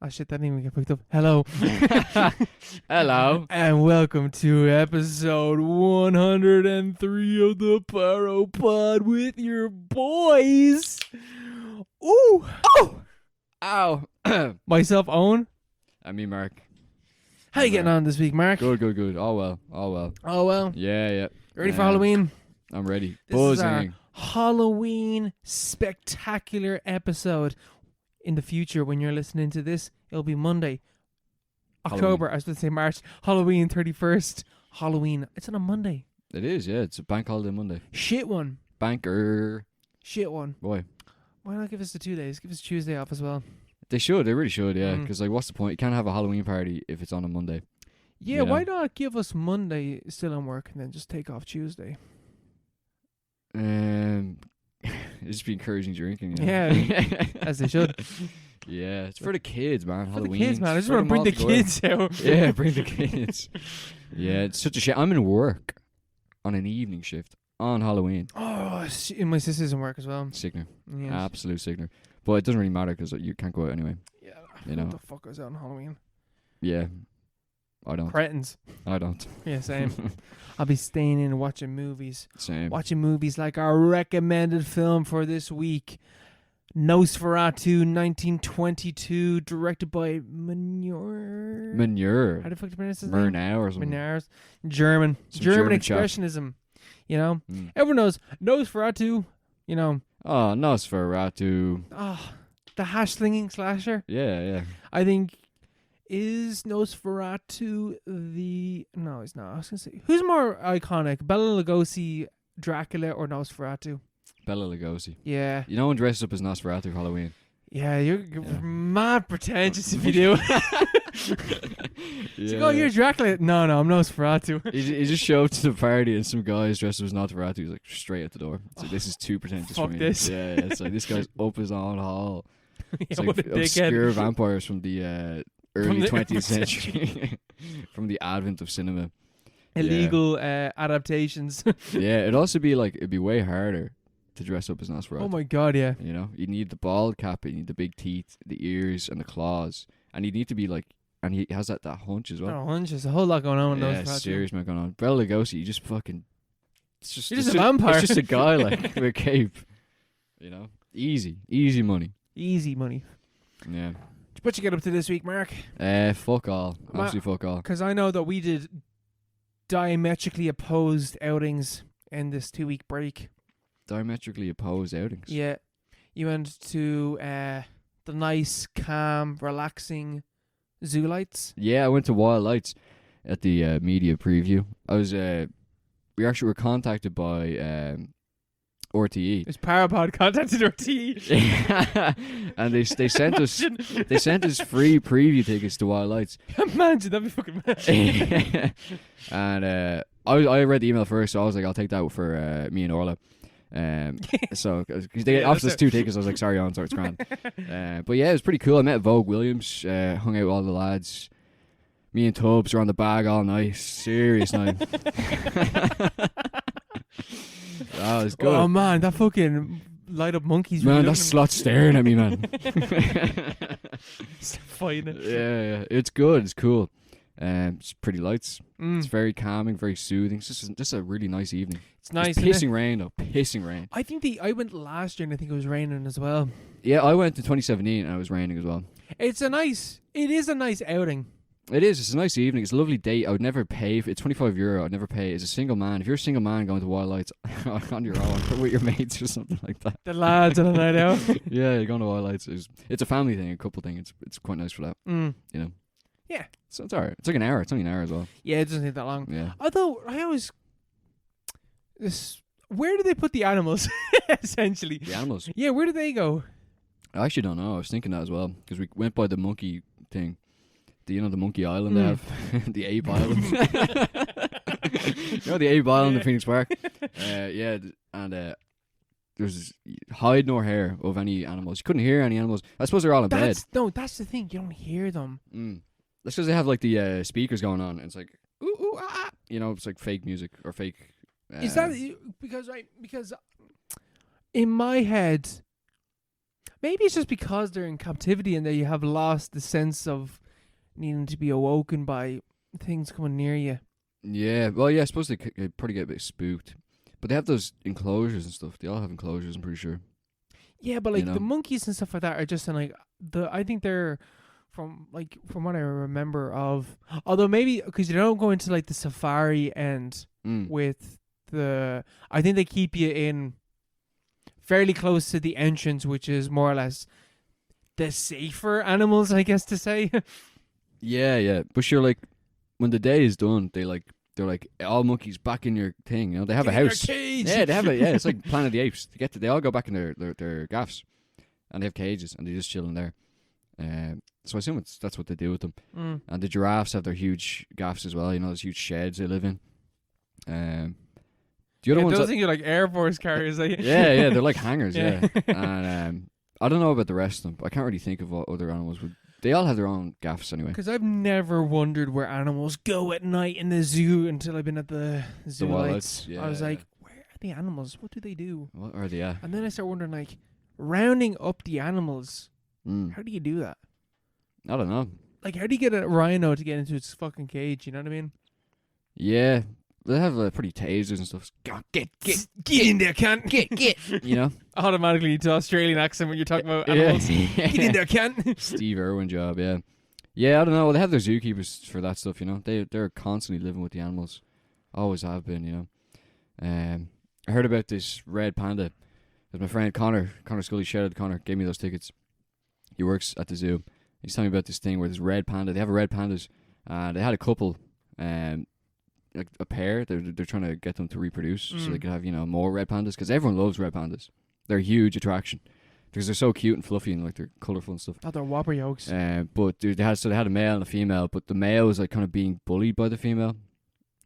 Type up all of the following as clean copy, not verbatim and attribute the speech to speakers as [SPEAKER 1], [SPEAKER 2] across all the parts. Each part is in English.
[SPEAKER 1] Oh shit, that didn't even get picked up. Hello.
[SPEAKER 2] Hello.
[SPEAKER 1] And welcome to episode 103 of the Paro Pod with your boys. Ooh. Oh.
[SPEAKER 2] Ow.
[SPEAKER 1] Myself, Owen.
[SPEAKER 2] And me, Mark.
[SPEAKER 1] How you getting on this week, Mark?
[SPEAKER 2] Good. All well.
[SPEAKER 1] Oh, well.
[SPEAKER 2] Yeah.
[SPEAKER 1] Ready for Halloween?
[SPEAKER 2] I'm ready.
[SPEAKER 1] This is our
[SPEAKER 2] Buzzing.
[SPEAKER 1] Halloween spectacular episode. In the future, when you're listening to this, it'll be Monday, October. I was going to say March. Halloween 31st. Halloween. It's on a Monday.
[SPEAKER 2] It is, yeah. It's a bank holiday Monday.
[SPEAKER 1] Shit one.
[SPEAKER 2] Banker.
[SPEAKER 1] Shit one.
[SPEAKER 2] Boy.
[SPEAKER 1] Why not give us the 2 days? Give us Tuesday off as well.
[SPEAKER 2] They really should, yeah. Because, what's the point? You can't have a Halloween party if it's on a Monday.
[SPEAKER 1] Yeah,
[SPEAKER 2] you know?
[SPEAKER 1] why not give us Monday still on work and then just take off Tuesday?
[SPEAKER 2] It's just be encouraging drinking.
[SPEAKER 1] Yeah, as they should.
[SPEAKER 2] Yeah, it's for the kids, man.
[SPEAKER 1] For
[SPEAKER 2] Halloween.
[SPEAKER 1] the kids, man. I just want to bring the kids out.
[SPEAKER 2] Yeah, bring the kids. Yeah, it's such a shit. I'm in work on an evening shift on Halloween.
[SPEAKER 1] Oh, my sister's in work as well.
[SPEAKER 2] Sickener.
[SPEAKER 1] Yes.
[SPEAKER 2] Absolute sickener. But it doesn't really matter because you can't go out anyway.
[SPEAKER 1] Yeah.
[SPEAKER 2] You know.
[SPEAKER 1] What the fuck goes out on Halloween?
[SPEAKER 2] Yeah. I don't.
[SPEAKER 1] Cretins.
[SPEAKER 2] I don't.
[SPEAKER 1] Yeah, same. I'll be staying in and watching movies.
[SPEAKER 2] Same.
[SPEAKER 1] Watching movies like our recommended film for this week. Nosferatu 1922, directed by
[SPEAKER 2] Manure.
[SPEAKER 1] How the fuck do you pronounce his name?
[SPEAKER 2] Murnau or something.
[SPEAKER 1] Murnau's. German.
[SPEAKER 2] Some
[SPEAKER 1] German
[SPEAKER 2] German
[SPEAKER 1] expressionism. You know?
[SPEAKER 2] Mm.
[SPEAKER 1] Everyone knows Nosferatu, you know.
[SPEAKER 2] Oh, Nosferatu.
[SPEAKER 1] The hash-slinging slasher.
[SPEAKER 2] Yeah.
[SPEAKER 1] I think, is Nosferatu the... No, he's not. I was going to say, who's more iconic? Bela Lugosi, Dracula, or Nosferatu?
[SPEAKER 2] Bela Lugosi.
[SPEAKER 1] Yeah.
[SPEAKER 2] You know one dresses up as Nosferatu for Halloween.
[SPEAKER 1] Yeah, you're mad pretentious if you do.
[SPEAKER 2] Yeah.
[SPEAKER 1] Oh, you're Dracula. No, I'm Nosferatu.
[SPEAKER 2] He just showed up to the party and some guys dressed up as Nosferatu. He's like straight out the door. So this is too pretentious
[SPEAKER 1] fuck
[SPEAKER 2] for me.
[SPEAKER 1] this.
[SPEAKER 2] Yeah. It's like this guy's up his own hall. It's
[SPEAKER 1] Yeah, what
[SPEAKER 2] like
[SPEAKER 1] a dickhead.
[SPEAKER 2] obscure vampires from the early
[SPEAKER 1] the
[SPEAKER 2] 20th century. From the advent of cinema.
[SPEAKER 1] Illegal adaptations.
[SPEAKER 2] Yeah, it'd be way harder to dress up as Nosferatu.
[SPEAKER 1] Oh my god, yeah.
[SPEAKER 2] You know, you need the bald cap, you need the big teeth, the ears, and the claws, and you need to be like, and he has that hunch as well.
[SPEAKER 1] Oh, hunch, there's a whole lot going on with
[SPEAKER 2] Yeah,
[SPEAKER 1] Nosferatu.
[SPEAKER 2] serious man going on. Bela Lugosi, you just fucking,
[SPEAKER 1] You're just a vampire.
[SPEAKER 2] It's just a guy like with a cape. You know, easy money.
[SPEAKER 1] Easy money.
[SPEAKER 2] Yeah.
[SPEAKER 1] What you get up to this week, Mark?
[SPEAKER 2] Fuck all. Absolutely fuck all.
[SPEAKER 1] Because I know that we did diametrically opposed outings in this 2-week break.
[SPEAKER 2] Diametrically opposed outings.
[SPEAKER 1] Yeah. You went to the nice, calm, relaxing Zoo Lights.
[SPEAKER 2] Yeah, I went to Wild Lights at the media preview. I was we actually were contacted by RTE.
[SPEAKER 1] It's Parapod contacted RTE.
[SPEAKER 2] And they sent us free preview tickets to Wild Lights.
[SPEAKER 1] Imagine, that'd be fucking mad.
[SPEAKER 2] And I read the email first, so I was like, I'll take that for me and Orla. So because they offered us 2 tickets, I was like, sorry, on, sorry, it's grand. But yeah, it was pretty cool. I met Vogue Williams, hung out with all the lads. Me and Tubbs were on the bag all night. Serious night. That was good.
[SPEAKER 1] Oh man, that fucking light up monkeys.
[SPEAKER 2] Man, that slot's staring at me, man.
[SPEAKER 1] Fighting it.
[SPEAKER 2] Yeah, it's good. It's cool. It's pretty lights.
[SPEAKER 1] Mm.
[SPEAKER 2] It's very calming, very soothing. It's just a really nice evening.
[SPEAKER 1] It's nice.
[SPEAKER 2] It's pissing rain though. Pissing rain.
[SPEAKER 1] I think I went last year and I think it was raining as well.
[SPEAKER 2] Yeah, I went to 2017 and it was raining as well.
[SPEAKER 1] It is a nice outing.
[SPEAKER 2] It is. It's a nice evening. It's a lovely date. I would never pay. It's €25. I'd never pay. As a single man, if you're a single man going to Wild Lights on your own with your mates or something like that.
[SPEAKER 1] The lads on a night out.
[SPEAKER 2] Yeah, you're going to Wild Lights. It's a family thing, a couple thing. It's quite nice for that.
[SPEAKER 1] Mm.
[SPEAKER 2] You know.
[SPEAKER 1] Yeah.
[SPEAKER 2] So it's alright. It's like an hour. It's only an hour as well.
[SPEAKER 1] Yeah, it doesn't take that long.
[SPEAKER 2] Yeah.
[SPEAKER 1] Although I always where do they put the animals? Essentially.
[SPEAKER 2] The animals.
[SPEAKER 1] Yeah, where do they go?
[SPEAKER 2] I actually don't know. I was thinking that as well because we went by the monkey thing. The monkey island they have, the ape island. The ape island in Phoenix Park. Yeah, and there's hide nor hair of any animals. You couldn't hear any animals. I suppose they're all in bed.
[SPEAKER 1] No, that's the thing. You don't hear them.
[SPEAKER 2] That's because they have like the speakers going on. And it's like ooh ooh ah. It's like fake music or fake.
[SPEAKER 1] Is that because in my head, Maybe it's just because they're in captivity and they have lost the sense of needing to be awoken by things coming near you.
[SPEAKER 2] Yeah, well, yeah, I suppose they probably get a bit spooked. But they have those enclosures and stuff. They all have enclosures, I'm pretty sure.
[SPEAKER 1] Yeah, but like
[SPEAKER 2] You know?
[SPEAKER 1] the monkeys and stuff like that are just in like I think they're from what I remember of. Although maybe because you don't go into like the safari end with I think they keep you in fairly close to the entrance, which is more or less the safer animals, I guess to say.
[SPEAKER 2] Yeah. But sure, like, when the day is done, they're like, all monkeys back in your thing. You know, they have
[SPEAKER 1] Get
[SPEAKER 2] a
[SPEAKER 1] in your
[SPEAKER 2] house.
[SPEAKER 1] cage.
[SPEAKER 2] Yeah, they have a. Yeah, it's like Planet of the Apes. They all go back in their gaffs, and they have cages, and they just chill in there. So I assume that's what they do with them. And the giraffes have their huge gaffs as well. You know, those huge sheds they live in. The other ones,
[SPEAKER 1] those things are like Air Force carriers. Like.
[SPEAKER 2] yeah, they're like hangars. Yeah, and I don't know about the rest of them. I can't really think of what other animals would. They all have their own gaffs anyway.
[SPEAKER 1] Because I've never wondered where animals go at night in the zoo until I've been at the zoo lights.
[SPEAKER 2] Yeah,
[SPEAKER 1] I was like, where are the animals? What do they do?
[SPEAKER 2] What are they at?
[SPEAKER 1] And then I start wondering, like, rounding up the animals. How do you do that?
[SPEAKER 2] I don't know.
[SPEAKER 1] Like, how do you get a rhino to get into its fucking cage? You know what I mean?
[SPEAKER 2] Yeah, they have pretty tasers and stuff. Get
[SPEAKER 1] in there, cunt.
[SPEAKER 2] Get. You know,
[SPEAKER 1] Automatically to Australian accent when you're talking about animals. Get in there, cunt.
[SPEAKER 2] Steve Irwin job. Yeah. I don't know. They have their zookeepers for that stuff. You know, they're constantly living with the animals. Always have been. You know. I heard about this red panda. Because my friend Connor Scully, shout out to Connor, gave me those tickets. He works at the zoo. He's telling me about this thing where this red panda. They have a red pandas. They had a couple. Like a pair, they're trying to get them to reproduce so they could have, you know, more red pandas, because everyone loves red pandas. They're a huge attraction because they're so cute and fluffy and like they're colourful and stuff.
[SPEAKER 1] Oh, they're whopper yolks.
[SPEAKER 2] But dude, they had a male and a female, but the male was like kind of being bullied by the female.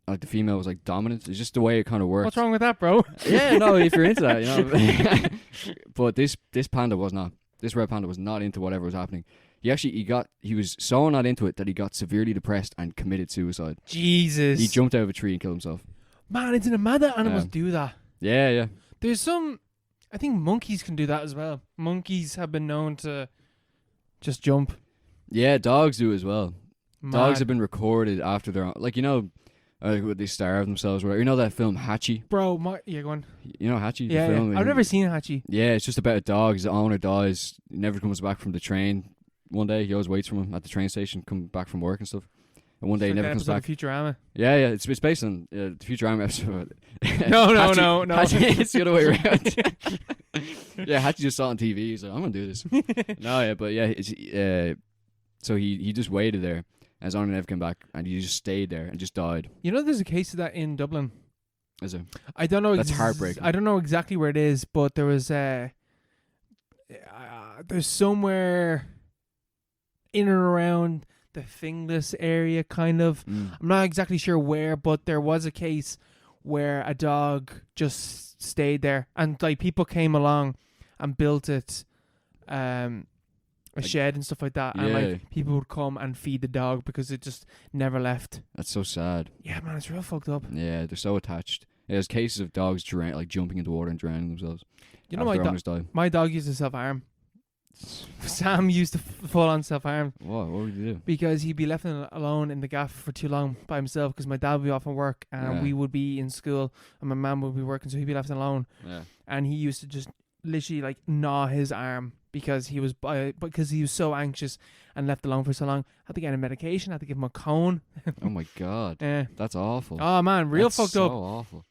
[SPEAKER 2] Like the female was like dominant. It's just the way it kind of works.
[SPEAKER 1] What's wrong with that, bro?
[SPEAKER 2] Yeah, no, if you're into that, you know. But this panda was not. This red panda was not into whatever was happening. He was so not into it that he got severely depressed and committed suicide.
[SPEAKER 1] Jesus.
[SPEAKER 2] He jumped out of a tree and killed himself.
[SPEAKER 1] Man, it's in a mad that animals do that.
[SPEAKER 2] Yeah.
[SPEAKER 1] There's I think monkeys can do that as well. Monkeys have been known to just jump.
[SPEAKER 2] Yeah, dogs do as well.
[SPEAKER 1] Mad.
[SPEAKER 2] Dogs have been recorded after their, like, you know, they starve themselves. Whatever. You know that film Hachi?
[SPEAKER 1] Bro, go on.
[SPEAKER 2] You know Hachi?
[SPEAKER 1] Yeah,
[SPEAKER 2] the film?
[SPEAKER 1] I've never seen Hachi.
[SPEAKER 2] Yeah, it's just about a dog. His owner dies. He never comes back from the train. One day, he always waits for him at the train station, come back from work and stuff. And one day, he never comes back.
[SPEAKER 1] Futurama.
[SPEAKER 2] Yeah, it's based on the Futurama episode.
[SPEAKER 1] No.
[SPEAKER 2] Hachi, it's the other way around. Yeah, Hachi just saw it on TV. He's like, I'm gonna do this. So he just waited there, and his owner never came back, and he just stayed there and just died.
[SPEAKER 1] You know, there's a case of that in Dublin.
[SPEAKER 2] Is it?
[SPEAKER 1] I don't know.
[SPEAKER 2] That's heartbreaking.
[SPEAKER 1] I don't know exactly where it is, but there was there's somewhere in and around the Finglas area, kind of. I'm not exactly sure where, but there was a case where a dog just stayed there, and like people came along and built it, a shed and stuff like that, and like people would come and feed the dog because it just never left.
[SPEAKER 2] That's so sad.
[SPEAKER 1] Yeah, man, it's real fucked up.
[SPEAKER 2] Yeah, they're so attached. Yeah, there's cases of dogs jumping into water and drowning themselves.
[SPEAKER 1] You know, my dog used to self-harm. Sam used to full-on self-harm.
[SPEAKER 2] What would you do?
[SPEAKER 1] Because he'd be left alone in the gaff for too long by himself, because my dad would be off on work and we would be in school and my mum would be working, so he'd be left alone. Yeah. And he used to just literally like gnaw his arm because he was so anxious and left alone for so long. Had to get him medication, had to give him a cone.
[SPEAKER 2] Oh my god.
[SPEAKER 1] Yeah.
[SPEAKER 2] That's awful.
[SPEAKER 1] Oh man, real fucked up.
[SPEAKER 2] So awful.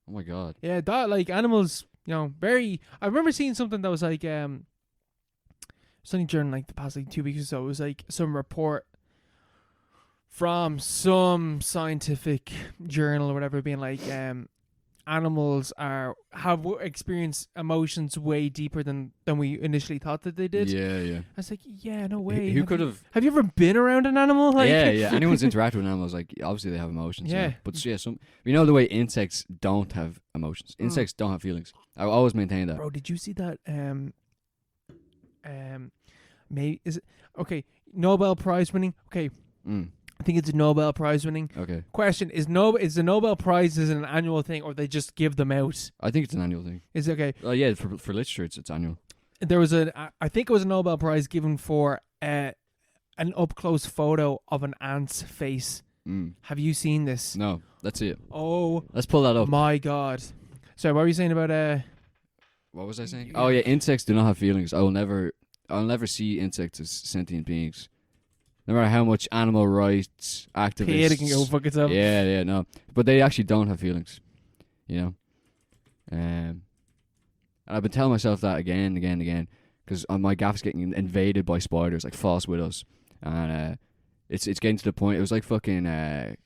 [SPEAKER 2] Oh my god.
[SPEAKER 1] Yeah, that like animals, you know, very. I remember seeing something that was like something during like the past like 2 weeks or so. It was like some report from some scientific journal or whatever being like animals have experienced emotions way deeper than we initially thought that they did.
[SPEAKER 2] Yeah.
[SPEAKER 1] I was like, yeah, no way.
[SPEAKER 2] Who could have?
[SPEAKER 1] Have you ever been around an animal? Like,
[SPEAKER 2] yeah. Anyone's interacted with animals, like obviously they have emotions.
[SPEAKER 1] Yeah.
[SPEAKER 2] You know? But yeah, we know the way insects don't have emotions. Insects don't have feelings. I always maintain that.
[SPEAKER 1] Bro, did you see that? Maybe is it okay? Nobel Prize winning. Okay. I think it's a Nobel Prize winning.
[SPEAKER 2] Okay.
[SPEAKER 1] Question is the Nobel Prize is an annual thing, or they just give them out?
[SPEAKER 2] I think it's an annual thing.
[SPEAKER 1] Is it okay?
[SPEAKER 2] Yeah, for literature it's annual.
[SPEAKER 1] there was I think it was a Nobel Prize given for an up close photo of an ant's face. Have you seen this?
[SPEAKER 2] No, let's see it.
[SPEAKER 1] Oh,
[SPEAKER 2] let's pull that up.
[SPEAKER 1] My God. Sorry, what were you saying about
[SPEAKER 2] What was I saying? Oh yeah, insects do not have feelings. I'll never see insects as sentient beings. No matter how much animal rights activists.
[SPEAKER 1] PETA can go fuck itself.
[SPEAKER 2] Yeah, no. But they actually don't have feelings. You know? And I've been telling myself that again. Because my gaff's getting invaded by spiders, like false widows. And it's getting to the point, it was like fucking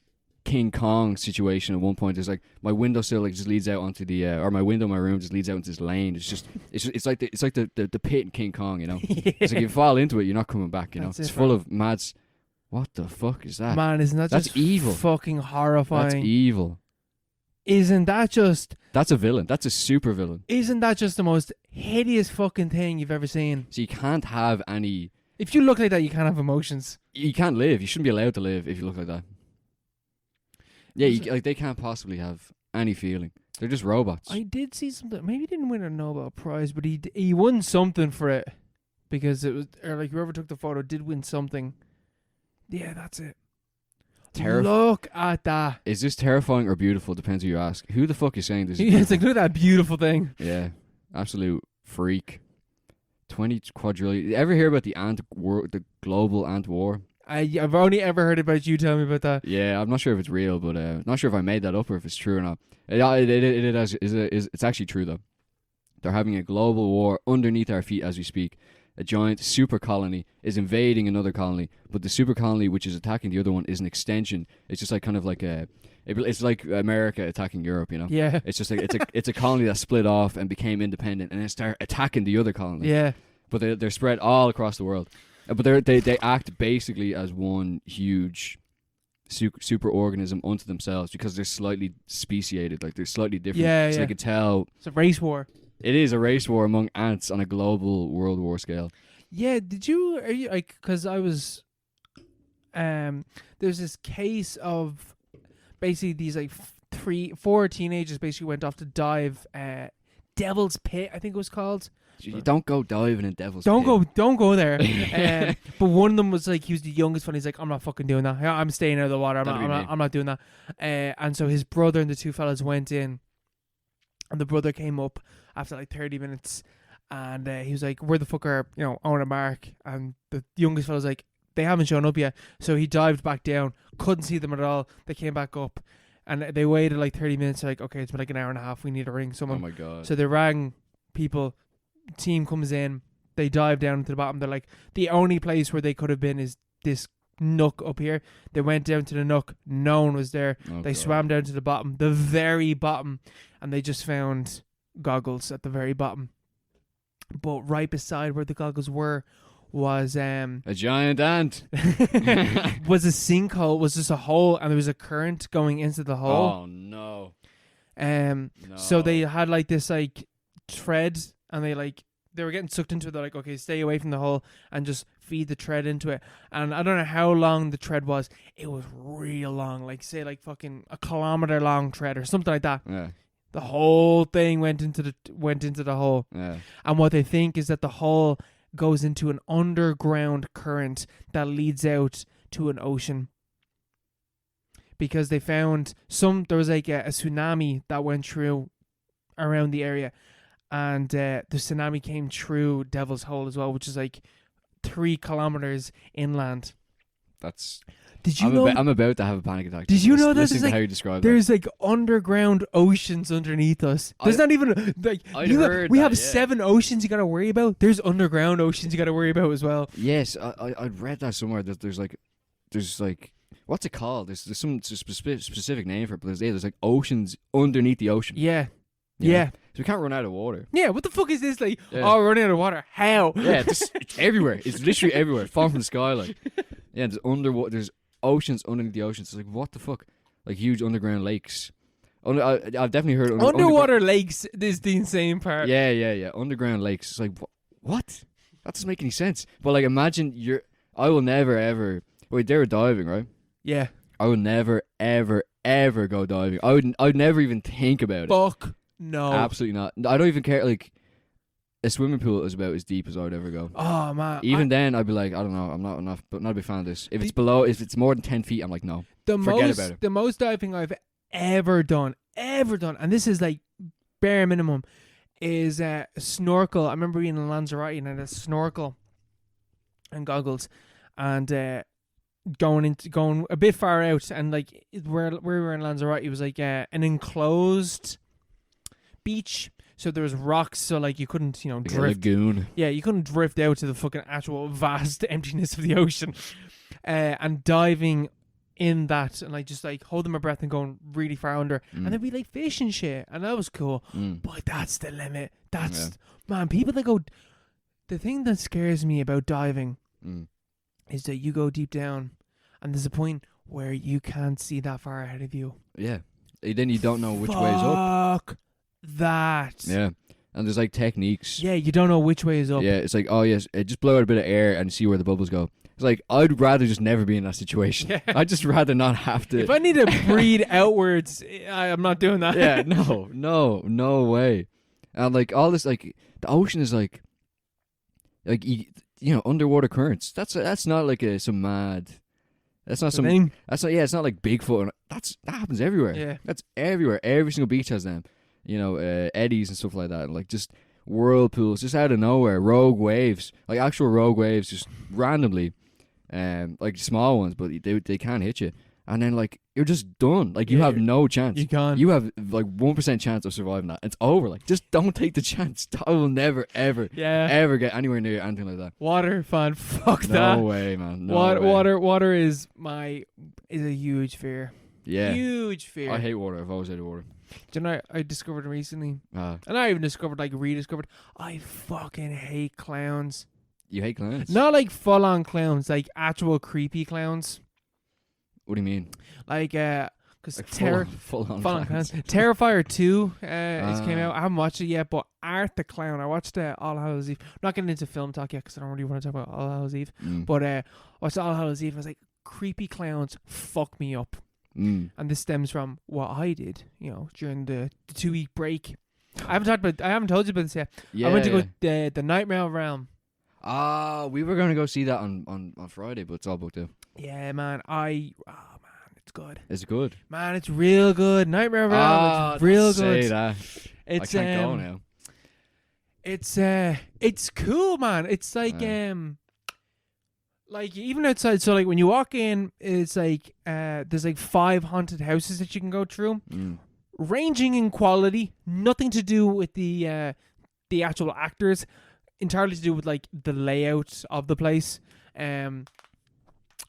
[SPEAKER 2] King Kong situation at one point. There's like, my windowsill like just leads out onto the, or my window in my room just leads out into this lane. It's like the pit in King Kong, you know?
[SPEAKER 1] Yeah.
[SPEAKER 2] It's like you fall into it, you're not coming back, you know?
[SPEAKER 1] That's
[SPEAKER 2] It's
[SPEAKER 1] it,
[SPEAKER 2] full
[SPEAKER 1] bro.
[SPEAKER 2] of mads. What the fuck is that?
[SPEAKER 1] Man, isn't that
[SPEAKER 2] That's
[SPEAKER 1] just
[SPEAKER 2] evil.
[SPEAKER 1] fucking horrifying?
[SPEAKER 2] That's evil.
[SPEAKER 1] Isn't that just...
[SPEAKER 2] That's a villain. That's a super villain.
[SPEAKER 1] Isn't that just the most hideous fucking thing you've ever seen?
[SPEAKER 2] So you can't have any...
[SPEAKER 1] If you look like that, you can't have emotions.
[SPEAKER 2] You can't live. You shouldn't be allowed to live if you look like that. Yeah, like they can't possibly have any feeling. They're just robots.
[SPEAKER 1] I did see something. Maybe he didn't win a Nobel Prize, but he won something for it. Because it was... Or like whoever took the photo did win something. Yeah, that's it. Look at that.
[SPEAKER 2] Is this terrifying or beautiful? Depends who you ask. Who the fuck is saying this?
[SPEAKER 1] It's like, look at that beautiful thing.
[SPEAKER 2] Yeah, absolute freak. 20 quadrillion. Ever hear about the global ant war?
[SPEAKER 1] I've only ever heard about you telling me about that.
[SPEAKER 2] Yeah, I'm not sure if it's real, but not sure if I made that up or if it's true or not. It's actually true though. They're having a global war underneath our feet as we speak. A giant super colony is invading another colony, but the super colony which is attacking the other one is an extension. It's just like kind of like it's like America attacking Europe, you know?
[SPEAKER 1] Yeah.
[SPEAKER 2] It's just like it's a colony that split off and became independent, and then start attacking the other colony.
[SPEAKER 1] Yeah.
[SPEAKER 2] But they're spread all across the world. But they act basically as one huge super organism unto themselves because they're slightly speciated, like they're slightly different.
[SPEAKER 1] Yeah,
[SPEAKER 2] so
[SPEAKER 1] yeah.
[SPEAKER 2] they could tell.
[SPEAKER 1] It's a race war.
[SPEAKER 2] It is a race war among ants on a global world war scale.
[SPEAKER 1] Yeah, are you like, because I was, there's this case of basically these like 4 teenagers basically went off to dive, Devil's Pit, I think it was called.
[SPEAKER 2] You don't go diving in Devil's Pit.
[SPEAKER 1] Don't go there. But one of them was like, he was the youngest one. He's like, I'm not fucking doing that. I'm staying out of the water. I'm not doing that. And so his brother and the two fellas went in, and the brother came up after like 30 minutes, and he was like, where the fuck are, Owen and Mark? And the youngest fella's like, they haven't shown up yet. So he dived back down, couldn't see them at all. They came back up, and they waited like 30 minutes. Like, okay, it's been like an hour and a half. We need to ring someone.
[SPEAKER 2] Oh my God.
[SPEAKER 1] So they rang people. Team comes in. They dive down to the bottom. They're like, the only place where they could have been is this nook up here. They went down to the nook. No one was there. They swam down to the bottom, the very bottom, and they just found goggles at the very bottom. But right beside where the goggles were was
[SPEAKER 2] a giant ant.
[SPEAKER 1] was a sinkhole, was just a hole, and there was a current going into the hole.
[SPEAKER 2] Oh no.
[SPEAKER 1] So they had like this like thread, and they were getting sucked into it. They're like, okay, stay away from the hole and just feed the thread into it. And I don't know how long the thread was. It was real long, like say like fucking a kilometer long thread or something like that.
[SPEAKER 2] Yeah.
[SPEAKER 1] The whole thing went into the hole.
[SPEAKER 2] Yeah.
[SPEAKER 1] And what they think is that the hole goes into an underground current that leads out to an ocean. Because they found there was like a tsunami that went through around the area. And the tsunami came through Devil's Hole as well, which is like 3 kilometers inland. Did you know?
[SPEAKER 2] I'm about to have a panic attack.
[SPEAKER 1] Did you know that
[SPEAKER 2] listening to how you describe
[SPEAKER 1] there's like underground oceans underneath us? There's not even like we have 7 oceans you got to worry about. There's underground oceans you got to worry about as well.
[SPEAKER 2] Yes, I read that somewhere. That there's like what's it called? There's some specific name for it, but there's like oceans underneath the ocean.
[SPEAKER 1] Yeah.
[SPEAKER 2] You know?
[SPEAKER 1] Yeah.
[SPEAKER 2] So we can't run out of water.
[SPEAKER 1] Yeah, what the fuck is this? Like, oh, we're running out of water. How?
[SPEAKER 2] Yeah, it's everywhere. It's literally everywhere. It's falling from the sky. Like, yeah, there's oceans underneath the oceans. It's like, what the fuck? Like huge underground lakes. I've definitely heard
[SPEAKER 1] underwater lakes is the insane part.
[SPEAKER 2] Yeah. Underground lakes. It's like, what? That doesn't make any sense. But like, imagine I will never ever. Wait, they were diving, right?
[SPEAKER 1] Yeah.
[SPEAKER 2] I would never ever ever go diving. I would never even think about it.
[SPEAKER 1] Fuck no.
[SPEAKER 2] Absolutely not. I don't even care. Like, a swimming pool is about as deep as I would ever go.
[SPEAKER 1] Oh man.
[SPEAKER 2] Even then, I'd be like, I don't know, I'm not enough, but not a big fan of this. If it's more than 10 feet, I'm like, no. Forget about it.
[SPEAKER 1] The most diving I've ever done, and this is like bare minimum, is a snorkel. I remember being in Lanzarote and I had a snorkel and goggles, and going a bit far out, and like where we were in Lanzarote, it was like an enclosed beach. So there was rocks, so like you couldn't,
[SPEAKER 2] Like
[SPEAKER 1] drift.
[SPEAKER 2] a lagoon.
[SPEAKER 1] Yeah, you couldn't drift out to the fucking actual vast emptiness of the ocean. And diving in that, and like just like holding my breath and going really far under, and there'd be like fish and shit, and that was cool. But that's the limit. Man, people that go. The thing that scares me about diving is that you go deep down, and there's a point where you can't see that far ahead of you.
[SPEAKER 2] Yeah. Then you don't know which way is up.
[SPEAKER 1] Fuck that.
[SPEAKER 2] Yeah. And there's like techniques.
[SPEAKER 1] Yeah, you don't know which way is up.
[SPEAKER 2] Yeah, it's like, oh yes, just blow out a bit of air and see where the bubbles go. It's like, I'd rather just never be in that situation. Yeah. I'd just rather not have to.
[SPEAKER 1] If I need to breathe outwards, I'm not doing that.
[SPEAKER 2] Yeah, no way. And like all this, like the ocean is like underwater currents. That's not like some mad. That's not some
[SPEAKER 1] thing.
[SPEAKER 2] That's not. Yeah, it's not like Bigfoot. That happens everywhere.
[SPEAKER 1] Yeah,
[SPEAKER 2] that's everywhere. Every single beach has them. Eddies and stuff like that. And like just whirlpools, just out of nowhere. Rogue waves, like actual rogue waves, just randomly. Like small ones, but they can't hit you. And then like you're just done. Like you have no chance.
[SPEAKER 1] You can't.
[SPEAKER 2] You have like 1% chance of surviving that. It's over. Like just don't take the chance. I will never ever get anywhere near anything like that.
[SPEAKER 1] Water, fun. Fuck
[SPEAKER 2] that.
[SPEAKER 1] No
[SPEAKER 2] way, man. No way.
[SPEAKER 1] Water is a huge fear.
[SPEAKER 2] Yeah.
[SPEAKER 1] Huge fear.
[SPEAKER 2] I hate water. I've always hated water.
[SPEAKER 1] Do you know I discovered recently? And I even discovered, like rediscovered. I fucking hate clowns.
[SPEAKER 2] You hate clowns?
[SPEAKER 1] Not like full on clowns, like actual creepy clowns.
[SPEAKER 2] What do you mean?
[SPEAKER 1] Like, because
[SPEAKER 2] like full on clowns.
[SPEAKER 1] Terrifier 2 has came out. I haven't watched it yet, but Art the Clown. I watched All Hallows Eve. I'm not getting into film talk yet because I don't really want to talk about All Hallows Eve. But I watched All Hallows Eve and I was like, creepy clowns fuck me up. And this stems from what I did, during the 2-week break. I haven't told you about this yet. I went to go the Nightmare Realm.
[SPEAKER 2] We were going to go see that on Friday, but it's all booked out.
[SPEAKER 1] Yeah, man. It's good.
[SPEAKER 2] Is it good?
[SPEAKER 1] Man, it's real good. Nightmare Realm, it's real good.
[SPEAKER 2] Say that.
[SPEAKER 1] It's,
[SPEAKER 2] I can't go now.
[SPEAKER 1] It's cool, man. It's like like even outside. So like when you walk in, it's like there's like 5 haunted houses that you can go through, ranging in quality. Nothing to do with the actual actors. Entirely to do with like the layout of the place. And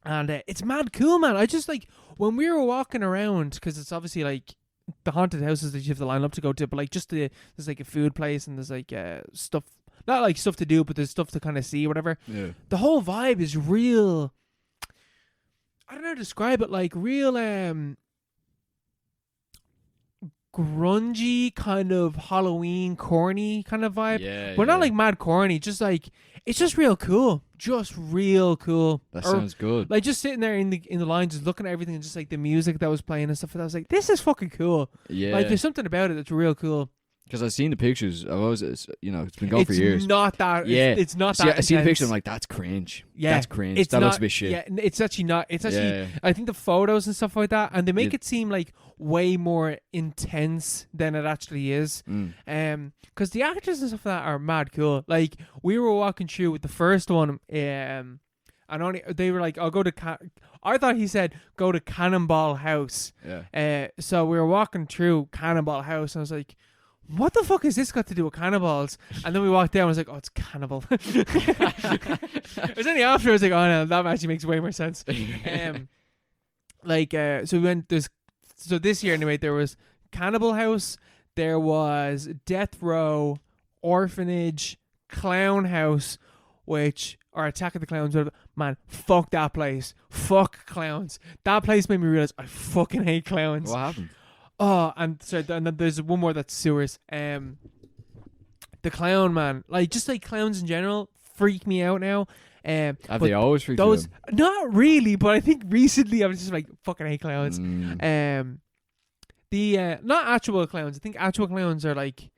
[SPEAKER 1] it's mad cool, man. I just like when we were walking around, because it's obviously like the haunted houses that you have to line up to go to, but like just there's like a food place and there's like stuff, not like stuff to do, but there's stuff to kind of see, whatever. Yeah. The whole vibe is real. I don't know how to describe it. Like real grungy kind of Halloween corny kind of vibe, but not like mad corny. Just like it's just real cool. Just real cool.
[SPEAKER 2] That sounds good.
[SPEAKER 1] Like just sitting there in the line, just looking at everything, and just like the music that was playing and stuff. And I was like, this is fucking cool. Yeah. Like there's something about it that's real cool.
[SPEAKER 2] Because I've seen the pictures. I've always, it's been going for years.
[SPEAKER 1] It's not that. Yeah. It's not that.
[SPEAKER 2] I see the picture. I'm like, that's cringe. Yeah. That's cringe. That looks a bit shit.
[SPEAKER 1] Yeah. It's actually not. It's actually. I think the photos and stuff like that, and they make it seem like way more intense than it actually is. Because the actors and stuff like that are mad cool. Like we were walking through with the first one, and they were like, I'll go to. I thought he said go to Cannonball House. Yeah. So we were walking through Cannonball House, and I was like, what the fuck has this got to do with cannibals? And then we walked down and I was like, oh, it's cannibal. It was only after I was like, oh no, that actually makes way more sense. So we went, so this year anyway, there was Cannibal House, there was Death Row, Orphanage, Clown House, or Attack of the Clowns. Man, fuck that place. Fuck clowns. That place made me realize I fucking hate clowns.
[SPEAKER 2] What happened?
[SPEAKER 1] Oh, and then there's one more that's sewers. The clown, man. Like, just like clowns in general freak me out now.
[SPEAKER 2] Have they always freaked you out?
[SPEAKER 1] Not really, but I think recently I was just like, fucking hate clowns. Not actual clowns. I think actual clowns are like,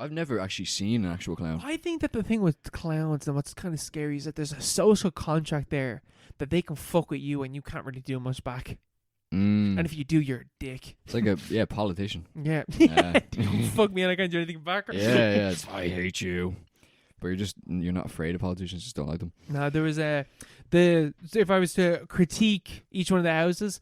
[SPEAKER 2] I've never actually seen an actual clown.
[SPEAKER 1] I think that the thing with clowns and what's kind of scary is that there's a social contract there that they can fuck with you and you can't really do much back. And if you do, you're a dick.
[SPEAKER 2] It's like a politician.
[SPEAKER 1] Yeah. Fuck me and I can't do anything back.
[SPEAKER 2] Yeah. I hate you. But you're not afraid of politicians, just don't like them.
[SPEAKER 1] No, there was if I was to critique each one of the houses,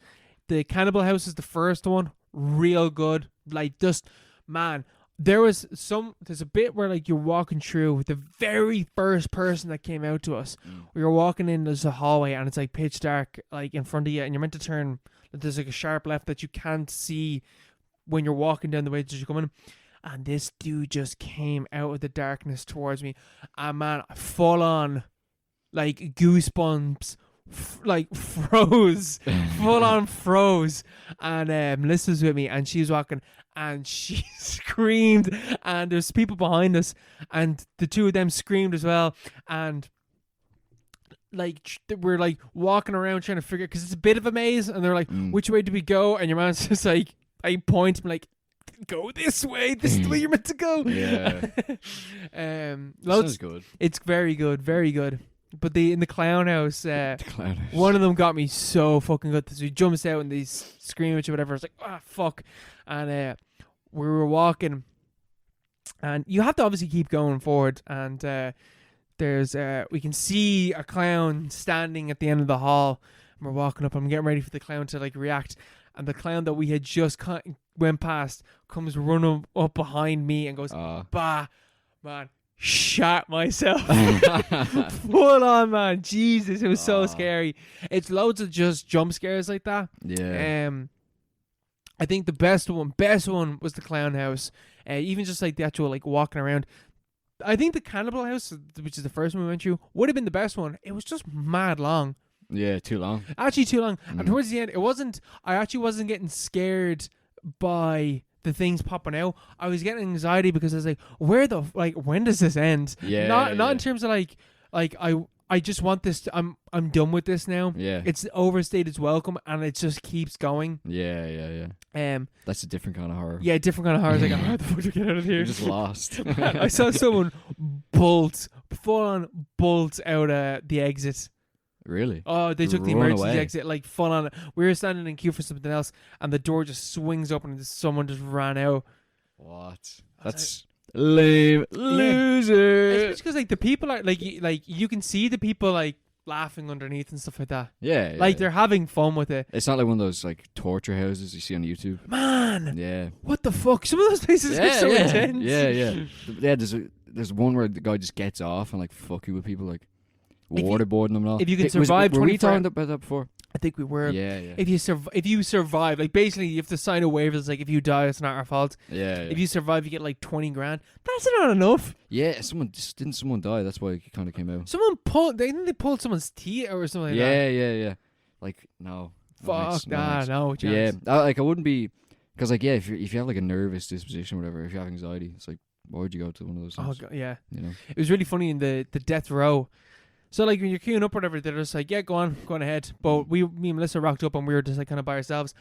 [SPEAKER 1] the cannibal house is the first one, real good. Like just, man, there's a bit where like you're walking through the very first person that came out to us. We were walking in, there's a hallway and it's like pitch dark, like in front of you, and you're meant to turn. There's like a sharp left that you can't see when you're walking down the way that you're coming. And this dude just came out of the darkness towards me. And man, full on, like goosebumps, froze. Full on froze. And Melissa's with me and she's walking and she screamed. And there's people behind us and the two of them screamed as well. And like we're like walking around trying to figure, because it's a bit of a maze, and they're like, which way do we go? And your man's just like, I point, I'm like, go this way. This is the way you're meant to go.
[SPEAKER 2] Yeah.
[SPEAKER 1] Sounds
[SPEAKER 2] good.
[SPEAKER 1] It's very good, very good. But in the clown house, one of them got me so fucking good. So he jumps out and he's screaming or whatever. It's like, ah, fuck. And we were walking, and you have to obviously keep going forward. And there's we can see a clown standing at the end of the hall. And we're walking up. I'm getting ready for the clown to like react. And the clown that we had just went past comes running up behind me and goes, bah, man, shot myself. Full on, man. Jesus, it was so scary. It's loads of just jump scares like that.
[SPEAKER 2] Yeah.
[SPEAKER 1] I think the best one was the clown house. Even just like the actual like walking around. I think the cannibal house, which is the first one we went through, would have been the best one. It was just mad long.
[SPEAKER 2] Yeah, too long.
[SPEAKER 1] Actually, too long. And towards the end, I actually wasn't getting scared by the things popping out. I was getting anxiety because I was like, when does this end?
[SPEAKER 2] Yeah.
[SPEAKER 1] Not in terms of like I just want this. I'm done with this now.
[SPEAKER 2] Yeah.
[SPEAKER 1] It's overstayed its welcome, and it just keeps going.
[SPEAKER 2] Yeah. That's a different kind of horror.
[SPEAKER 1] Yeah, different kind of horror. I was like, how the fuck do we get out of here?
[SPEAKER 2] You're just lost.
[SPEAKER 1] I saw someone full on bolt out the exit.
[SPEAKER 2] Really?
[SPEAKER 1] Oh, they took the emergency exit, like full on. We were standing in queue for something else, and the door just swings open, and someone just ran out.
[SPEAKER 2] What? That's lame. Loser.
[SPEAKER 1] It's because like the people are like you can see the people like laughing underneath and stuff like that.
[SPEAKER 2] Yeah.
[SPEAKER 1] Like they're having fun with it.
[SPEAKER 2] It's not like one of those like torture houses you see on YouTube.
[SPEAKER 1] Man.
[SPEAKER 2] Yeah.
[SPEAKER 1] What the fuck? Some of those places are so intense.
[SPEAKER 2] Yeah. Yeah. There's one where the guy just gets off and like fucking with people, like waterboarding them and all.
[SPEAKER 1] If you can survive,
[SPEAKER 2] were we talking about that before?
[SPEAKER 1] I think we were.
[SPEAKER 2] Yeah.
[SPEAKER 1] If you survive, like basically you have to sign a waiver that's like, if you die, it's not our fault.
[SPEAKER 2] Yeah.
[SPEAKER 1] If you survive, you get like 20 grand. That's not enough.
[SPEAKER 2] Yeah, didn't someone die? That's why it kind of came out.
[SPEAKER 1] Someone pulled someone's teeth or something like that.
[SPEAKER 2] Yeah. Like, no.
[SPEAKER 1] Fuck, no chance.
[SPEAKER 2] Yeah, I wouldn't be, because like, yeah, if you have like a nervous disposition or whatever, if you have anxiety, it's like, why would you go to one of those things?
[SPEAKER 1] Oh, God, yeah.
[SPEAKER 2] You know?
[SPEAKER 1] It was really funny in the death row. So like when you're queuing up or whatever, they're just like, yeah, go on ahead. But me and Melissa rocked up and we were just like kind of by ourselves.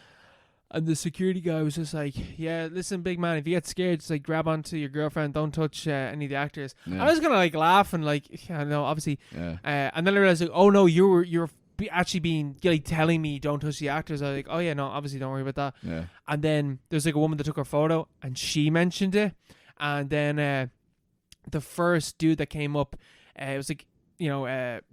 [SPEAKER 1] And the security guy was just like, yeah, listen, big man, if you get scared, just like grab onto your girlfriend, don't touch any of the actors. Yeah. I was gonna like laugh and like, yeah, no, obviously.
[SPEAKER 2] Yeah.
[SPEAKER 1] And then I realized like, oh no, you're actually being like telling me don't touch the actors. I was like, oh yeah, no, obviously don't worry about that.
[SPEAKER 2] Yeah.
[SPEAKER 1] And then there's like a woman that took her photo and she mentioned it. And then the first dude that came up, it was like,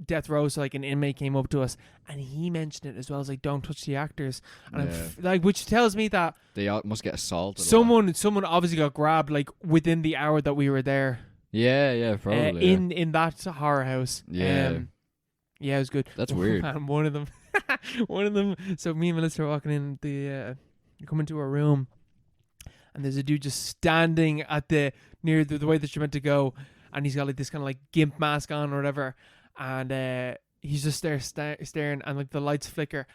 [SPEAKER 1] death row, so like an inmate came up to us and he mentioned it as well. As like, don't touch the actors, and like, which tells me that
[SPEAKER 2] they must get assaulted.
[SPEAKER 1] Someone obviously got grabbed like within the hour that we were there.
[SPEAKER 2] Yeah, probably.
[SPEAKER 1] In that horror house.
[SPEAKER 2] Yeah,
[SPEAKER 1] it was good.
[SPEAKER 2] That's weird.
[SPEAKER 1] And one of them. So me and Melissa are walking in coming to our room, and there's a dude just standing at near the way that you're meant to go. And he's got like this kind of like gimp mask on or whatever, and he's just there staring, and like the lights flicker.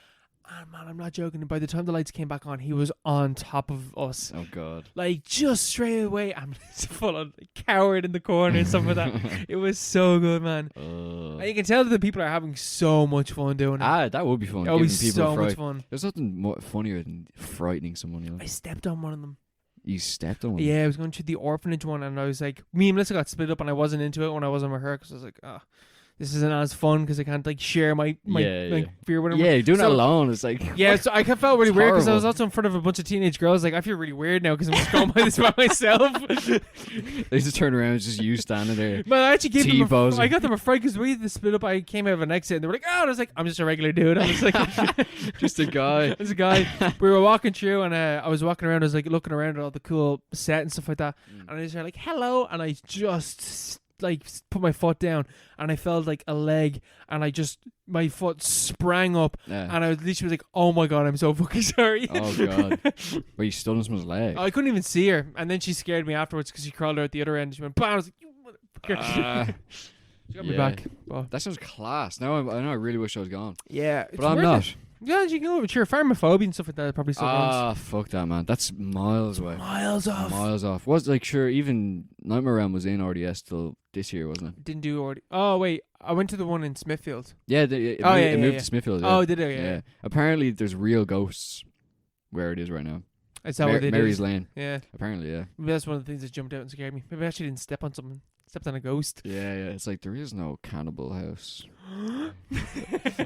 [SPEAKER 1] And man, I'm not joking. By the time the lights came back on, he was on top of us.
[SPEAKER 2] Oh God!
[SPEAKER 1] Like just straight away, I'm full on like, coward in the corner and stuff like that. It was so good, man. And you can tell that the people are having so much fun doing it.
[SPEAKER 2] That would be fun.
[SPEAKER 1] It would be so much fun.
[SPEAKER 2] There's nothing more funnier than frightening someone.
[SPEAKER 1] I stepped on one of them.
[SPEAKER 2] You stepped on one.
[SPEAKER 1] Yeah, I was going to the orphanage one, and I was like, me and Melissa got split up, and I wasn't into it when I wasn't with her because I was like, oh, this isn't as fun because I can't like share my fear with her.
[SPEAKER 2] Yeah, doing it alone. It's like
[SPEAKER 1] yeah, so I felt really weird because I was
[SPEAKER 2] horrible.
[SPEAKER 1] also in front of a bunch of teenage girls. Like I feel really weird now because I'm just going by this by myself.
[SPEAKER 2] They just turn around, it's just you standing there.
[SPEAKER 1] But I actually gave them.
[SPEAKER 2] T-posing.
[SPEAKER 1] I got them a fright because we had to split up. I came out of an exit and they were like, "Oh," and I was like, "I'm just a regular dude." I was like,
[SPEAKER 2] Just a guy.
[SPEAKER 1] "Just a guy." We were walking through and I was walking around. I was like looking around at all the cool set and stuff like that. And I was like, "Hello," and I just like put my foot down and I felt like a leg and my foot sprang up and I was literally like, oh my god, I'm so fucking sorry.
[SPEAKER 2] Oh god. But you stood on someone's leg.
[SPEAKER 1] I couldn't even see her, and then she scared me afterwards because she crawled out the other end and she went bam. I was like, you motherfucker. She got me back. But
[SPEAKER 2] That sounds class. Now I really wish I was gone.
[SPEAKER 1] yeah,
[SPEAKER 2] But I'm not.
[SPEAKER 1] Yeah, you can go with your pharmaphobia and stuff like that. Probably still runs.
[SPEAKER 2] Fuck that, man. That's miles away.
[SPEAKER 1] Miles off.
[SPEAKER 2] Miles off. Was like sure, even Nightmare Realm was in RDS till this year, wasn't it?
[SPEAKER 1] Didn't do already. Oh wait, I went to the one in Smithfield.
[SPEAKER 2] Yeah, it moved to Smithfield. Yeah.
[SPEAKER 1] Oh, did it? Yeah.
[SPEAKER 2] Apparently, there's real ghosts where it is right now.
[SPEAKER 1] Is that what they
[SPEAKER 2] Mary's
[SPEAKER 1] did?
[SPEAKER 2] Lane.
[SPEAKER 1] Yeah.
[SPEAKER 2] Apparently, yeah.
[SPEAKER 1] Maybe that's one of the things that jumped out and scared me. Maybe I actually didn't step on something. Stepped on a ghost.
[SPEAKER 2] Yeah. It's like there is no cannibal house.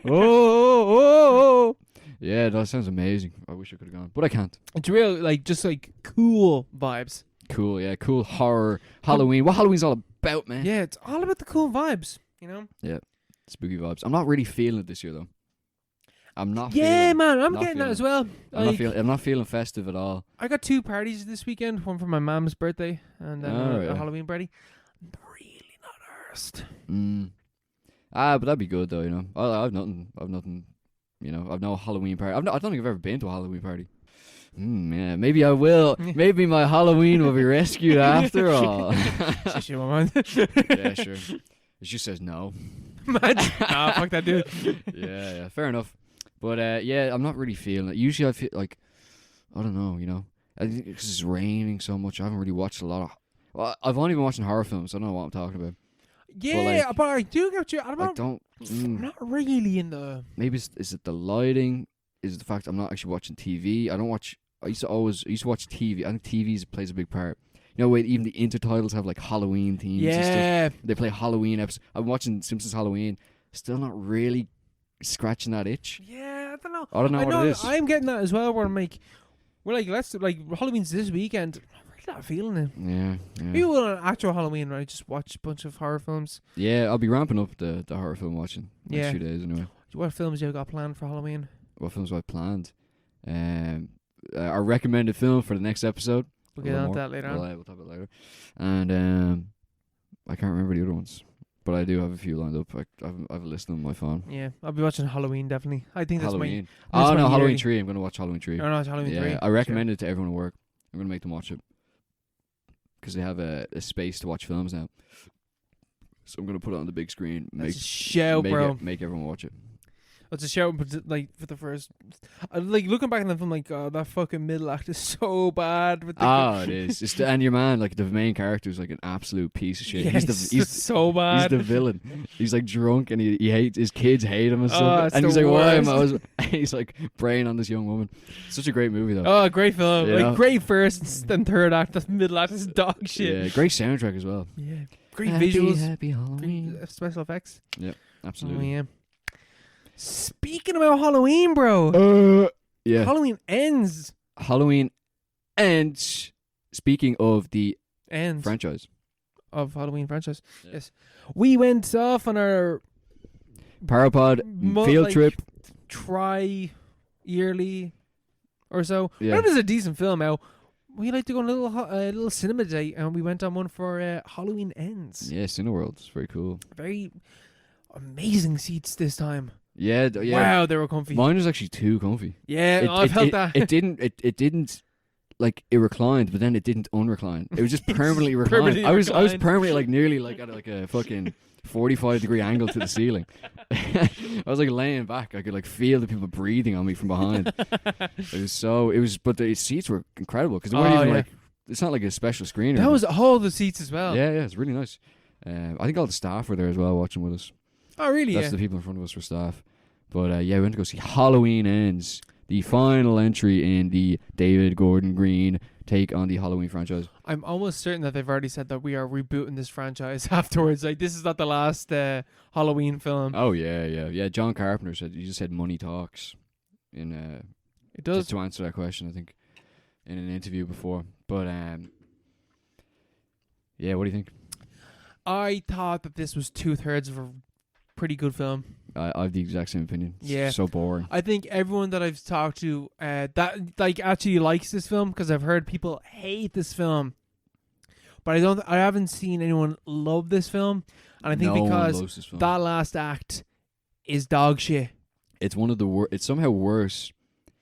[SPEAKER 1] oh.
[SPEAKER 2] Yeah, that sounds amazing. I wish I could have gone, but I can't.
[SPEAKER 1] It's real, like just like cool vibes.
[SPEAKER 2] Cool, yeah, cool horror Halloween. What Halloween's all about, man?
[SPEAKER 1] Yeah, it's all about the cool vibes, you know.
[SPEAKER 2] Yeah, spooky vibes. I'm not really feeling it this year though. I'm not.
[SPEAKER 1] Yeah,
[SPEAKER 2] feeling,
[SPEAKER 1] man, I'm
[SPEAKER 2] not
[SPEAKER 1] getting that
[SPEAKER 2] feeling
[SPEAKER 1] as well.
[SPEAKER 2] I'm not feeling festive at all.
[SPEAKER 1] I got 2 parties this weekend. One for my mom's birthday and then a Halloween party. I'm really not arsed.
[SPEAKER 2] But that'd be good though, you know. I've nothing. You know, I've no Halloween party. I don't think I've ever been to a Halloween party. Yeah, maybe I will. Maybe my Halloween will be rescued after all.
[SPEAKER 1] Yeah,
[SPEAKER 2] sure. She just says no.
[SPEAKER 1] Fuck that dude.
[SPEAKER 2] Yeah, fair enough. But yeah, I'm not really feeling it. Usually I feel like, I don't know, you know. I think because it's raining so much, I haven't really watched a lot of. Well, I've only been watching horror films. So I don't know what I'm talking about.
[SPEAKER 1] Yeah, but I do get you. I'm not really in the.
[SPEAKER 2] Maybe is it the lighting? Is it the fact I'm not actually watching TV? I used to watch TV. I think TV plays a big part. You know, wait, even the intertitles have like Halloween themes.
[SPEAKER 1] Yeah.
[SPEAKER 2] And stuff. They play Halloween episodes. I'm watching Simpsons Halloween. Still not really scratching that itch.
[SPEAKER 1] Yeah, I don't know.
[SPEAKER 2] I don't know what it is.
[SPEAKER 1] I'm getting that as well. Where I'm like, Halloween's this weekend. I'm not feeling it.
[SPEAKER 2] Yeah.
[SPEAKER 1] Maybe we'll on actual Halloween, right? Just watch a bunch of horror films.
[SPEAKER 2] Yeah, I'll be ramping up the horror film watching next few days anyway.
[SPEAKER 1] What films you got planned for Halloween?
[SPEAKER 2] What films have I planned? Our recommended film for the next episode.
[SPEAKER 1] We'll get on to that later on.
[SPEAKER 2] We'll talk about it later. And I can't remember the other ones, but I do have a few lined up. I have a list on my phone.
[SPEAKER 1] Yeah, I'll be watching Halloween definitely. I think that's
[SPEAKER 2] Halloween.
[SPEAKER 1] my.
[SPEAKER 2] Halloween 3. I'm going to watch Halloween 3.
[SPEAKER 1] No, it's Halloween 3.
[SPEAKER 2] I recommend it to everyone at work. I'm going to make them watch it because they have a space to watch films now. So I'm going to put it on the big screen.
[SPEAKER 1] Bro.
[SPEAKER 2] Make everyone watch it.
[SPEAKER 1] It's a show, but like for the first, like looking back on the film, like God, that fucking middle act is so bad.
[SPEAKER 2] It is. And your man, like the main character, is like an absolute piece of shit.
[SPEAKER 1] Yeah, he's so bad.
[SPEAKER 2] He's the villain. He's like drunk, and he hates his kids. Hate him and stuff.
[SPEAKER 1] And
[SPEAKER 2] he's like, "Why am I?" He's like preying on this young woman. Such a great movie, though.
[SPEAKER 1] Oh, great film! Yeah. Like great first and third act. The middle act is dog shit.
[SPEAKER 2] Yeah, great soundtrack as well.
[SPEAKER 1] Yeah, great visuals.
[SPEAKER 2] Happy Halloween.
[SPEAKER 1] Special effects.
[SPEAKER 2] Yep, absolutely.
[SPEAKER 1] Oh, yeah. Speaking about Halloween, bro.
[SPEAKER 2] Yeah.
[SPEAKER 1] Halloween ends.
[SPEAKER 2] Halloween ends. Speaking of the
[SPEAKER 1] ends
[SPEAKER 2] franchise.
[SPEAKER 1] Of Halloween franchise. Yeah. Yes. We went off on our
[SPEAKER 2] Parapod field trip.
[SPEAKER 1] Tri-yearly or so.
[SPEAKER 2] Yeah.
[SPEAKER 1] It was a decent film out. We like to go on a little cinema date, and we went on one for Halloween Ends.
[SPEAKER 2] Yeah, Cineworld. It's very cool.
[SPEAKER 1] Very amazing seats this time.
[SPEAKER 2] Yeah.
[SPEAKER 1] Wow, they were comfy.
[SPEAKER 2] Mine was actually too comfy.
[SPEAKER 1] Yeah, I felt that.
[SPEAKER 2] It didn't like it reclined, but then it didn't unrecline. It was just permanently reclined. I was permanently like nearly like at like a fucking 45-degree angle to the ceiling. I was like laying back. I could like feel the people breathing on me from behind. But the seats were incredible because they weren't even like, it's not like a special screen.
[SPEAKER 1] That was all the seats as well.
[SPEAKER 2] Yeah, it's really nice. I think all the staff were there as well watching with us.
[SPEAKER 1] Oh, really?
[SPEAKER 2] That's the people in front of us were staff. But we went to go see Halloween Ends. the final entry in the David Gordon Green take on the Halloween franchise.
[SPEAKER 1] I'm almost certain that they've already said that we are rebooting this franchise afterwards. Like, this is not the last Halloween film.
[SPEAKER 2] Oh yeah. John Carpenter said, you just said money talks in
[SPEAKER 1] It does.
[SPEAKER 2] to answer that question, I think, in an interview before. But yeah, what do you think?
[SPEAKER 1] I thought that this was 2/3 of a pretty good film.
[SPEAKER 2] I have the exact same opinion. It's
[SPEAKER 1] Yeah.
[SPEAKER 2] so boring.
[SPEAKER 1] I think everyone that I've talked to that like actually likes this film, because I've heard people hate this film, but I haven't seen anyone love this film, and I think
[SPEAKER 2] No one
[SPEAKER 1] because
[SPEAKER 2] loves this film.
[SPEAKER 1] that last act is dog shit.
[SPEAKER 2] It's one of the worst. It's somehow worse.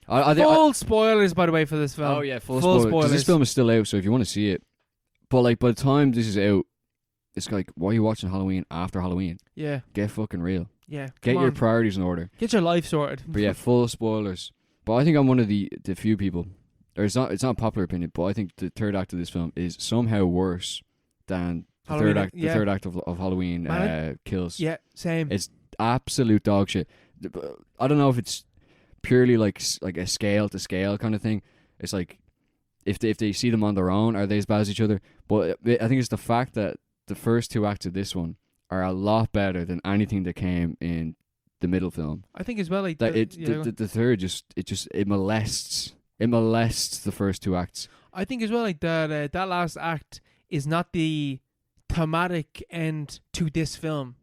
[SPEAKER 2] I
[SPEAKER 1] Full spoilers, by the way, for this film.
[SPEAKER 2] Oh yeah, full
[SPEAKER 1] spoilers.
[SPEAKER 2] spoilers. This film is still out, so if you want to see it, but like by the time this is out, it's like, why are you watching Halloween after Halloween?
[SPEAKER 1] Yeah,
[SPEAKER 2] Get fucking real.
[SPEAKER 1] yeah.
[SPEAKER 2] Get
[SPEAKER 1] Come
[SPEAKER 2] your
[SPEAKER 1] on.
[SPEAKER 2] priorities in order.
[SPEAKER 1] Get your life sorted.
[SPEAKER 2] But yeah, full spoilers. But I think I'm one of the few people, or it's not a popular opinion, but I think the third act of this film is somehow worse than the
[SPEAKER 1] Halloween,
[SPEAKER 2] third act.
[SPEAKER 1] yeah.
[SPEAKER 2] The third act of Halloween Kills.
[SPEAKER 1] Yeah, same.
[SPEAKER 2] It's absolute dog shit. I don't know if it's purely like a scale to scale kind of thing. It's like if they see them on their own, are they as bad as each other? But I think it's the fact that the first two acts of this one are a lot better than anything that came in the middle film.
[SPEAKER 1] I think as well, like
[SPEAKER 2] That
[SPEAKER 1] the
[SPEAKER 2] the third it molests the first two acts.
[SPEAKER 1] I think as well, like that last act is not the thematic end to this film.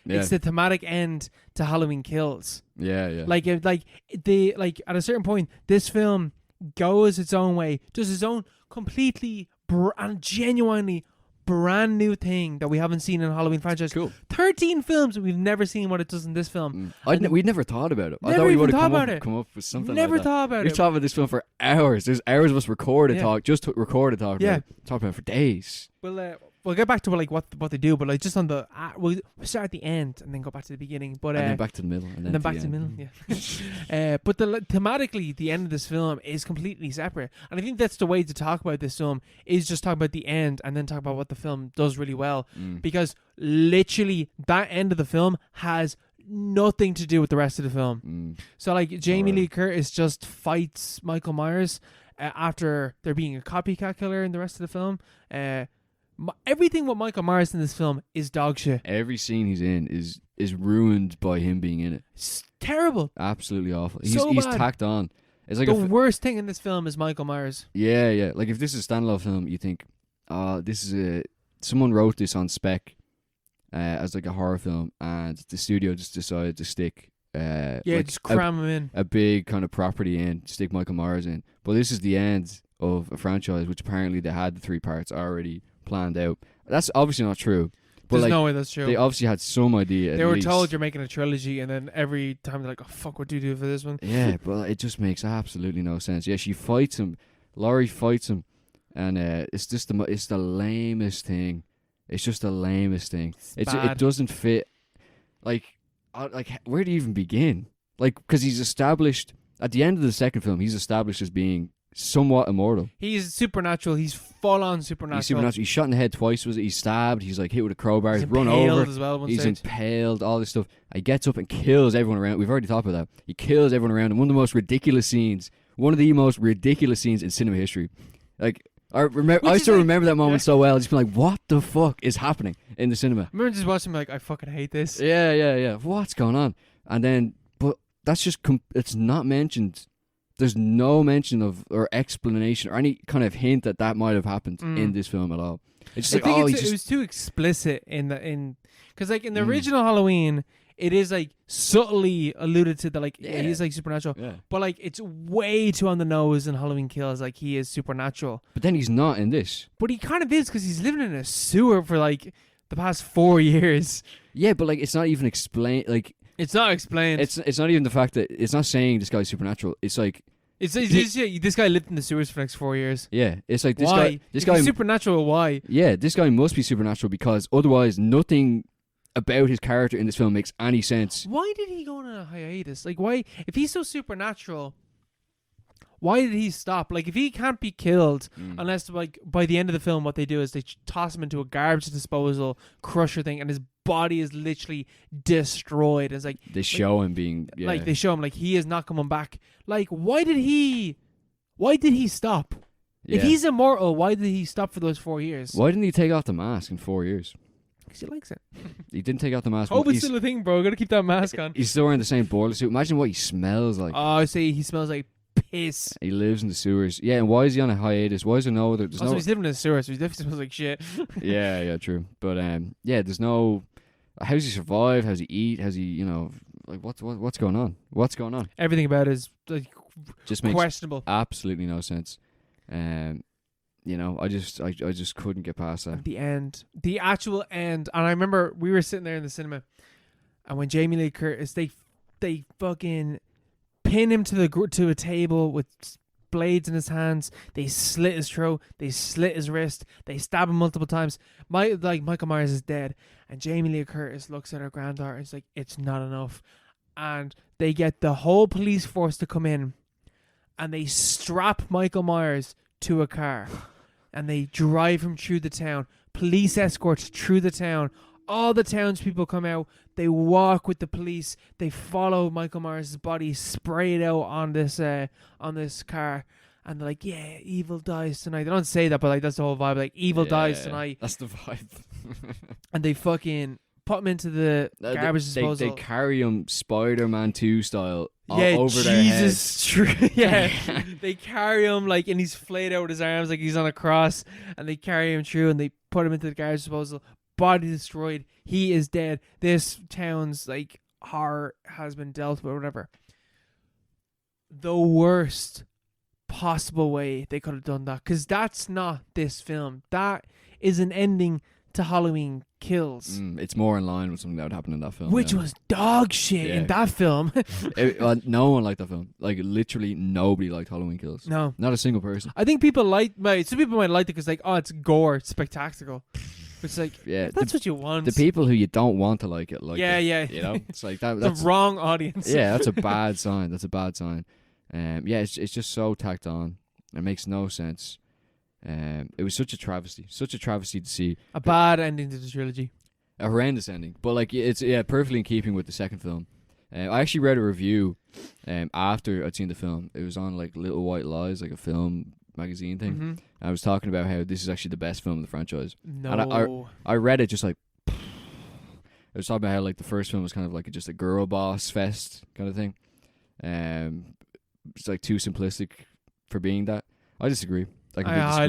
[SPEAKER 2] Yeah,
[SPEAKER 1] It's the thematic end to Halloween Kills.
[SPEAKER 2] yeah.
[SPEAKER 1] Like at a certain point, this film goes its own way, does its own completely and genuinely brand new thing that we haven't seen in a Halloween franchise.
[SPEAKER 2] Cool.
[SPEAKER 1] 13 films, we've never seen what it does in this film.
[SPEAKER 2] We'd never thought about it. I
[SPEAKER 1] Never
[SPEAKER 2] thought we
[SPEAKER 1] even
[SPEAKER 2] would
[SPEAKER 1] thought
[SPEAKER 2] have
[SPEAKER 1] about it.
[SPEAKER 2] come up with something
[SPEAKER 1] Never
[SPEAKER 2] like that.
[SPEAKER 1] thought about
[SPEAKER 2] We've
[SPEAKER 1] it.
[SPEAKER 2] talked about this film for hours. There's hours of us recorded
[SPEAKER 1] Yeah.
[SPEAKER 2] talk, just recorded talk.
[SPEAKER 1] Yeah.
[SPEAKER 2] Talked about it for days.
[SPEAKER 1] We'll get back to what they do, but like just on the we'll start at the end and then go back to the beginning. But
[SPEAKER 2] And then back to the middle. And then
[SPEAKER 1] back to the middle. Yeah. But thematically, the end of this film is completely separate, and I think that's the way to talk about this film, is just talk about the end and then talk about what the film does really well, because literally that end of the film has nothing to do with the rest of the film. So like Jamie Lee Curtis just fights Michael Myers after there being a copycat killer in the rest of the film. Everything with Michael Myers in this film is dog shit.
[SPEAKER 2] Every scene he's in is ruined by him being in it.
[SPEAKER 1] It's terrible.
[SPEAKER 2] Absolutely awful. He's
[SPEAKER 1] bad.
[SPEAKER 2] tacked on. It's like
[SPEAKER 1] The worst thing in this film is Michael Myers.
[SPEAKER 2] yeah. Like if this is a standalone film, you think, this is someone wrote this on spec as like a horror film, and the studio just decided to stick
[SPEAKER 1] Just cram him in.
[SPEAKER 2] a big kind of property in, stick Michael Myers in. But this is the end of a franchise, which apparently they had the 3 parts already planned out. That's obviously not true. But
[SPEAKER 1] There's
[SPEAKER 2] like,
[SPEAKER 1] no way that's true.
[SPEAKER 2] they obviously had some idea.
[SPEAKER 1] They
[SPEAKER 2] at
[SPEAKER 1] were
[SPEAKER 2] least.
[SPEAKER 1] told you're making a trilogy, and then every time they're like, "Oh fuck, what do you do for this one?"
[SPEAKER 2] Yeah, but it just makes absolutely no sense. Yeah, she fights him. Laurie fights him, and it's just it's the lamest thing. It's just the lamest thing. It doesn't fit. Like where do you even begin? Like, because he's established at the end of the second film, he's established as being somewhat immortal.
[SPEAKER 1] He's supernatural. He's full on supernatural.
[SPEAKER 2] He's supernatural. He's shot in the head twice. He's stabbed. He's like hit with a crowbar.
[SPEAKER 1] He's
[SPEAKER 2] He's run
[SPEAKER 1] impaled
[SPEAKER 2] over.
[SPEAKER 1] as well. at one
[SPEAKER 2] He's
[SPEAKER 1] stage.
[SPEAKER 2] impaled. All this stuff. He gets up and kills everyone around. We've already talked about that. He kills everyone around him. One of the most ridiculous scenes. One of the most ridiculous scenes in cinema history. Like I still remember that moment so well. Just be like, what the fuck is happening in the cinema?
[SPEAKER 1] I remember just watching, like, I fucking hate this.
[SPEAKER 2] Yeah. What's going on? And then, but that's just it's not mentioned. There's no mention of or explanation or any kind of hint that might have happened in this film at all. It's just
[SPEAKER 1] I
[SPEAKER 2] like,
[SPEAKER 1] think it was too explicit because like in the original Halloween, it is like subtly alluded to that like he's like supernatural, but like it's way too on the nose in Halloween Kills. Like he is supernatural,
[SPEAKER 2] but then he's not in this.
[SPEAKER 1] But he kind of is because he's living in a sewer for like the past 4 years.
[SPEAKER 2] Yeah, but like it's not even explained. Like
[SPEAKER 1] it's not explained.
[SPEAKER 2] It's not even the fact that it's not saying this guy's supernatural. It's like
[SPEAKER 1] this guy lived in the sewers for the next 4 years.
[SPEAKER 2] Yeah, it's like this
[SPEAKER 1] why?
[SPEAKER 2] guy
[SPEAKER 1] He's supernatural. Why?
[SPEAKER 2] Yeah, this guy must be supernatural because otherwise nothing about his character in this film makes any sense.
[SPEAKER 1] Why did he go on a hiatus? Like, why? If he's so supernatural, why did he stop? Like, if he can't be killed, unless like by the end of the film, what they do is they toss him into a garbage disposal crusher thing, and his body is literally destroyed. It's like
[SPEAKER 2] they show him being
[SPEAKER 1] like they show him like he is not coming back. Like why did he stop?
[SPEAKER 2] Yeah.
[SPEAKER 1] If he's immortal, why did he stop for those 4 years?
[SPEAKER 2] Why didn't he take off the mask in 4 years?
[SPEAKER 1] Because he likes it.
[SPEAKER 2] He didn't take off the mask.
[SPEAKER 1] Hope it's still a thing, bro. Gotta keep that mask on.
[SPEAKER 2] He's still wearing the same boiler suit. Imagine what he smells like.
[SPEAKER 1] Oh, I say he smells like piss.
[SPEAKER 2] He lives in the sewers. Yeah, and why is he on a hiatus? Why is there no other? There's
[SPEAKER 1] Also, he's living in the sewer, so he definitely smells like shit.
[SPEAKER 2] yeah, true. But yeah, there's no. How's he survive? How's he eat? How's he, like what's going on? What's going on?
[SPEAKER 1] Everything about it is like
[SPEAKER 2] Just makes
[SPEAKER 1] questionable.
[SPEAKER 2] absolutely no sense. I just couldn't get past that.
[SPEAKER 1] The end, the actual end, and I remember we were sitting there in the cinema, and when Jamie Lee Curtis, they fucking pin him to a table with blades in his hands. They slit his throat. They slit his wrist. They stab him multiple times. Michael Myers is dead, and Jamie Lee Curtis looks at her granddaughter and is like, "It's not enough," and they get the whole police force to come in, and they strap Michael Myers to a car. And they drive him through the town. Police escorts through the town. All the townspeople come out. They walk with the police. They follow Michael Myers' body, spray it out on this car. And they're like, yeah, evil dies tonight. They don't say that, but like that's the whole vibe. Like, evil dies tonight.
[SPEAKER 2] That's the vibe.
[SPEAKER 1] And they fucking put him into the garbage disposal.
[SPEAKER 2] They carry him Spider-Man 2 style
[SPEAKER 1] yeah,
[SPEAKER 2] over their head.
[SPEAKER 1] Jesus, true. Yeah, they carry him like, and he's flayed out with his arms like he's on a cross, and they carry him through, and they put him into the garbage disposal. Body destroyed. He is dead. This town's like horror has been dealt with, or whatever. The worst possible way they could have done that, because that's not this film. That is an ending to Halloween Kills.
[SPEAKER 2] It's more in line with something that would happen in that film.
[SPEAKER 1] Which was dog shit in that film.
[SPEAKER 2] No one liked that film. Like, literally nobody liked Halloween Kills.
[SPEAKER 1] No.
[SPEAKER 2] Not a single person.
[SPEAKER 1] I think some people might like it because, like, oh, it's gore, it's spectacular. It's like, that's what you want.
[SPEAKER 2] The people who you don't want to like it,
[SPEAKER 1] yeah.
[SPEAKER 2] You know? It's like that. That's
[SPEAKER 1] the wrong audience.
[SPEAKER 2] Yeah, that's a bad sign. That's a bad sign. It's just so tacked on. It makes no sense. It was such a travesty to see.
[SPEAKER 1] A bad ending to the trilogy.
[SPEAKER 2] A horrendous ending, but like it's perfectly in keeping with the second film. I actually read a review after I'd seen the film. It was on like Little White Lies, like a film magazine thing.
[SPEAKER 1] Mm-hmm.
[SPEAKER 2] I was talking about how this is actually the best film in the franchise.
[SPEAKER 1] No,
[SPEAKER 2] and I read it just like I was talking about how like the first film was kind of like just a girl boss fest kind of thing. It's like too simplistic for being that. I disagree. I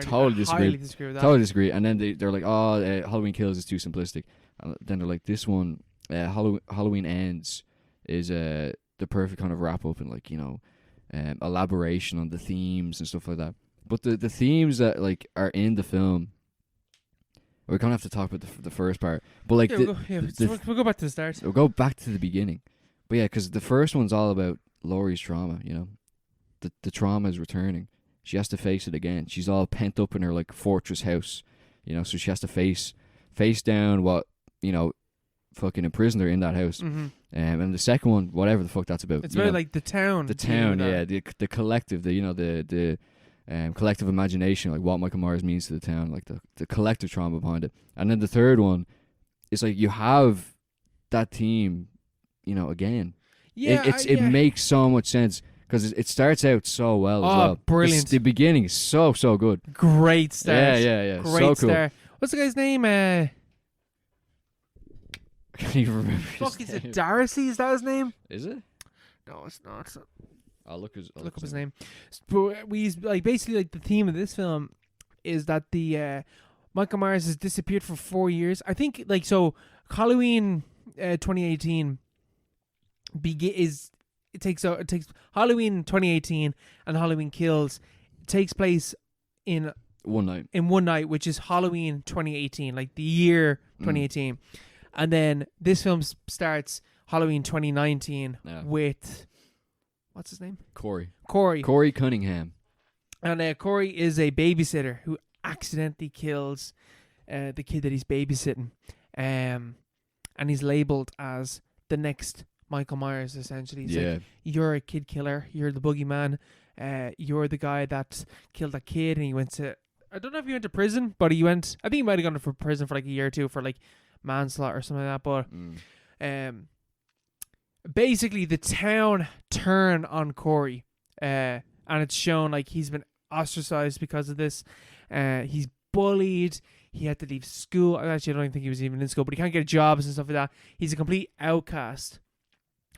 [SPEAKER 2] totally disagree.
[SPEAKER 1] Highly disagree with that.
[SPEAKER 2] Totally disagree. And then they're like, Halloween Kills is too simplistic. And then they're like, this one, Halloween Ends is the perfect kind of wrap up and like, elaboration on the themes and stuff like that. But the themes that like are in the film, we're gonna have to talk about the first part. But like,
[SPEAKER 1] we'll go back to the start.
[SPEAKER 2] We'll go back to the beginning. But yeah, because the first one's all about Laurie's trauma. The trauma is returning. She has to face it again. She's all pent up in her like fortress house, so she has to face down what fucking imprisoned her in that house.
[SPEAKER 1] Mm-hmm.
[SPEAKER 2] And the second one, whatever the fuck that's about.
[SPEAKER 1] It's about like the town.
[SPEAKER 2] The town, yeah. The collective, the collective imagination, like what Michael Myers means to the town, like the collective trauma behind it. And then the third one is like you have that team, again.
[SPEAKER 1] Yeah,
[SPEAKER 2] it makes so much sense. Because it starts out so well as well.
[SPEAKER 1] Brilliant.
[SPEAKER 2] The beginning is so good.
[SPEAKER 1] Great start.
[SPEAKER 2] Yeah.
[SPEAKER 1] Great
[SPEAKER 2] so cool.
[SPEAKER 1] start. What's the guy's name?
[SPEAKER 2] I can't even remember
[SPEAKER 1] Fuck, is it Darcy? Is that his name?
[SPEAKER 2] Is it?
[SPEAKER 1] No, it's not.
[SPEAKER 2] I'll look
[SPEAKER 1] up his name. But basically like the theme of this film is that the Michael Myers has disappeared for 4 years. I think like so Halloween 2018 It takes Halloween 2018 and Halloween Kills. It takes place in
[SPEAKER 2] one night.
[SPEAKER 1] In one night, which is Halloween 2018, like the year 2018. And then this film starts Halloween 2019 with what's his name? Corey
[SPEAKER 2] Cunningham.
[SPEAKER 1] And Corey is a babysitter who accidentally kills the kid that he's babysitting. And he's labeled as the next Michael Myers, essentially. He's like, you're a kid killer. You're the boogeyman. You're the guy that killed that kid. And he went to, I don't know if he went to prison, but I think he might have gone to prison for like a year or two for like manslaughter or something like that. But basically the town turn on Corey, and it's shown like he's been ostracized because of this. He's bullied. He had to leave school. Actually, I don't think he was even in school, but he can't get jobs and stuff like that. He's a complete outcast.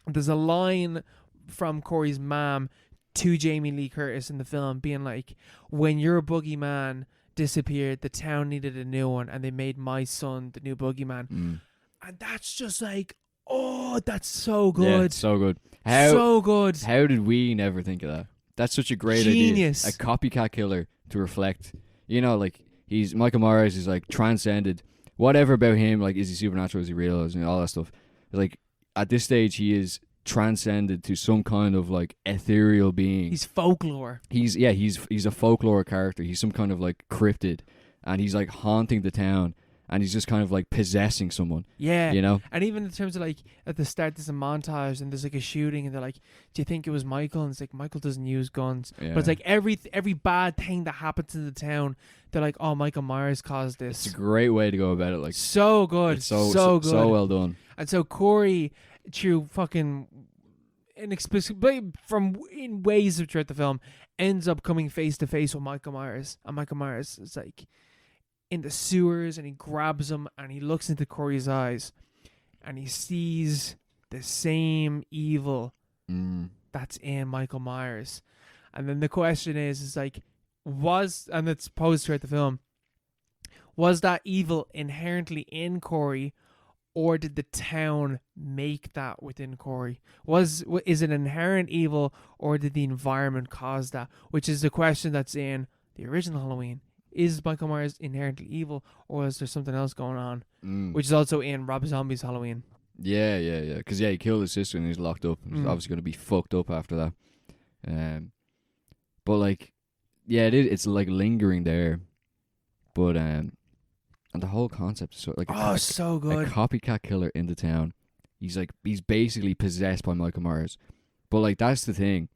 [SPEAKER 1] There's a line from Corey's mom to Jamie Lee Curtis in the film being like, when your boogeyman disappeared, the town needed a new one, and they made my son the new boogeyman. And that's just like, oh, that's so good.
[SPEAKER 2] Yeah, it's so good.
[SPEAKER 1] So good.
[SPEAKER 2] How did we never think of that? That's such a great
[SPEAKER 1] Genius.
[SPEAKER 2] idea. A copycat killer to reflect, like, Michael Myers is like transcended. Whatever about him, like, is he supernatural? Is he real? Is all that stuff? Like, at this stage, he is transcended to some kind of like ethereal being.
[SPEAKER 1] He's folklore.
[SPEAKER 2] He's a folklore character. He's some kind of like cryptid, and he's like haunting the town, and he's just kind of like possessing someone. Yeah,
[SPEAKER 1] And even in terms of like at the start, there's a montage and there's like a shooting, and they're like, "Do you think it was Michael?" And it's like, Michael doesn't use guns, but it's like every bad thing that happens in the town, they're like, "Oh, Michael Myers caused this."
[SPEAKER 2] It's a great way to go about it. Like,
[SPEAKER 1] so good,
[SPEAKER 2] it's
[SPEAKER 1] so good,
[SPEAKER 2] so well done.
[SPEAKER 1] And so Corey, through fucking inexplicably from in ways throughout the film, ends up coming face to face with Michael Myers, and Michael Myers is like in the sewers, and he grabs him and he looks into Corey's eyes, and he sees the same evil that's in Michael Myers. And then the question is like, and it's posed throughout the film, was that evil inherently in Corey, or did the town make that within Corey? Is it inherent evil, or did the environment cause that? Which is the question that's in the original Halloween. Is Michael Myers inherently evil, or is there something else going on? Which is also in Rob Zombie's Halloween.
[SPEAKER 2] Yeah. Because he killed his sister and he's locked up. He's obviously going to be fucked up after that. But like, yeah, it's like lingering there. But and the whole concept is so like
[SPEAKER 1] so good.
[SPEAKER 2] A copycat killer in the town. He's basically possessed by Michael Myers. But like, that's the thing.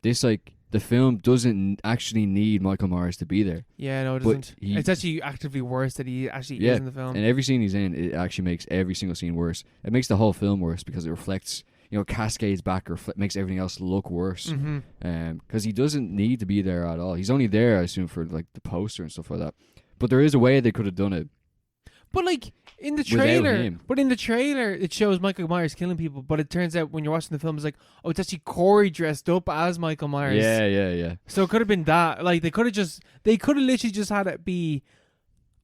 [SPEAKER 2] This like, the film doesn't actually need Michael Myers to be there.
[SPEAKER 1] Yeah, no, it doesn't. It's actually actively worse that he actually is in the film.
[SPEAKER 2] And every scene he's in, it actually makes every single scene worse. It makes the whole film worse because it reflects, cascades back, or makes everything else look worse. Because he doesn't need to be there at all. He's only there, I assume, for like the poster and stuff like that. But there is a way they could have done it.
[SPEAKER 1] But like in the trailer, it shows Michael Myers killing people. But it turns out when you're watching the film, it's like, oh, it's actually Corey dressed up as Michael Myers.
[SPEAKER 2] Yeah.
[SPEAKER 1] So it could have been that. Like they could have literally just had it be.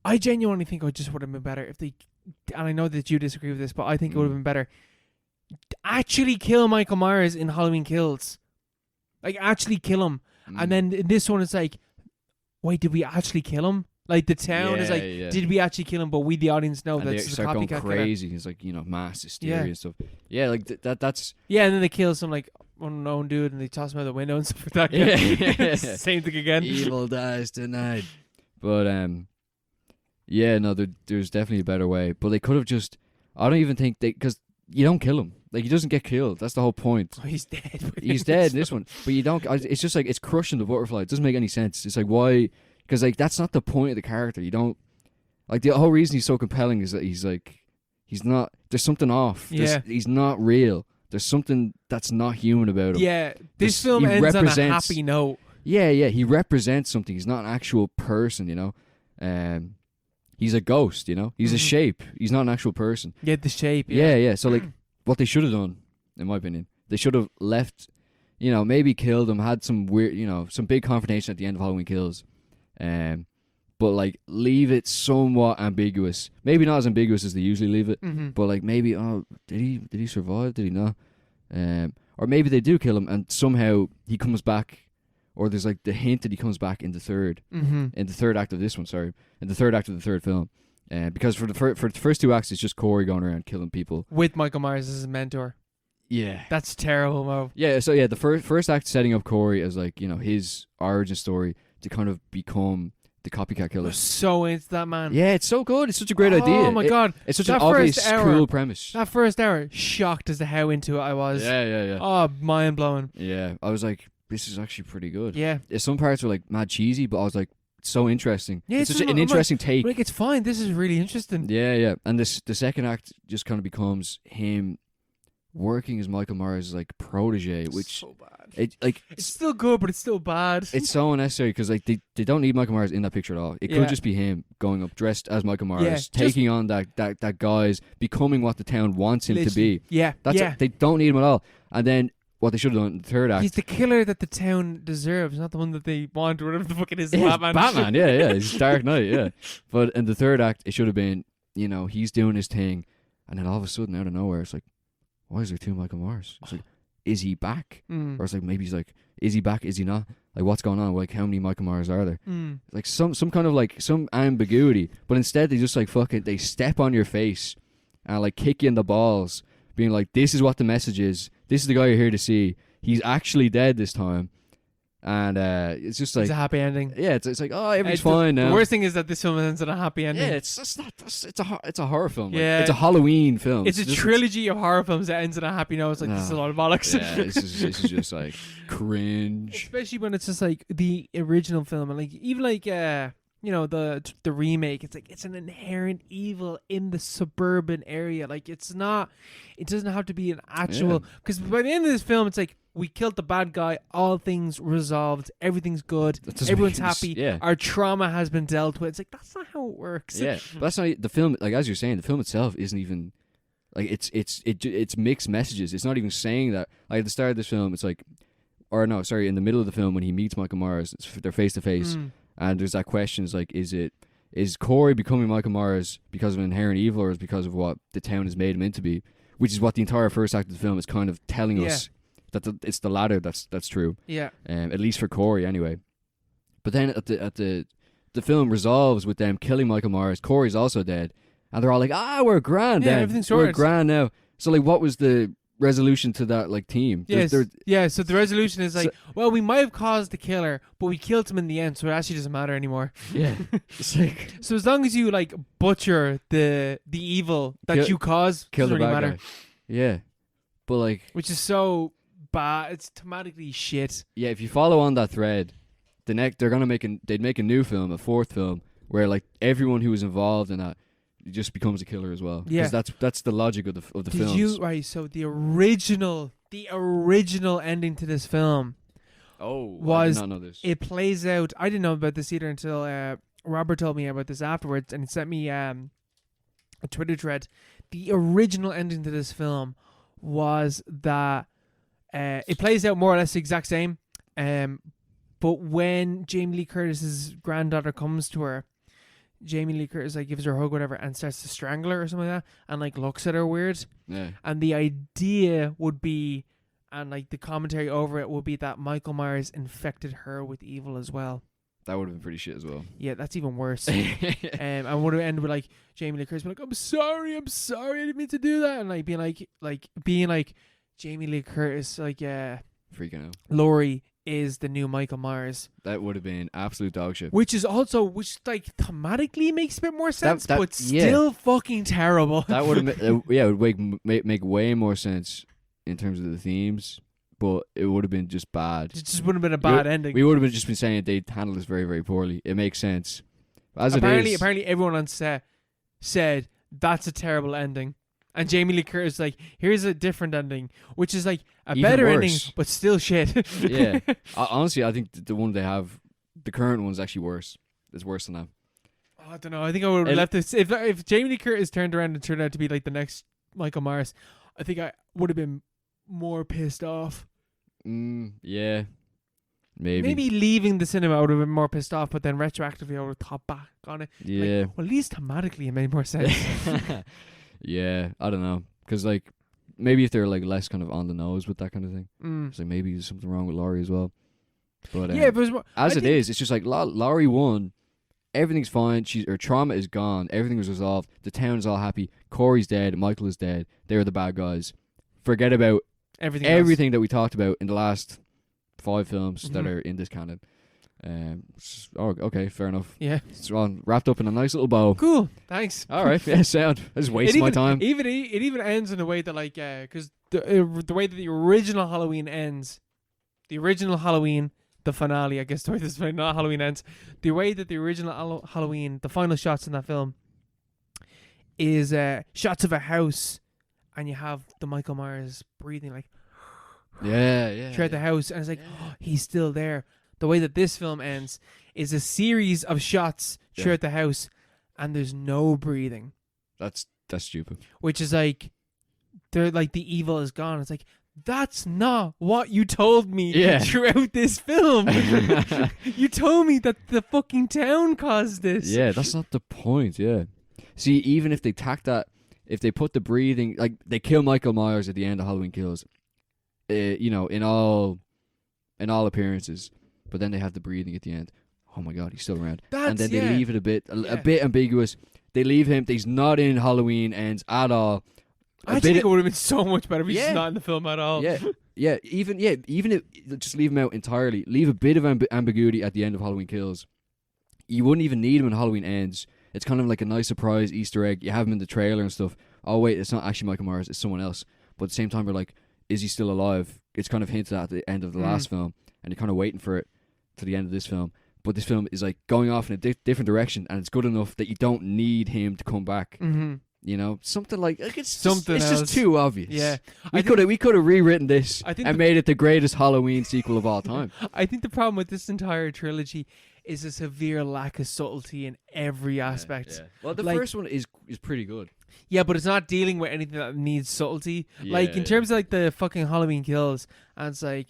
[SPEAKER 1] I genuinely think it just would have been better if they. And I know that you disagree with this, but I think it would have been better. Actually, kill Michael Myers in Halloween Kills. Like actually kill him, and then in this one, it's like, wait, did we actually kill him? Like the town is like, did we actually kill him? But we, the audience, know that's just a copycat killer.
[SPEAKER 2] Going crazy. It's like, mass hysteria and stuff. Yeah, like that's.
[SPEAKER 1] Yeah, and then they kill some like unknown dude, and they toss him out the window and stuff like that. Yeah. Same thing again.
[SPEAKER 2] Evil dies tonight. But there's definitely a better way. But they could have just. I don't even think because you don't kill him. Like, he doesn't get killed. That's the whole point.
[SPEAKER 1] Oh, he's dead.
[SPEAKER 2] He's dead in this one, but you don't. It's just like, it's crushing the butterfly. It doesn't make any sense. It's like, why? Because like, that's not the point of the character. You don't like, the whole reason he's so compelling is that he's not. There's something off. He's not real. There's something that's not human about him.
[SPEAKER 1] Yeah, this film ends on a happy note.
[SPEAKER 2] Yeah. He represents something. He's not an actual person. He's a ghost. He's a shape. He's not an actual person.
[SPEAKER 1] Yeah, the shape.
[SPEAKER 2] Yeah. So like, what they should have done, in my opinion, they should have left. Maybe killed him. Had some weird. Some big confrontation at the end of Halloween Kills. But like, leave it somewhat ambiguous. Maybe not as ambiguous as they usually leave it, but like, maybe, did he survive? Did he not? Or maybe they do kill him and somehow he comes back, or there's like the hint that he comes back in the third act of this one. Sorry, in the third act of the third film, because for the first two acts, it's just Corey going around killing people
[SPEAKER 1] with Michael Myers as his mentor.
[SPEAKER 2] Yeah,
[SPEAKER 1] that's terrible, Mo.
[SPEAKER 2] Yeah, so yeah, the first act setting up Corey as like, his origin story to kind of become the copycat killer.
[SPEAKER 1] I'm so into that, man.
[SPEAKER 2] Yeah, it's so good. It's such a great idea.
[SPEAKER 1] Oh my god,
[SPEAKER 2] it's such an obvious, cool premise.
[SPEAKER 1] That first hour, shocked as to how into it I was.
[SPEAKER 2] Yeah.
[SPEAKER 1] Oh, mind blowing.
[SPEAKER 2] Yeah, I was like, this is actually pretty good.
[SPEAKER 1] Yeah.
[SPEAKER 2] Some parts were like mad cheesy, but I was like, so interesting.
[SPEAKER 1] Yeah,
[SPEAKER 2] it's such an interesting take.
[SPEAKER 1] Like, it's fine. This is really interesting.
[SPEAKER 2] Yeah. And the second act just kind of becomes him working as Michael Myers' like protege, which
[SPEAKER 1] so bad.
[SPEAKER 2] It's
[SPEAKER 1] still good, but it's still bad.
[SPEAKER 2] It's so unnecessary because like they don't need Michael Myers in that picture at all. It could just be him going up dressed as Michael Myers, taking on that guy's, becoming what the town wants him to be.
[SPEAKER 1] Yeah,
[SPEAKER 2] They don't need him at all. And then what they should have done in the third act.
[SPEAKER 1] He's the killer that the town deserves, not the one that they want, or whatever the fuck it is.
[SPEAKER 2] Batman, yeah. He's Dark Knight, yeah. But in the third act, it should have been, he's doing his thing, and then all of a sudden, out of nowhere, it's like, why is there two Michael Myers? It's like, is he back? Or it's like, maybe he's like, is he back? Is he not? Like, what's going on? Like, how many Michael Myers are there? Like, some kind of like some ambiguity. But instead, they just like fucking, they step on your face and like kick you in the balls, being like, this is what the message is. This is the guy you're here to see. He's actually dead this time. And it's just like,
[SPEAKER 1] it's a happy ending.
[SPEAKER 2] Yeah, it's like, oh, everything's fine now.
[SPEAKER 1] The worst thing is that this film ends on a happy ending.
[SPEAKER 2] Yeah, it's a horror film.
[SPEAKER 1] Yeah,
[SPEAKER 2] it's a Halloween film.
[SPEAKER 1] It's a trilogy of horror films that ends on a happy note. It's like, this is a lot of bollocks.
[SPEAKER 2] Yeah, this is just like cringe.
[SPEAKER 1] Especially when it's just like the original film, and like even like the remake. It's like, it's an inherent evil in the suburban area. Like, it doesn't have to be an actual, because by the end of this film, it's like, we killed the bad guy, all things resolved, everything's good, everyone's happy, our trauma has been dealt with. It's like, that's not how it works.
[SPEAKER 2] Yeah, but that's not the film. Like, as you're saying, the film itself isn't even like, it's mixed messages. It's not even saying that. Like, at the start of this film, it's like, or no, sorry, in the middle of the film when he meets Michael Myers, they're face to face, and there's that question: is like, is Corey becoming Michael Myers because of an inherent evil, or is it because of what the town has made him into be? Which is what the entire first act of the film is kind of telling us. That it's the latter that's true.
[SPEAKER 1] Yeah.
[SPEAKER 2] At least for Corey anyway. But then at the film resolves with them killing Michael Myers. Corey's also dead, and they're all like, we're grand.
[SPEAKER 1] Yeah,
[SPEAKER 2] then
[SPEAKER 1] everything's sorted.
[SPEAKER 2] We're grand now. So like, what was the resolution to that like team?
[SPEAKER 1] Yes. So the resolution is like, well, we might have caused the killer, but we killed him in the end, so it actually doesn't matter anymore.
[SPEAKER 2] Yeah. It's like,
[SPEAKER 1] so as long as you like butcher the evil that you cause,
[SPEAKER 2] kill
[SPEAKER 1] doesn't
[SPEAKER 2] the
[SPEAKER 1] really
[SPEAKER 2] bad
[SPEAKER 1] matter.
[SPEAKER 2] guy. Yeah. But like,
[SPEAKER 1] which is so bad. It's thematically shit.
[SPEAKER 2] Yeah, if you follow on that thread, they're gonna make a new film, a fourth film, where like everyone who was involved in that just becomes a killer as well.
[SPEAKER 1] Yeah,
[SPEAKER 2] because that's the logic of the films.
[SPEAKER 1] So the original ending to this film.
[SPEAKER 2] Was I did not know this.
[SPEAKER 1] It plays out. I didn't know about this either until Robert told me about this afterwards, and he sent me a Twitter thread. The original ending to this film was that it plays out more or less the exact same. But when Jamie Lee Curtis's granddaughter comes to her, Jamie Lee Curtis like gives her a hug, whatever, and starts to strangle her or something like that, and like looks at her weird.
[SPEAKER 2] Yeah.
[SPEAKER 1] And the idea would be, and like the commentary over it would be, that Michael Myers infected her with evil as well.
[SPEAKER 2] That would have been pretty shit as well.
[SPEAKER 1] Yeah, that's even worse. I would have ended with like Jamie Lee Curtis being like, I'm sorry, I didn't mean to do that, and like being like Jamie Lee Curtis, like
[SPEAKER 2] freaking out.
[SPEAKER 1] Laurie is the new Michael Myers.
[SPEAKER 2] That would have been absolute dog shit.
[SPEAKER 1] Which like thematically makes a bit more sense, but still fucking terrible.
[SPEAKER 2] That would have it would make way more sense in terms of the themes, but it would have been just bad. It
[SPEAKER 1] just would have been a bad ending.
[SPEAKER 2] We would have just been saying they handled this very, very poorly. It makes sense.
[SPEAKER 1] Apparently everyone on set said that's a terrible ending. And Jamie Lee Curtis like, here's a different ending, which is like a
[SPEAKER 2] even
[SPEAKER 1] better
[SPEAKER 2] worse.
[SPEAKER 1] ending, but still shit.
[SPEAKER 2] Yeah. Honestly, I think the one they have, the current one's actually worse. It's worse than that.
[SPEAKER 1] Oh, I don't know. I think I would have left this. If Jamie Lee Curtis turned around and turned out to be like the next Michael Myers, I think I would have been more pissed off.
[SPEAKER 2] Yeah. Maybe
[SPEAKER 1] leaving the cinema I would have been more pissed off, but then retroactively I would have thought back on it.
[SPEAKER 2] Yeah.
[SPEAKER 1] Like, well, at least thematically it made more sense.
[SPEAKER 2] Yeah, I don't know, because like maybe if they're like less kind of on the nose with that kind of thing, it's like maybe there's something wrong with Laurie as well. But
[SPEAKER 1] yeah, but
[SPEAKER 2] it's just like Laurie won. Everything's fine. Her trauma is gone. Everything was resolved. The town's all happy. Corey's dead. Michael is dead. They're the bad guys. Forget about everything that we talked about in the last 5 films that are in this canon. Okay, fair enough.
[SPEAKER 1] Yeah,
[SPEAKER 2] it's all wrapped up in a nice little bow.
[SPEAKER 1] Cool, thanks.
[SPEAKER 2] All right, yeah, sound. I just wasted my time.
[SPEAKER 1] It even ends in a way that like, because the way that the original Halloween ends, the original Halloween, the finale, I guess, towards this point, not Halloween Ends. The way that the original Halloween, the final shots in that film, is shots of a house, and you have the Michael Myers breathing like throughout the house, and it's like he's still there. The way that this film ends is a series of shots throughout the house, and there's no breathing.
[SPEAKER 2] That's stupid.
[SPEAKER 1] Which is like, they're like, the evil is gone. It's like, that's not what you told me throughout this film. You told me that the fucking town caused this.
[SPEAKER 2] Yeah, that's not the point. Yeah. See, even if they tack that, if they put the breathing, like they kill Michael Myers at the end of Halloween Kills, in all appearances, but then they have the breathing at the end. Oh my God, he's still around. And then they leave it a bit ambiguous. They leave him. He's not in Halloween Ends at all.
[SPEAKER 1] I think it would have been so much better if he's not in the film at all.
[SPEAKER 2] Even if just leave him out entirely. Leave a bit of ambiguity at the end of Halloween Kills. You wouldn't even need him in Halloween Ends. It's kind of like a nice surprise Easter egg. You have him in the trailer and stuff. Oh wait, it's not actually Michael Myers. It's someone else. But at the same time, we're like, is he still alive? It's kind of hinted at the end of the last film, and you're kind of waiting for it to the end of this film. But this film is like going off in a different direction, and it's good enough that you don't need him to come back.
[SPEAKER 1] Mm-hmm.
[SPEAKER 2] You know, something like it's
[SPEAKER 1] something
[SPEAKER 2] it's
[SPEAKER 1] else.
[SPEAKER 2] Just too obvious.
[SPEAKER 1] Yeah,
[SPEAKER 2] we could have rewritten this and made it the greatest Halloween sequel of all time.
[SPEAKER 1] I think the problem with this entire trilogy is a severe lack of subtlety in every aspect.
[SPEAKER 2] Yeah. Well, the first one is pretty good.
[SPEAKER 1] Yeah, but it's not dealing with anything that needs subtlety. Like in terms of like the fucking Halloween Kills, and it's like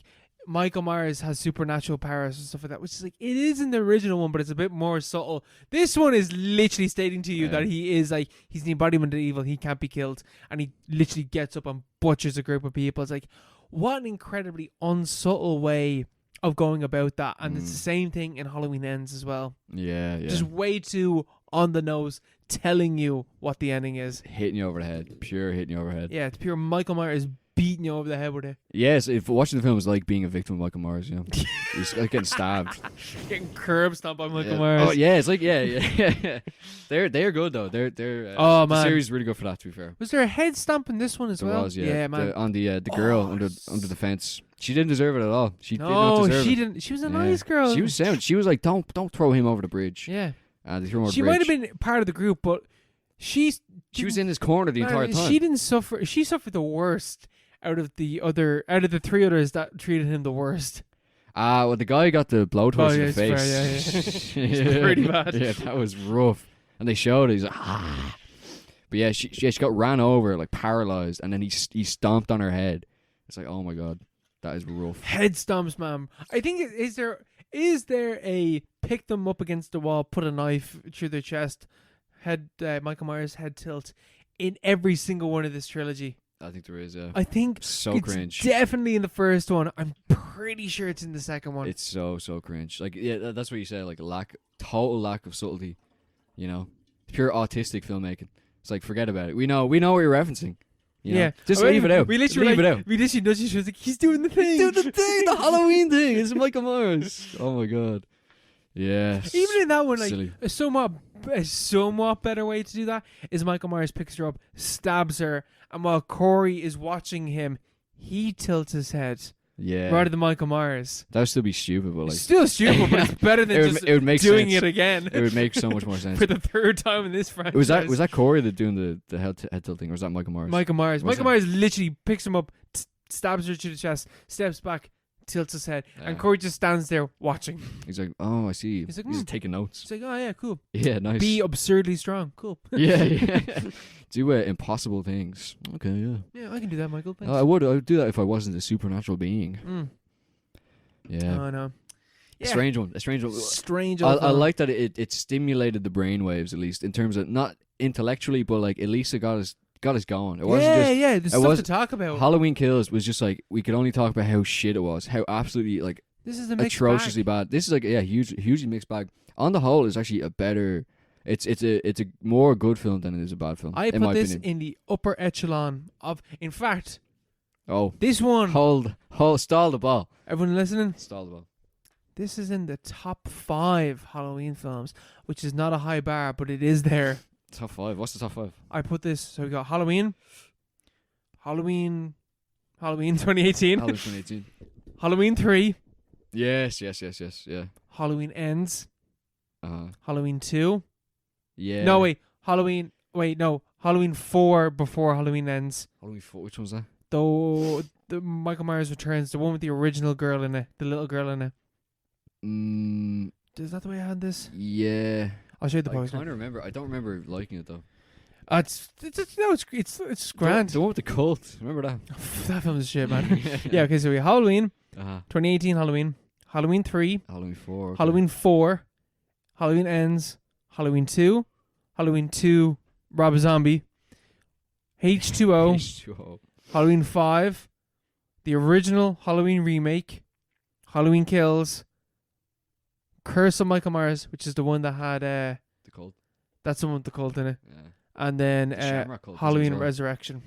[SPEAKER 1] Michael Myers has supernatural powers and stuff like that, which is like, it is in the original one, but it's a bit more subtle. This one is literally stating to you that he is like, he's the embodiment of evil, he can't be killed, and he literally gets up and butchers a group of people. It's like, what an incredibly unsubtle way of going about that. And it's the same thing in Halloween Ends as well.
[SPEAKER 2] Yeah.
[SPEAKER 1] Just way too on the nose, telling you what the ending is.
[SPEAKER 2] Hitting you over the head. Pure hitting you over the head.
[SPEAKER 1] Yeah, it's pure Michael Myers beating you over the head with it.
[SPEAKER 2] Yes, if watching the film is like being a victim of Michael Myers, you know. He's like getting stabbed.
[SPEAKER 1] Getting curb stomped by Michael Myers.
[SPEAKER 2] Oh yeah, it's like yeah. They're good though. They're
[SPEAKER 1] man.
[SPEAKER 2] The series is really good for that, to be fair.
[SPEAKER 1] Was there a head stomp in this one as well?
[SPEAKER 2] There was, yeah.
[SPEAKER 1] Yeah, man.
[SPEAKER 2] On the girl under the fence. She didn't deserve it at all. She
[SPEAKER 1] didn't. She was a nice girl.
[SPEAKER 2] She was sound. She was like, don't throw him over the bridge.
[SPEAKER 1] Yeah.
[SPEAKER 2] They threw him over
[SPEAKER 1] she
[SPEAKER 2] the bridge.
[SPEAKER 1] might have been part of the group, but she
[SPEAKER 2] was in his corner the entire time.
[SPEAKER 1] She didn't suffer. She suffered the worst out of the three others that treated him the worst.
[SPEAKER 2] Well, the guy got the blowtorch in the
[SPEAKER 1] Fair,
[SPEAKER 2] face.
[SPEAKER 1] yeah. Pretty bad.
[SPEAKER 2] Yeah, that was rough. And they showed it. He's like, ah. But yeah, she got ran over, like paralyzed, and then he stomped on her head. It's like, oh my God, that is rough.
[SPEAKER 1] Head stomps, man. I think is there a pick them up against the wall, put a knife through their chest, Michael Myers head tilt in every single one of this trilogy?
[SPEAKER 2] I think there is, yeah.
[SPEAKER 1] I think
[SPEAKER 2] so
[SPEAKER 1] it's
[SPEAKER 2] cringe.
[SPEAKER 1] Definitely in the first one. I'm pretty sure it's in the second one.
[SPEAKER 2] It's so cringe. Like, yeah, that's what you said. Like, total lack of subtlety. You know, pure autistic filmmaking. It's like, forget about it. We know what you're referencing. You know? Just leave it out.
[SPEAKER 1] We literally nudged. She was like, he's doing the thing.
[SPEAKER 2] The Halloween thing. It's Michael Myers. Oh my God. Yeah.
[SPEAKER 1] Even in that one, like
[SPEAKER 2] silly.
[SPEAKER 1] a somewhat better way to do that is Michael Myers picks her up, stabs her, and while Corey is watching him, he tilts his head.
[SPEAKER 2] Yeah.
[SPEAKER 1] Rather than Michael Myers.
[SPEAKER 2] That would still be stupid, but like,
[SPEAKER 1] still stupid, but it's better than
[SPEAKER 2] it would make
[SPEAKER 1] doing
[SPEAKER 2] sense.
[SPEAKER 1] it again.
[SPEAKER 2] It would make so much more sense.
[SPEAKER 1] For the third time in this franchise.
[SPEAKER 2] Was that Corey that doing the head tilt thing, or was that Michael Myers?
[SPEAKER 1] Michael Myers literally picks him up, stabs her to the chest, steps back, tilts his head, and Corey just stands there watching.
[SPEAKER 2] He's like, oh, I see.
[SPEAKER 1] He's like,
[SPEAKER 2] he's taking notes.
[SPEAKER 1] He's like, oh yeah, cool.
[SPEAKER 2] Yeah, nice.
[SPEAKER 1] Be absurdly strong. Cool.
[SPEAKER 2] yeah. Do impossible things. Okay, yeah.
[SPEAKER 1] Yeah, I can do that, Michael. Thanks.
[SPEAKER 2] I would do that if I wasn't a supernatural being. Yeah.
[SPEAKER 1] Oh no. Yeah.
[SPEAKER 2] A strange one.
[SPEAKER 1] Strange.
[SPEAKER 2] I like that it stimulated the brainwaves, at least in terms of not intellectually, but like at least it got us going. It wasn't
[SPEAKER 1] there's stuff to talk about.
[SPEAKER 2] Halloween Kills was just like, we could only talk about how shit it was, how absolutely like
[SPEAKER 1] this is a mixed
[SPEAKER 2] atrociously
[SPEAKER 1] bag.
[SPEAKER 2] bad. This is like hugely mixed bag. On the whole, it's actually a better. It's a more good film than it is a bad film.
[SPEAKER 1] I put this in the upper echelon of. In fact, this one.
[SPEAKER 2] Hold, stall the ball.
[SPEAKER 1] Everyone listening?
[SPEAKER 2] Stall the ball.
[SPEAKER 1] This is in the top 5 Halloween films, which is not a high bar, but it is there.
[SPEAKER 2] Top 5. What's the top 5?
[SPEAKER 1] I put this. So we got Halloween 2018,
[SPEAKER 2] Halloween 2018,
[SPEAKER 1] Halloween 3,
[SPEAKER 2] Yes. Yeah.
[SPEAKER 1] Halloween Ends.
[SPEAKER 2] Uh-huh.
[SPEAKER 1] Halloween 2.
[SPEAKER 2] Yeah.
[SPEAKER 1] No, wait. Halloween 4 before Halloween Ends.
[SPEAKER 2] Halloween 4. Which one's that?
[SPEAKER 1] Though the Michael Myers Returns, the one with the original girl in it, the little girl in it. Is that the way I had this?
[SPEAKER 2] Yeah.
[SPEAKER 1] I'll show you the
[SPEAKER 2] I
[SPEAKER 1] poster.
[SPEAKER 2] kind of remember. I don't remember liking it though.
[SPEAKER 1] It's grand.
[SPEAKER 2] The one with the cult. Remember that?
[SPEAKER 1] That film is shit, man. Yeah. Okay. So we have Halloween, 2018 Halloween, Halloween 3,
[SPEAKER 2] Halloween 4. Okay.
[SPEAKER 1] Halloween 4, Halloween Ends, Halloween 2, Halloween 2, Rob Zombie, H2O,
[SPEAKER 2] H2O.
[SPEAKER 1] Halloween 5, the original Halloween remake, Halloween Kills, Curse of Michael Myers, which is the one that had
[SPEAKER 2] The cult.
[SPEAKER 1] that's the one with the cult in it,
[SPEAKER 2] Yeah.
[SPEAKER 1] and then
[SPEAKER 2] Shamrock Cult
[SPEAKER 1] Halloween
[SPEAKER 2] as well.
[SPEAKER 1] Resurrection.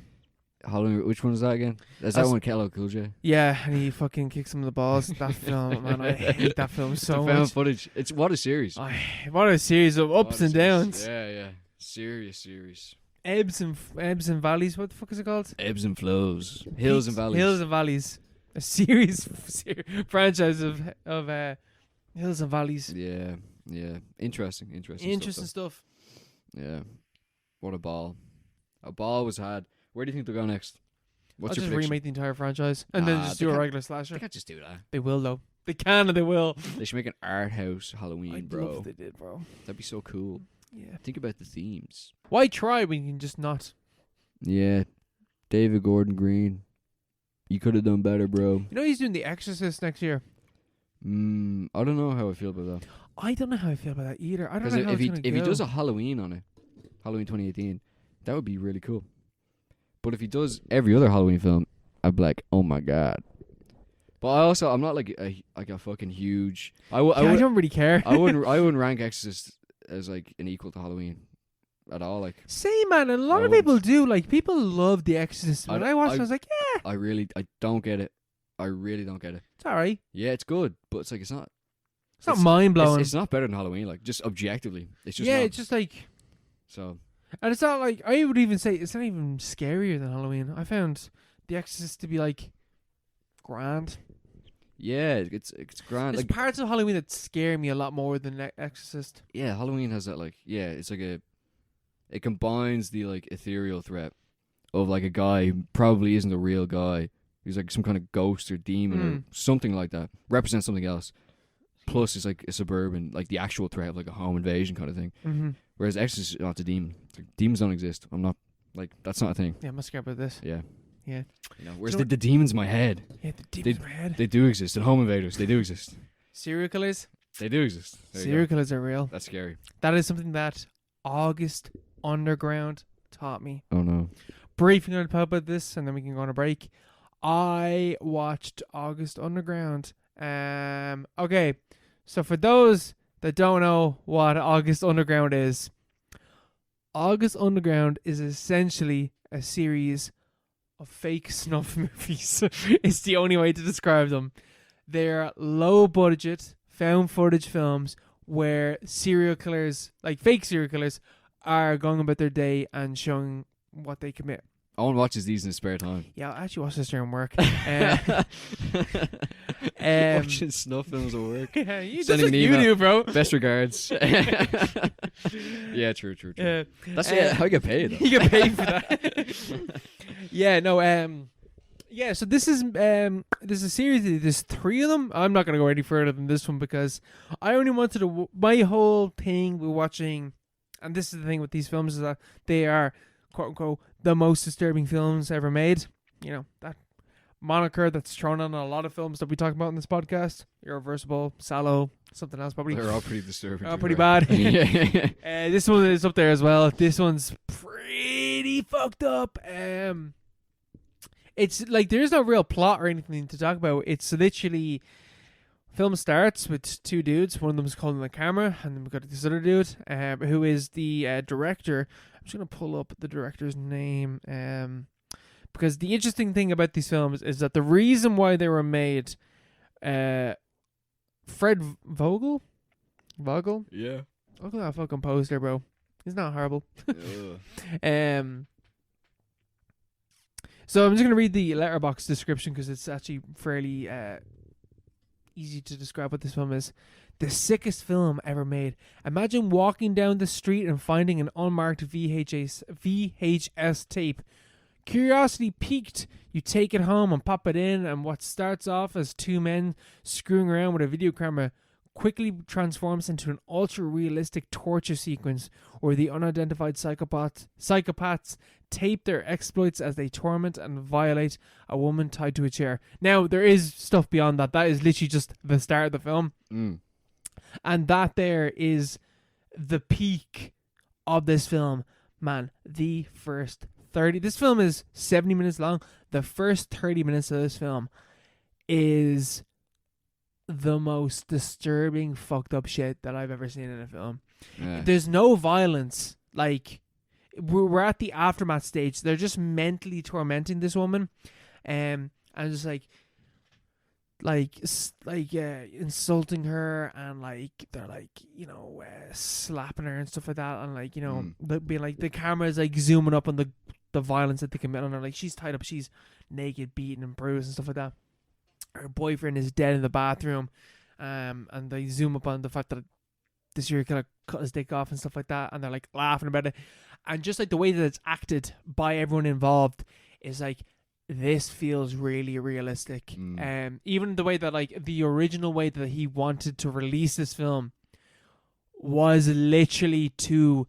[SPEAKER 2] Halloween. Which one is that again? Is that
[SPEAKER 1] That's-
[SPEAKER 2] one Kello Cool J?
[SPEAKER 1] Yeah, and he fucking kicks him in the balls. That film, man, I hate that film so
[SPEAKER 2] The found
[SPEAKER 1] much.
[SPEAKER 2] footage. It's what a series.
[SPEAKER 1] What a series of ups
[SPEAKER 2] What a
[SPEAKER 1] and
[SPEAKER 2] series.
[SPEAKER 1] downs,
[SPEAKER 2] Yeah. Serious series.
[SPEAKER 1] ebbs and valleys. What the fuck is it called?
[SPEAKER 2] Ebbs and flows. Hills and valleys.
[SPEAKER 1] Hills and valleys. A series franchise of hills and valleys.
[SPEAKER 2] Yeah. Interesting
[SPEAKER 1] Interesting stuff.
[SPEAKER 2] Yeah. What a ball. A ball was had. Where do you think they'll go next? What's
[SPEAKER 1] I'll
[SPEAKER 2] your
[SPEAKER 1] just
[SPEAKER 2] prediction?
[SPEAKER 1] remake the entire franchise and then
[SPEAKER 2] Nah,
[SPEAKER 1] just
[SPEAKER 2] they
[SPEAKER 1] do a
[SPEAKER 2] can't-
[SPEAKER 1] regular
[SPEAKER 2] They
[SPEAKER 1] slasher.
[SPEAKER 2] can't just do that.
[SPEAKER 1] They will though. They can and they will.
[SPEAKER 2] They should make an art house Halloween,
[SPEAKER 1] I'd
[SPEAKER 2] bro.
[SPEAKER 1] love if they did, bro.
[SPEAKER 2] That'd be so cool.
[SPEAKER 1] Yeah.
[SPEAKER 2] Think about the themes.
[SPEAKER 1] Why try when you can just not?
[SPEAKER 2] Yeah. David Gordon Green. You could have done better, bro.
[SPEAKER 1] You know he's doing The Exorcist next year.
[SPEAKER 2] I don't know how I feel about that.
[SPEAKER 1] I don't know how I feel about that either. I don't
[SPEAKER 2] Because
[SPEAKER 1] know how
[SPEAKER 2] if
[SPEAKER 1] it's gonna
[SPEAKER 2] he
[SPEAKER 1] go.
[SPEAKER 2] does a Halloween on it, Halloween 2018, that would be really cool. But if he does every other Halloween film, I'd be like, oh my god. But I'm not like a fucking huge. I
[SPEAKER 1] don't really care.
[SPEAKER 2] I wouldn't rank Exorcist as like an equal to Halloween at all. Like,
[SPEAKER 1] Same, man. And a lot
[SPEAKER 2] I
[SPEAKER 1] of people do. Like, people love The Exorcist. When I watched it, I was like, yeah,
[SPEAKER 2] I don't get it. I really don't get it.
[SPEAKER 1] it's alright.
[SPEAKER 2] Yeah, it's good, but it's like it's not.
[SPEAKER 1] It's not mind blowing.
[SPEAKER 2] It's not better than Halloween. Like, just objectively, it's just
[SPEAKER 1] Yeah,
[SPEAKER 2] not.
[SPEAKER 1] it's just like,
[SPEAKER 2] So
[SPEAKER 1] and it's not like, I would even say it's not even scarier than Halloween. I found The Exorcist to be like grand.
[SPEAKER 2] yeah, it's grand.
[SPEAKER 1] There's
[SPEAKER 2] Like,
[SPEAKER 1] parts of Halloween that scare me a lot more than Exorcist.
[SPEAKER 2] yeah, Halloween has that like, it's like it combines the like ethereal threat of like a guy who probably isn't a real guy. He's like some kind of ghost or demon or something like that. Represents something else. Plus, it's like a suburban, like the actual threat of like a home invasion kind of thing.
[SPEAKER 1] Mm-hmm.
[SPEAKER 2] Whereas Exorcist is not a demon. It's like, demons don't exist. I'm not like that's not a thing.
[SPEAKER 1] Yeah, I'm not scared about this.
[SPEAKER 2] Yeah.
[SPEAKER 1] Yeah.
[SPEAKER 2] You know, whereas
[SPEAKER 1] You know
[SPEAKER 2] the demons in my head,
[SPEAKER 1] Yeah, the demons in my head.
[SPEAKER 2] they do exist. And home invaders, they do exist.
[SPEAKER 1] Serial killers.
[SPEAKER 2] They do exist. There you
[SPEAKER 1] Serial
[SPEAKER 2] go.
[SPEAKER 1] killers are real.
[SPEAKER 2] That's scary.
[SPEAKER 1] That is something that August Underground taught me.
[SPEAKER 2] Oh no.
[SPEAKER 1] Briefly going to talk about this, and then we can go on a break. I watched August Underground. Okay, so for those that don't know what August Underground is, August Underground is essentially a series of fake snuff movies. It's the only way to describe them. They're low budget, found footage films where serial killers, like fake serial killers, are going about their day and showing what they commit.
[SPEAKER 2] Owen watches these in his spare time.
[SPEAKER 1] Yeah, I actually watched this during work.
[SPEAKER 2] Watching snuff films at work.
[SPEAKER 1] Yeah, that's
[SPEAKER 2] Sending
[SPEAKER 1] what
[SPEAKER 2] an
[SPEAKER 1] you
[SPEAKER 2] email.
[SPEAKER 1] do, bro.
[SPEAKER 2] Best regards. Yeah, true. That's how I get paid. Though.
[SPEAKER 1] You get paid for that. Yeah, no, yeah, so this is a series. There's 3 of them. I'm not gonna go any further than this one because I only wanted to. My whole thing with watching, and this is the thing with these films, is that they are quote unquote the most disturbing films ever made. You know that moniker that's thrown on a lot of films that we talk about in this podcast. Irreversible, Sallow, something else probably.
[SPEAKER 2] They're all pretty disturbing.
[SPEAKER 1] Oh,
[SPEAKER 2] to be
[SPEAKER 1] pretty
[SPEAKER 2] fair.
[SPEAKER 1] bad. This one is up there as well. This one's pretty fucked up. It's like there's no real plot or anything to talk about. It's literally film starts with 2 dudes. One of them is holding the camera, and then we've got this other dude who is the director. I'm just gonna pull up the director's name because the interesting thing about these films is that the reason why they were made, Fred Vogel.
[SPEAKER 2] Yeah.
[SPEAKER 1] Look at that fucking poster, bro. He's not horrible. So I'm just gonna read the letterbox description because it's actually fairly easy to describe what this film is. The sickest film ever made. Imagine walking down the street and finding an unmarked VHS tape. Curiosity piqued, you take it home and pop it in, and what starts off as two men screwing around with a video camera quickly transforms into an ultra-realistic torture sequence where the unidentified psychopaths tape their exploits as they torment and violate a woman tied to a chair. Now, there is stuff beyond that. That is literally just the start of the film. And that there is the peak of this film. Man, the first 30... This film is 70 minutes long. The first 30 minutes of this film is the most disturbing, fucked up shit that I've ever seen in a film.
[SPEAKER 2] Yeah.
[SPEAKER 1] There's no violence. Like, we're at the aftermath stage. They're just mentally tormenting this woman, and just insulting her, and like they're like, you know, slapping her and stuff like that, and like, you know, being like, the camera is like zooming up on the violence that they commit on her. Like, she's tied up, she's naked, beaten and bruised and stuff like that. Her boyfriend is dead in the bathroom, and they zoom up on the fact that the serial killer cut his dick off and stuff like that, and they're like laughing about it. And just like the way that it's acted by everyone involved is like, this feels really realistic. Even the way that, like, the original way that he wanted to release this film was literally to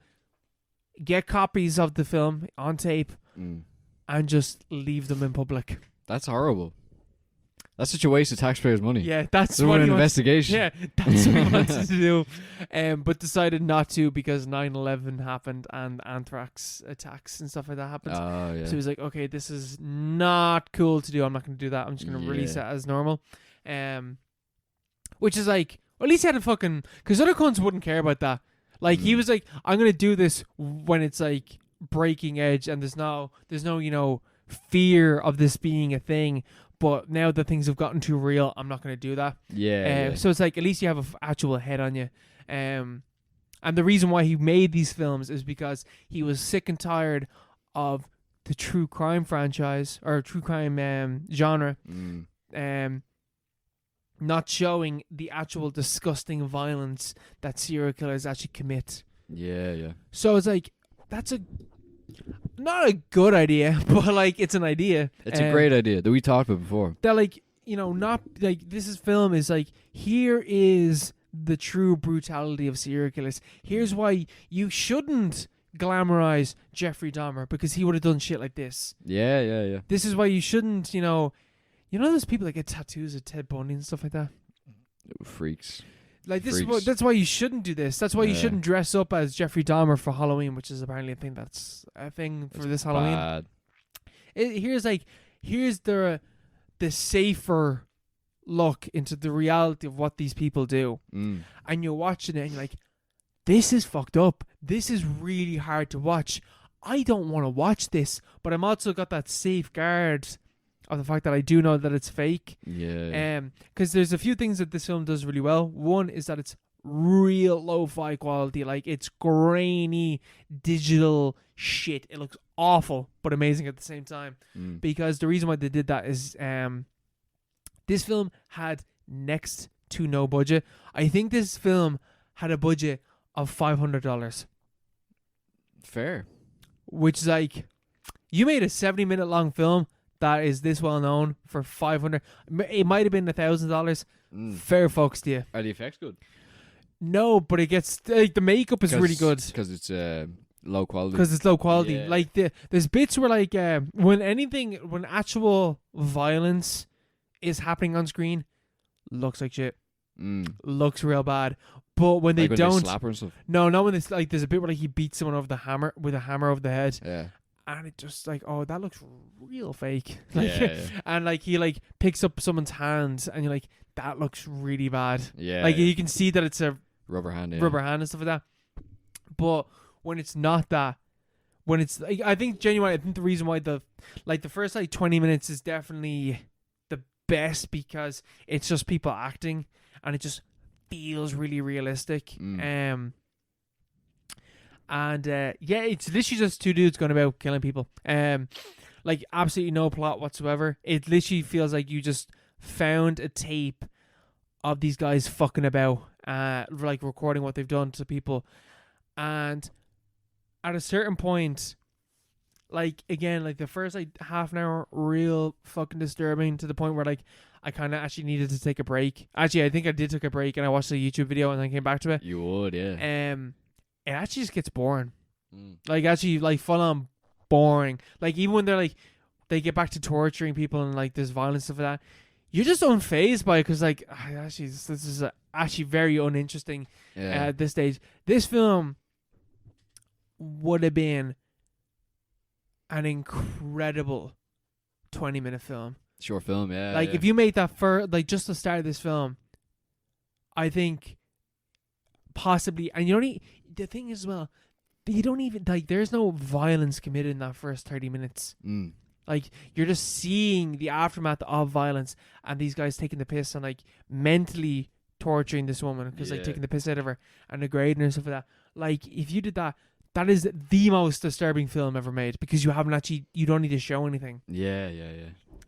[SPEAKER 1] get copies of the film on tape and just leave them in public.
[SPEAKER 2] That's horrible. That's such a waste of taxpayers' money.
[SPEAKER 1] Yeah, that's
[SPEAKER 2] what
[SPEAKER 1] what
[SPEAKER 2] an
[SPEAKER 1] he
[SPEAKER 2] investigation.
[SPEAKER 1] Yeah, that's what he wanted to do, but decided not to because 9/11 happened and anthrax attacks and stuff like that happened.
[SPEAKER 2] Oh, yeah.
[SPEAKER 1] So he was like, okay, this is not cool to do. I'm not going to do that. I'm just going to release it as normal. Which is like, well, at least he had a fucking... Because other cunts wouldn't care about that. Like, he was like, I'm going to do this when it's like breaking edge and there's no, you know, fear of this being a thing. But now that things have gotten too real, I'm not going to do that.
[SPEAKER 2] Yeah.
[SPEAKER 1] So it's like, at least you have an actual head on you. And the reason why he made these films is because he was sick and tired of the true crime franchise, or true crime genre, not showing the actual disgusting violence that serial killers actually commit.
[SPEAKER 2] Yeah.
[SPEAKER 1] So it's like, that's not a good idea, but like, it's an idea.
[SPEAKER 2] It's a great idea that we talked about before.
[SPEAKER 1] That, like, you know, not like, film is like, here is the true brutality of serial killers. Here's why you shouldn't glamorize Jeffrey Dahmer, because he would have done shit like this.
[SPEAKER 2] Yeah.
[SPEAKER 1] This is why you shouldn't, you know those people that get tattoos of Ted Bundy and stuff like that.
[SPEAKER 2] Freaks.
[SPEAKER 1] Like, that's why you shouldn't do this. That's why you shouldn't dress up as Jeffrey Dahmer for Halloween, which is apparently a thing for this Halloween.
[SPEAKER 2] Bad.
[SPEAKER 1] Here's the safer look into the reality of what these people do. And you're watching it and you're like, this is fucked up. This is really hard to watch. I don't want to watch this, but I'm also got that safeguard of the fact that I do know that it's fake.
[SPEAKER 2] Yeah.
[SPEAKER 1] Because there's a few things that this film does really well. One is that it's real lo-fi quality. Like, it's grainy digital shit. It looks awful, but amazing at the same time. Because the reason why they did that is this film had next to no budget. I think this film had a budget of $500.
[SPEAKER 2] Fair.
[SPEAKER 1] Which is like, you made a 70-minute long film that is this well known for $500. It might have been $1,000. Fair folks to you.
[SPEAKER 2] Are the effects good?
[SPEAKER 1] No, but it gets, like, the makeup is really good
[SPEAKER 2] because it's low quality.
[SPEAKER 1] Because it's low quality.
[SPEAKER 2] Yeah.
[SPEAKER 1] Like, there's bits where, like, when actual violence is happening on screen, looks like shit. Looks real bad. But when they don't,
[SPEAKER 2] they slap her and stuff.
[SPEAKER 1] No, not when it's like, there's a bit where, like, he beats someone over with a hammer over the head.
[SPEAKER 2] Yeah.
[SPEAKER 1] And it just like, oh, that looks real fake. Like,
[SPEAKER 2] yeah.
[SPEAKER 1] And like, he like picks up someone's hands and you're like, that looks really bad.
[SPEAKER 2] Yeah.
[SPEAKER 1] Like, you can see that it's a
[SPEAKER 2] rubber hand
[SPEAKER 1] and stuff like that. But when it's not that, when it's like, I think the reason why the first like 20 minutes is definitely the best, because it's just people acting and it just feels really realistic. And it's literally just two dudes going about killing people. Like, absolutely no plot whatsoever. It literally feels like you just found a tape of these guys fucking about, like recording what they've done to people, and at a certain point, like again, like the first like half an hour, real fucking disturbing to the point where like I kind of actually needed to take a break. Actually, I think I did take a break and I watched a YouTube video and then came back to it.
[SPEAKER 2] You would, yeah.
[SPEAKER 1] It actually just gets boring. Like actually, like full on boring. Like even when they're like they get back to torturing people and like there's violence stuff like that, you're just unfazed by it because like actually this is actually very uninteresting at this stage. This film would have been an incredible 20-minute film.
[SPEAKER 2] Short film, yeah.
[SPEAKER 1] Like if you made that for like just the start of this film, I think possibly, and you don't need, the thing is as well, you don't even like there's no violence committed in that first 30 minutes. Like you're just seeing the aftermath of violence and these guys taking the piss and like mentally torturing this woman because like taking the piss out of her and degrading her and stuff like that. Like if you did that, that is the most disturbing film ever made because you don't need to show anything.
[SPEAKER 2] Yeah.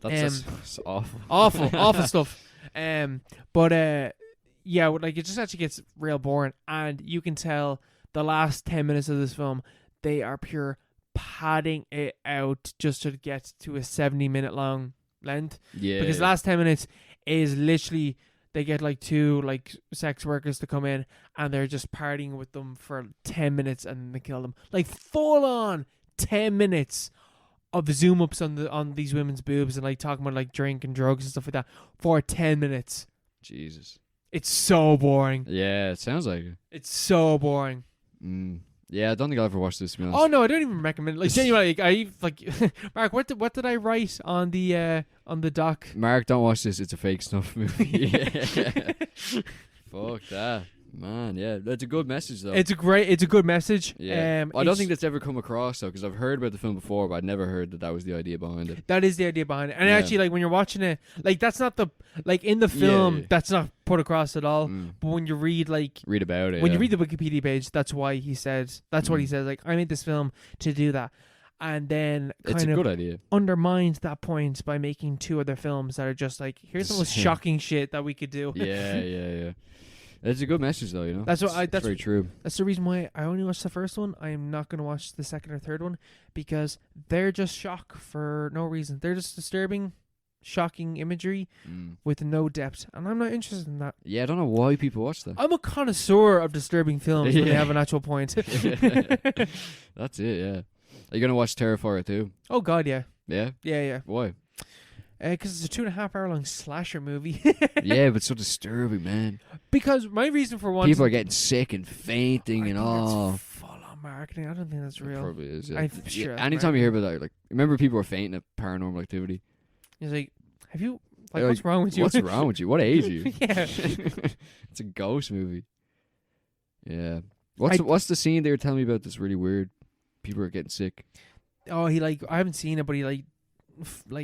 [SPEAKER 2] That's awful.
[SPEAKER 1] Awful stuff. But like it just actually gets real boring, and you can tell the last 10 minutes of this film, they are pure padding it out just to get to a 70-minute long length. Yeah. Because the last 10 minutes is literally they get like 2 like sex workers to come in and they're just partying with them for 10 minutes and then they kill them. Like full on 10 minutes of zoom ups on these women's boobs and like talking about like drink and drugs and stuff like that for 10 minutes.
[SPEAKER 2] Jesus.
[SPEAKER 1] It's so boring.
[SPEAKER 2] Yeah, it sounds like it.
[SPEAKER 1] It's so boring.
[SPEAKER 2] Yeah, I don't think I'll ever watch this.
[SPEAKER 1] Oh no, I don't even recommend it. Like genuinely, I like Mark. What did I write on the doc?
[SPEAKER 2] Mark, don't watch this. It's a fake snuff movie. Fuck that, man. Yeah, that's a good message though.
[SPEAKER 1] It's a good message.
[SPEAKER 2] Yeah, I don't think that's ever come across though, because I've heard about the film before, but I'd never heard that was the idea behind it.
[SPEAKER 1] That is the idea behind it, and actually, like when you're watching it, like that's not the like in the film, that's not put across at all. But when you read
[SPEAKER 2] about it,
[SPEAKER 1] when you read the Wikipedia page, that's why he said what he says. Like I made this film to do that, and then
[SPEAKER 2] it's a good idea.
[SPEAKER 1] Undermines that point by making 2 other films that are just like here's the most shocking shit that we could do.
[SPEAKER 2] Yeah. It's a good message, though, you know.
[SPEAKER 1] That's
[SPEAKER 2] very true.
[SPEAKER 1] That's the reason why I only watched the first one. I am not going to watch the second or third one because they're just shock for no reason. They're just disturbing, shocking imagery with no depth, and I'm not interested in that.
[SPEAKER 2] Yeah, I don't know why people watch that.
[SPEAKER 1] I'm a connoisseur of disturbing films when they have an actual point.
[SPEAKER 2] That's it. Yeah. Are you gonna watch Terrifier 2?
[SPEAKER 1] Oh God, yeah.
[SPEAKER 2] Yeah.
[SPEAKER 1] Yeah.
[SPEAKER 2] Why?
[SPEAKER 1] Because it's a 2.5 hour long slasher movie.
[SPEAKER 2] Yeah, but so disturbing, man.
[SPEAKER 1] Because my reason for wanting
[SPEAKER 2] people are getting sick and fainting and all.
[SPEAKER 1] That's full on marketing. I don't think that's real.
[SPEAKER 2] It probably is. Yeah.
[SPEAKER 1] I'm sure.
[SPEAKER 2] Anytime you hear about that, like remember people were fainting at Paranormal Activity.
[SPEAKER 1] He's like, have you? Like, what's wrong with you?
[SPEAKER 2] What's wrong with you? What age are you?
[SPEAKER 1] Yeah.
[SPEAKER 2] It's a ghost movie. Yeah. What's the scene they were telling me about that's really weird? People are getting sick.
[SPEAKER 1] Oh, I haven't seen it, but he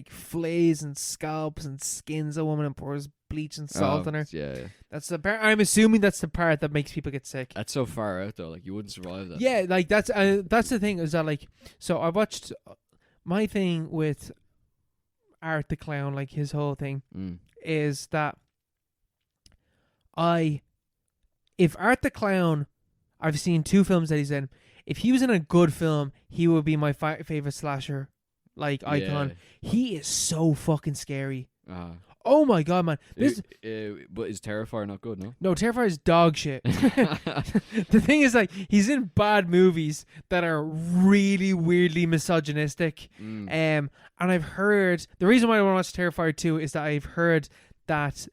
[SPEAKER 1] flays and scalps and skins a woman and pours bleach and salt on her.
[SPEAKER 2] Yeah.
[SPEAKER 1] That's the part. I'm assuming that's the part that makes people get sick.
[SPEAKER 2] That's so far out though. Like you wouldn't survive that.
[SPEAKER 1] Yeah, like that's the thing is that like so I watched my thing with Art the Clown, like his whole thing is that if Art the Clown, I've seen 2 films that he's in. If he was in a good film, he would be my favorite slasher icon. He is so fucking scary. Oh my God, man.
[SPEAKER 2] But is Terrifier not good, no?
[SPEAKER 1] No, Terrifier is dog shit. The thing is, like, he's in bad movies that are really weirdly misogynistic. And I've heard, the reason why I want to watch Terrifier 2 is that I've heard that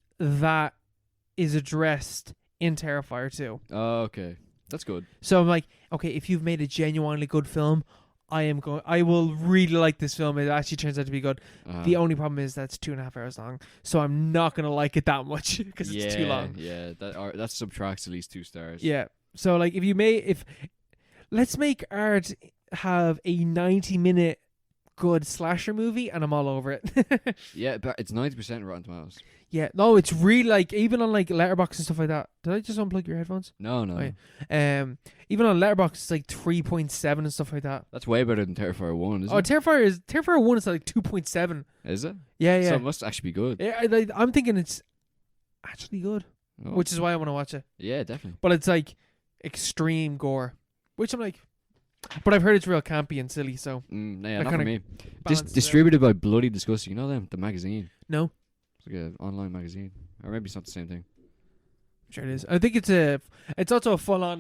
[SPEAKER 1] is addressed in Terrifier 2.
[SPEAKER 2] Oh, okay. That's good.
[SPEAKER 1] So I'm like, okay, if you've made a genuinely good film, I will really like this film. It actually turns out to be good. The only problem is that's 2.5 hours long, so I'm not gonna like it that much because it's too long.
[SPEAKER 2] Yeah, that subtracts at least 2 stars.
[SPEAKER 1] Yeah. So like, let's make Art have a 90-minute good slasher movie, and I'm all over it.
[SPEAKER 2] Yeah, but it's 90% Rotten Tomatoes.
[SPEAKER 1] Yeah, no, it's really like even on like Letterboxd and stuff like that. Did I just unplug your headphones?
[SPEAKER 2] No.
[SPEAKER 1] Oh, yeah. Even on Letterboxd, it's like 3.7 and stuff like that.
[SPEAKER 2] That's way better than Terrifier 1, isn't it?
[SPEAKER 1] Terrifier 1 is like 2.7.
[SPEAKER 2] Is it?
[SPEAKER 1] Yeah.
[SPEAKER 2] So it must actually be good.
[SPEAKER 1] Yeah, I'm thinking it's actually good,
[SPEAKER 2] Oh.
[SPEAKER 1] which is why I want to watch it.
[SPEAKER 2] Yeah, definitely.
[SPEAKER 1] But it's like extreme gore, which I'm like, but I've heard it's real campy and silly. So
[SPEAKER 2] Yeah,
[SPEAKER 1] that
[SPEAKER 2] not for
[SPEAKER 1] kinda
[SPEAKER 2] me.
[SPEAKER 1] balances it out.
[SPEAKER 2] Distributed by Bloody Disgusting. You know them? The magazine.
[SPEAKER 1] No,
[SPEAKER 2] It's like an online magazine. Or maybe it's not the same thing.
[SPEAKER 1] sure it is. I think it's also a full on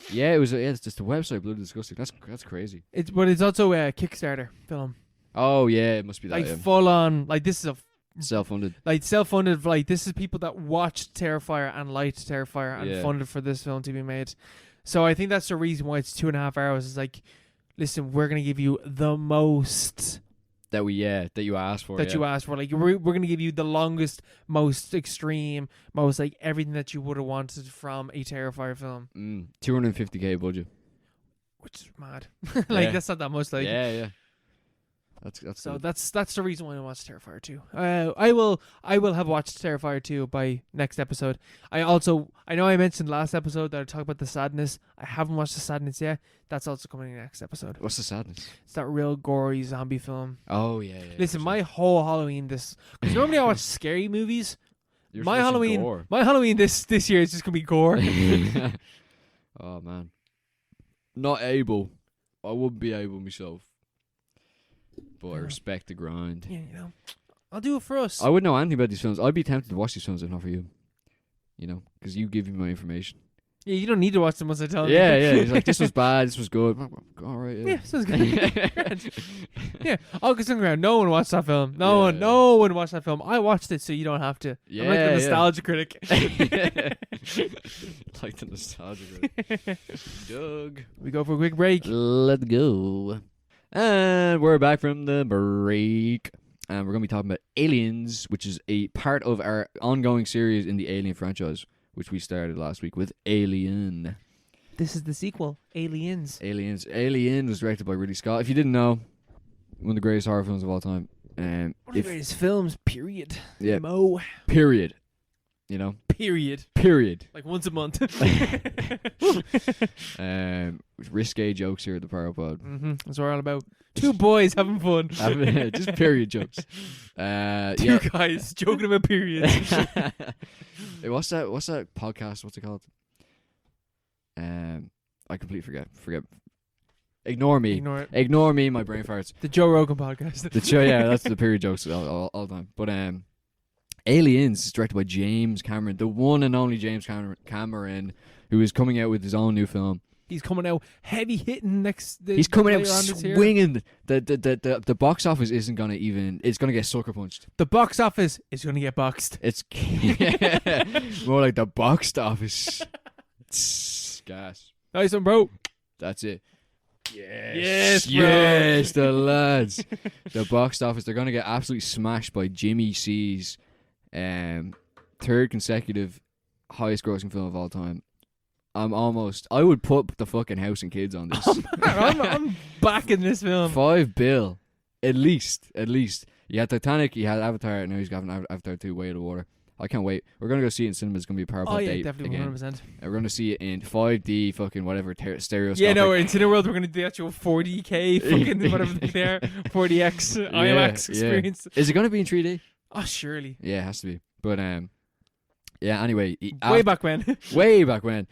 [SPEAKER 2] Yeah, it's just the website Bloody Disgusting. That's crazy.
[SPEAKER 1] but it's also a Kickstarter film,
[SPEAKER 2] Oh yeah, it must be that.
[SPEAKER 1] like
[SPEAKER 2] Yeah.
[SPEAKER 1] full on. Like this is a
[SPEAKER 2] Self-funded.
[SPEAKER 1] like self-funded. Like this is people that watched Terrifier and liked Terrifier and
[SPEAKER 2] Yeah.
[SPEAKER 1] funded for this film to be made. So I think that's the reason why it's 2.5 hours. It's like, listen, we're gonna give you the most
[SPEAKER 2] That you asked for.
[SPEAKER 1] that you asked for. Like we're gonna give you the longest, most extreme, most like everything that you would have wanted from a Terrifier film,
[SPEAKER 2] 250K budget.
[SPEAKER 1] which is mad. Like
[SPEAKER 2] Yeah.
[SPEAKER 1] that's not that much. Like
[SPEAKER 2] Yeah. That's
[SPEAKER 1] so
[SPEAKER 2] good.
[SPEAKER 1] that's the reason why I watched Terrifier 2. I will have watched Terrifier 2 by next episode. I know I mentioned last episode that I talked about the sadness. I haven't watched the sadness yet. That's also coming in next episode.
[SPEAKER 2] What's the sadness?
[SPEAKER 1] It's that real gory zombie film.
[SPEAKER 2] Oh yeah.
[SPEAKER 1] Listen, my whole Halloween because normally I watch scary movies.
[SPEAKER 2] You're
[SPEAKER 1] my
[SPEAKER 2] watching
[SPEAKER 1] Halloween
[SPEAKER 2] gore.
[SPEAKER 1] my Halloween this year is just gonna be gore.
[SPEAKER 2] Oh man. Not able. I wouldn't be able myself. But I
[SPEAKER 1] Yeah.
[SPEAKER 2] respect the grind.
[SPEAKER 1] Yeah, I'll do it for us.
[SPEAKER 2] I wouldn't know anything about these films. I'd be tempted to watch these films if not for you. You know, because you give me my information.
[SPEAKER 1] Yeah, you don't need to watch them once I tell you.
[SPEAKER 2] Yeah. He's like, this was bad, this was good. All right,
[SPEAKER 1] Yeah, sounds good. Grand. Yeah, August Underground. No one watched that film. No one watched that film. I watched it, so you don't have to. I'm like the nostalgia critic.
[SPEAKER 2] Like the nostalgia group. Doug.
[SPEAKER 1] We go for a quick break.
[SPEAKER 2] Let's go. And we're back from the break. And we're going to be talking about Aliens, which is a part of our ongoing series in the Alien franchise, which we started last week with Alien.
[SPEAKER 1] This is the sequel, Aliens.
[SPEAKER 2] Alien was directed by Ridley Scott. If you didn't know, one of the greatest horror films of all time.
[SPEAKER 1] One of the greatest films, period.
[SPEAKER 2] Yeah.
[SPEAKER 1] Mo.
[SPEAKER 2] Period. You know?
[SPEAKER 1] Period.
[SPEAKER 2] Period.
[SPEAKER 1] Like once a month.
[SPEAKER 2] Risque jokes here at the Parowpod.
[SPEAKER 1] That's what we're all about. Two boys having fun.
[SPEAKER 2] Just period jokes.
[SPEAKER 1] Two guys joking about periods.
[SPEAKER 2] Hey, what's that podcast? What's it called? I completely forget. Ignore me.
[SPEAKER 1] Ignore it.
[SPEAKER 2] Ignore me. My brain farts.
[SPEAKER 1] The Joe Rogan podcast.
[SPEAKER 2] The show, yeah, that's the period jokes all the time. But Aliens is directed by James Cameron, the one and only James Cameron, who is coming out with his own new film.
[SPEAKER 1] He's coming out heavy hitting
[SPEAKER 2] He's coming out
[SPEAKER 1] later on this year.
[SPEAKER 2] swinging. The box office isn't gonna even. It's gonna get sucker punched.
[SPEAKER 1] The box office is going to get boxed.
[SPEAKER 2] It's more like the box office. Gas.
[SPEAKER 1] Nice one, bro.
[SPEAKER 2] That's it. Yes.
[SPEAKER 1] Yes, bro.
[SPEAKER 2] Yes, the lads. The box office, they're going to get absolutely smashed by Jimmy C's third consecutive highest grossing film of all time. I would put the fucking House and Kids on this.
[SPEAKER 1] I'm backing this film.
[SPEAKER 2] $5 billion. At least. You had Titanic, you had Avatar, and now he's got an Avatar 2, Way of the Water. I can't wait. We're going to go see it in cinemas. It's going to be a powerful date
[SPEAKER 1] definitely,
[SPEAKER 2] again.
[SPEAKER 1] 100%.
[SPEAKER 2] We're going to see it in 5D, fucking whatever, stereoscopic.
[SPEAKER 1] Yeah, no, in Cineworld, we're going to do the actual 40K, fucking whatever they're, 40X IMAX experience.
[SPEAKER 2] Is it going to be in 3D?
[SPEAKER 1] Oh, surely.
[SPEAKER 2] Yeah, it has to be. But, yeah, anyway.
[SPEAKER 1] Way back when.
[SPEAKER 2] Way back when.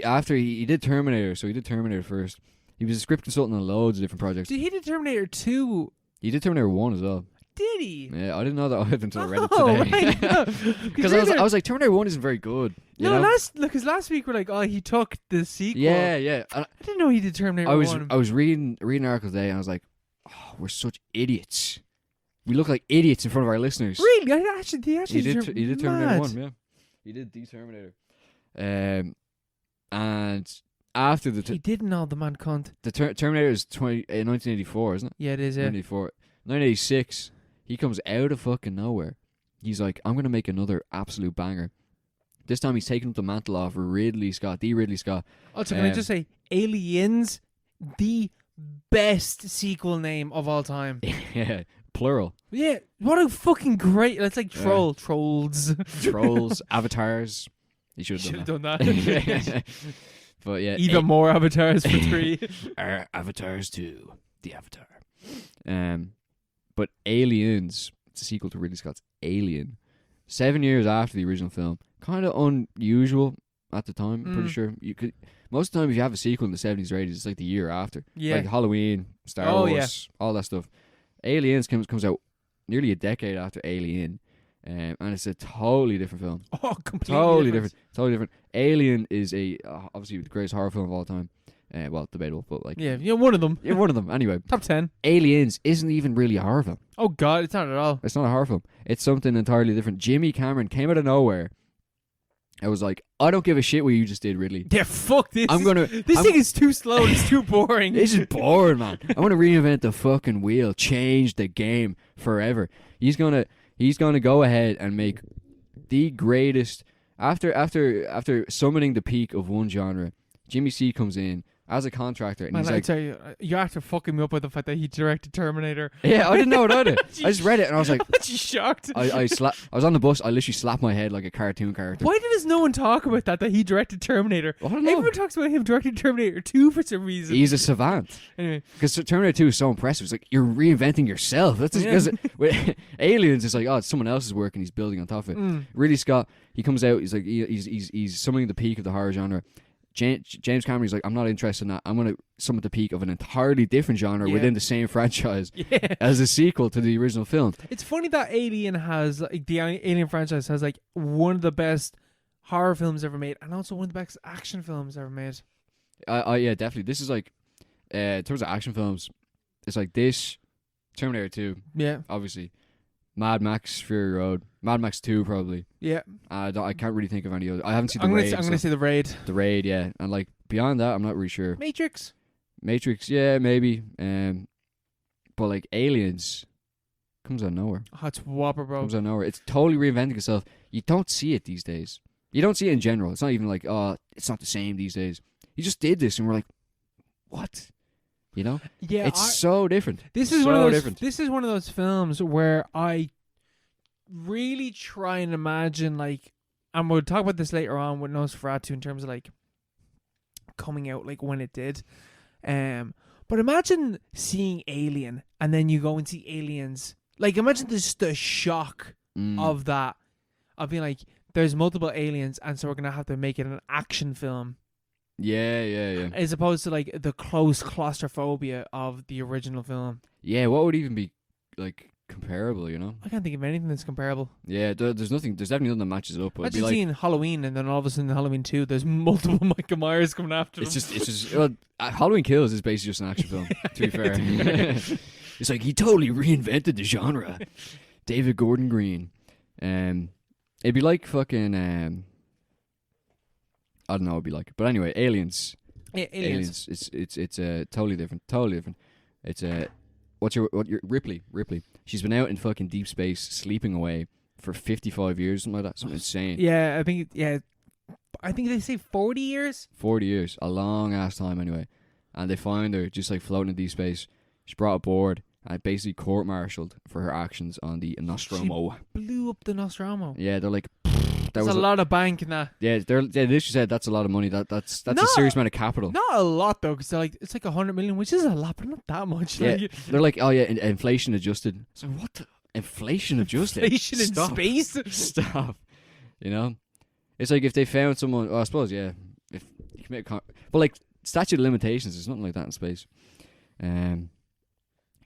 [SPEAKER 2] After he did Terminator, so he did Terminator first. He was a script consultant on loads of different projects.
[SPEAKER 1] Did he do Terminator 2?
[SPEAKER 2] He did Terminator 1 as well.
[SPEAKER 1] Did he?
[SPEAKER 2] Yeah, I didn't know that either until I read it today. Because I was like, Terminator 1 isn't very good. You know?
[SPEAKER 1] because last week we're like, oh, he took the sequel.
[SPEAKER 2] Yeah.
[SPEAKER 1] I didn't know he did Terminator 1.
[SPEAKER 2] I was reading an article today, and I was like, oh, we're such idiots. We look like idiots in front of our listeners.
[SPEAKER 1] Really? He
[SPEAKER 2] did Terminator 1, yeah. He did the Terminator. And after
[SPEAKER 1] he didn't know the man cunt.
[SPEAKER 2] The Terminator is 1984, isn't it?
[SPEAKER 1] Yeah, it is, yeah.
[SPEAKER 2] 1986, he comes out of fucking nowhere. He's like, I'm going to make another absolute banger. This time he's taking up the mantle off Ridley Scott.
[SPEAKER 1] Also, can I just say, Aliens, the best sequel name of all time.
[SPEAKER 2] Yeah, plural.
[SPEAKER 1] Yeah, what a fucking great... It's like Trolls.
[SPEAKER 2] Trolls, Avatars. He should have
[SPEAKER 1] done that.
[SPEAKER 2] But yeah.
[SPEAKER 1] Even more Avatars for 3.
[SPEAKER 2] Avatars 2. The Avatar. But Aliens, it's a sequel to Ridley Scott's Alien. 7 years after the original film. Kind of unusual at the time. I'm pretty sure you could. Most of the time, if you have a sequel in the 70s or 80s, it's like the year after.
[SPEAKER 1] Yeah.
[SPEAKER 2] Like Halloween, Star Wars, all that stuff. Aliens comes out nearly a decade after Alien, and it's a totally different film.
[SPEAKER 1] Oh, completely
[SPEAKER 2] Totally different. Alien is obviously the greatest horror film of all time. Well, debatable, but like
[SPEAKER 1] one of them.
[SPEAKER 2] Yeah, one of them. Anyway,
[SPEAKER 1] Top 10.
[SPEAKER 2] Aliens isn't even really a horror film.
[SPEAKER 1] Oh God, it's not at all.
[SPEAKER 2] It's not a horror film. It's something entirely different. Jimmy Cameron came out of nowhere. I was like, I don't give a shit what you just did, Ridley.
[SPEAKER 1] Yeah, fuck this.
[SPEAKER 2] This
[SPEAKER 1] thing is too slow. It's too boring.
[SPEAKER 2] This is boring, man. I want to reinvent the fucking wheel, change the game forever. He's gonna go ahead and make the greatest. After summoning the peak of one genre, Jimmy C comes in as a contractor, and
[SPEAKER 1] Man,
[SPEAKER 2] he's
[SPEAKER 1] I
[SPEAKER 2] like,
[SPEAKER 1] tell you, you're after fucking me up with the fact that he directed Terminator.
[SPEAKER 2] yeah, I didn't know it either. I just read it and I was like,
[SPEAKER 1] I'm shocked.
[SPEAKER 2] I was on the bus. I literally slapped my head like a cartoon character.
[SPEAKER 1] Why does no one talk about that he directed Terminator?
[SPEAKER 2] I don't know.
[SPEAKER 1] Everyone talks about him directing Terminator 2 for some reason.
[SPEAKER 2] He's a savant.
[SPEAKER 1] Anyway,
[SPEAKER 2] Because Terminator 2 is so impressive. It's like you're reinventing yourself. That's because with Aliens, it's like, oh, it's someone else's work and he's building on top of it. Ridley Scott, he comes out. He's like, he's summoning the peak of the horror genre. James Cameron's like, I'm not interested in that. I'm going to summon the peak of an entirely different genre within the same franchise as a sequel to the original film.
[SPEAKER 1] It's funny that Alien has, like, the Alien franchise has, like, one of the best horror films ever made and also one of the best action films ever made.
[SPEAKER 2] Yeah, definitely. This is like, in terms of action films, it's like this, Terminator 2,
[SPEAKER 1] Yeah.
[SPEAKER 2] obviously, Mad Max Fury Road, Mad Max 2 probably.
[SPEAKER 1] Yeah.
[SPEAKER 2] I can't really think of any other. I haven't seen
[SPEAKER 1] I'm
[SPEAKER 2] The Raid.
[SPEAKER 1] I'm going to say The Raid.
[SPEAKER 2] The Raid, yeah. And like beyond that, I'm not really sure.
[SPEAKER 1] Matrix,
[SPEAKER 2] yeah, maybe. But like Aliens comes out of nowhere.
[SPEAKER 1] Oh, it's whopper, bro.
[SPEAKER 2] Comes out of nowhere. It's totally reinventing itself. You don't see it these days. You don't see it in general. It's not even like, oh, it's not the same these days. You just did this and we're like, what? You know?
[SPEAKER 1] Yeah,
[SPEAKER 2] it's so different.
[SPEAKER 1] This is
[SPEAKER 2] so
[SPEAKER 1] one of those.
[SPEAKER 2] different.
[SPEAKER 1] This is one of those films where I really try and imagine, like, and we'll talk about this later on with Nosferatu in terms of like coming out, like when it did. But imagine seeing Alien and then you go and see Aliens. Like, imagine just the shock of that, of being like, there's multiple aliens, and so we're gonna have to make it an action film.
[SPEAKER 2] Yeah.
[SPEAKER 1] As opposed to like the close claustrophobia of the original film.
[SPEAKER 2] Yeah, what would even be like comparable, you know?
[SPEAKER 1] I can't think of anything that's comparable.
[SPEAKER 2] Yeah, there's nothing. There's definitely nothing that matches up.
[SPEAKER 1] Imagine seeing Halloween, and then all of a sudden in Halloween 2, there's multiple Michael Myers coming after them.
[SPEAKER 2] It's just well, Halloween Kills is basically just an action film. To be fair, it's like he totally reinvented the genre. David Gordon Green, it'd be like fucking I don't know what it'd be like, but anyway, Aliens.
[SPEAKER 1] Yeah, Aliens.
[SPEAKER 2] It's totally different. It's what your Ripley. She's been out in fucking deep space sleeping away for 55 years, something like that. Something insane.
[SPEAKER 1] Yeah, I think they say 40 years.
[SPEAKER 2] 40 years, a long ass time anyway. And they find her just like floating in deep space. She's brought aboard and basically court-martialed for her actions on the Nostromo.
[SPEAKER 1] She blew up the Nostromo.
[SPEAKER 2] Yeah, they're like,
[SPEAKER 1] there's a lot of bank in that.
[SPEAKER 2] Yeah, they literally said that's a lot of money. That's a serious amount of capital.
[SPEAKER 1] Not a lot though, because it's like 100 million, which is a lot, but not that much.
[SPEAKER 2] Yeah,
[SPEAKER 1] like,
[SPEAKER 2] they're like, oh yeah, inflation adjusted. So what? Inflation adjusted?
[SPEAKER 1] Inflation in space?
[SPEAKER 2] Stop. You know, it's like if they found someone. Well, I suppose if you commit, but like statute of limitations, there's nothing like that in space.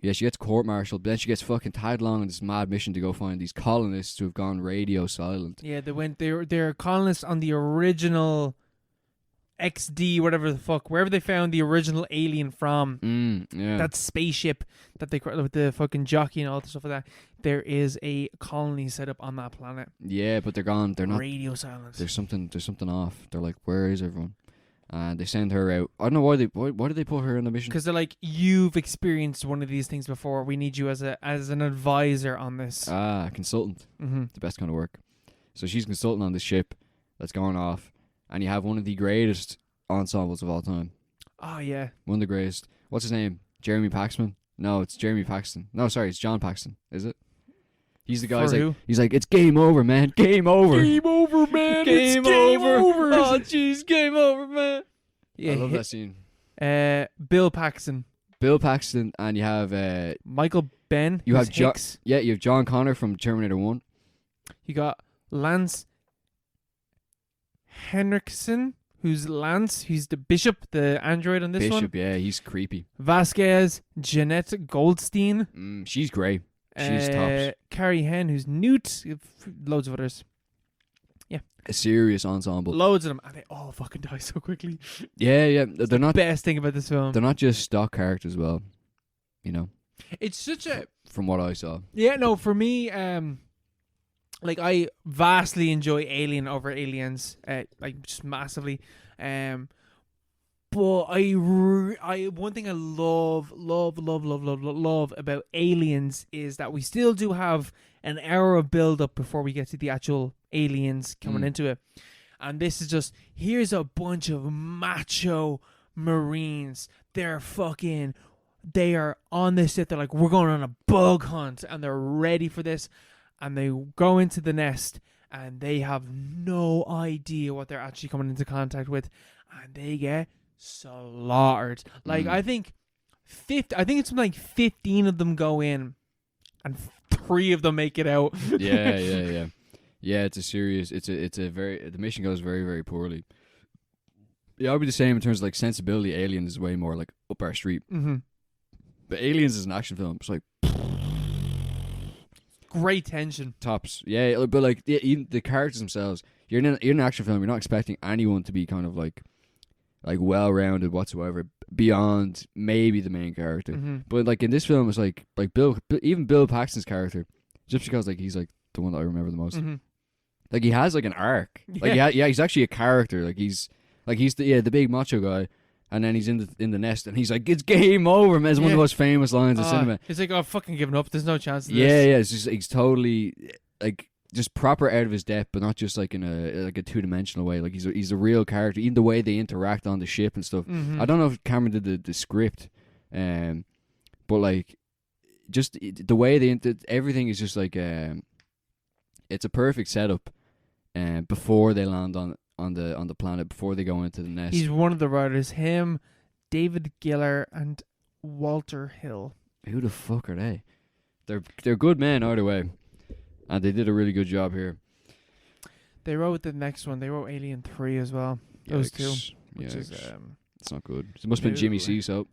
[SPEAKER 2] Yeah, she gets court-martialed, but then she gets fucking tagged along on this mad mission to go find these colonists who have gone radio silent.
[SPEAKER 1] Yeah, they're colonists on the original XD, whatever the fuck, wherever they found the original alien from.
[SPEAKER 2] Yeah.
[SPEAKER 1] That spaceship that they with the fucking jockey and all the stuff like that. There is a colony set up on that planet.
[SPEAKER 2] Yeah, but they're gone. They're not
[SPEAKER 1] radio silence.
[SPEAKER 2] There's something off. They're like, where is everyone? And they send her out. I don't know why did they put her on the mission?
[SPEAKER 1] Because they're like, you've experienced one of these things before. We need you as an advisor on this.
[SPEAKER 2] Consultant. Mm-hmm. The best kind of work. So she's consulting on this ship that's going off, and you have one of the greatest ensembles of all time.
[SPEAKER 1] Oh yeah,
[SPEAKER 2] one of the greatest. What's his name? Jeremy Paxman? No, it's Jeremy Paxton. No, sorry, it's John Paxton. Is it? He's the guy. He's like, it's game over, man. Game over.
[SPEAKER 1] Game over, man.
[SPEAKER 2] Game over. Oh, jeez, game over, man.
[SPEAKER 1] Yeah,
[SPEAKER 2] I love that scene.
[SPEAKER 1] Bill Paxton.
[SPEAKER 2] And you have
[SPEAKER 1] Michael Ben.
[SPEAKER 2] You have you have John Connor from Terminator 1.
[SPEAKER 1] You got Lance Henriksen, who's Lance, he's the bishop, the android on this one.
[SPEAKER 2] Bishop, yeah, he's creepy.
[SPEAKER 1] Vasquez, Jeanette Goldstein.
[SPEAKER 2] She's great. She's tops.
[SPEAKER 1] Carrie Henn, who's Newt. Loads of others. Yeah.
[SPEAKER 2] A serious ensemble.
[SPEAKER 1] Loads of them. And they all fucking die so quickly.
[SPEAKER 2] Yeah. They're not
[SPEAKER 1] best thing about this film.
[SPEAKER 2] They're not just stock characters, well, you know.
[SPEAKER 1] It's such a...
[SPEAKER 2] From what I saw.
[SPEAKER 1] Yeah, no, for me, like, I vastly enjoy Alien over Aliens. Like, just massively. But one thing I love about Aliens is that we still do have an hour of build up before we get to the actual aliens coming into it. And this is just, here's a bunch of macho Marines. They are on this shit. They're like, we're going on a bug hunt, and they're ready for this. And they go into the nest, and they have no idea what they're actually coming into contact with, and they get slaughtered. Like, I think it's something like 15 of them go in, and 3 of them make it out.
[SPEAKER 2] Yeah. Yeah, the mission goes very, very poorly. Yeah, I'll be the same in terms of like sensibility. Aliens is way more like up our street.
[SPEAKER 1] Mm-hmm.
[SPEAKER 2] But Aliens is an action film. It's like
[SPEAKER 1] great tension.
[SPEAKER 2] Tops. Yeah, but like even the characters themselves. You're in an action film. You're not expecting anyone to be kind of like well-rounded whatsoever beyond maybe the main character.
[SPEAKER 1] Mm-hmm.
[SPEAKER 2] But like in this film, it's like Bill Paxton's character, just because like he's like the one that I remember the most.
[SPEAKER 1] Mm-hmm.
[SPEAKER 2] Like he has like an arc.
[SPEAKER 1] Yeah.
[SPEAKER 2] Like he's actually a character. Like he's the big macho guy, and then he's in the nest, and he's like, it's game over, man. It's one of the most famous lines in cinema.
[SPEAKER 1] It's like, oh, fucking giving up. There's no chance of this.
[SPEAKER 2] Yeah. It's just he's totally like just proper out of his depth, but not just like in a 2-dimensional way. Like he's a real character. Even the way they interact on the ship and stuff.
[SPEAKER 1] Mm-hmm.
[SPEAKER 2] I don't know if Cameron did the script, but like just the way everything is just like it's a perfect setup. Before they land on the planet, before they go into the nest.
[SPEAKER 1] He's one of the writers. Him, David Giller, and Walter Hill.
[SPEAKER 2] Who the fuck are they? They're good men either way, and they did a really good job here.
[SPEAKER 1] They wrote the next one. They wrote Alien 3 as well. Those two, which is
[SPEAKER 2] it's not good. It must have been Jimmy Cecil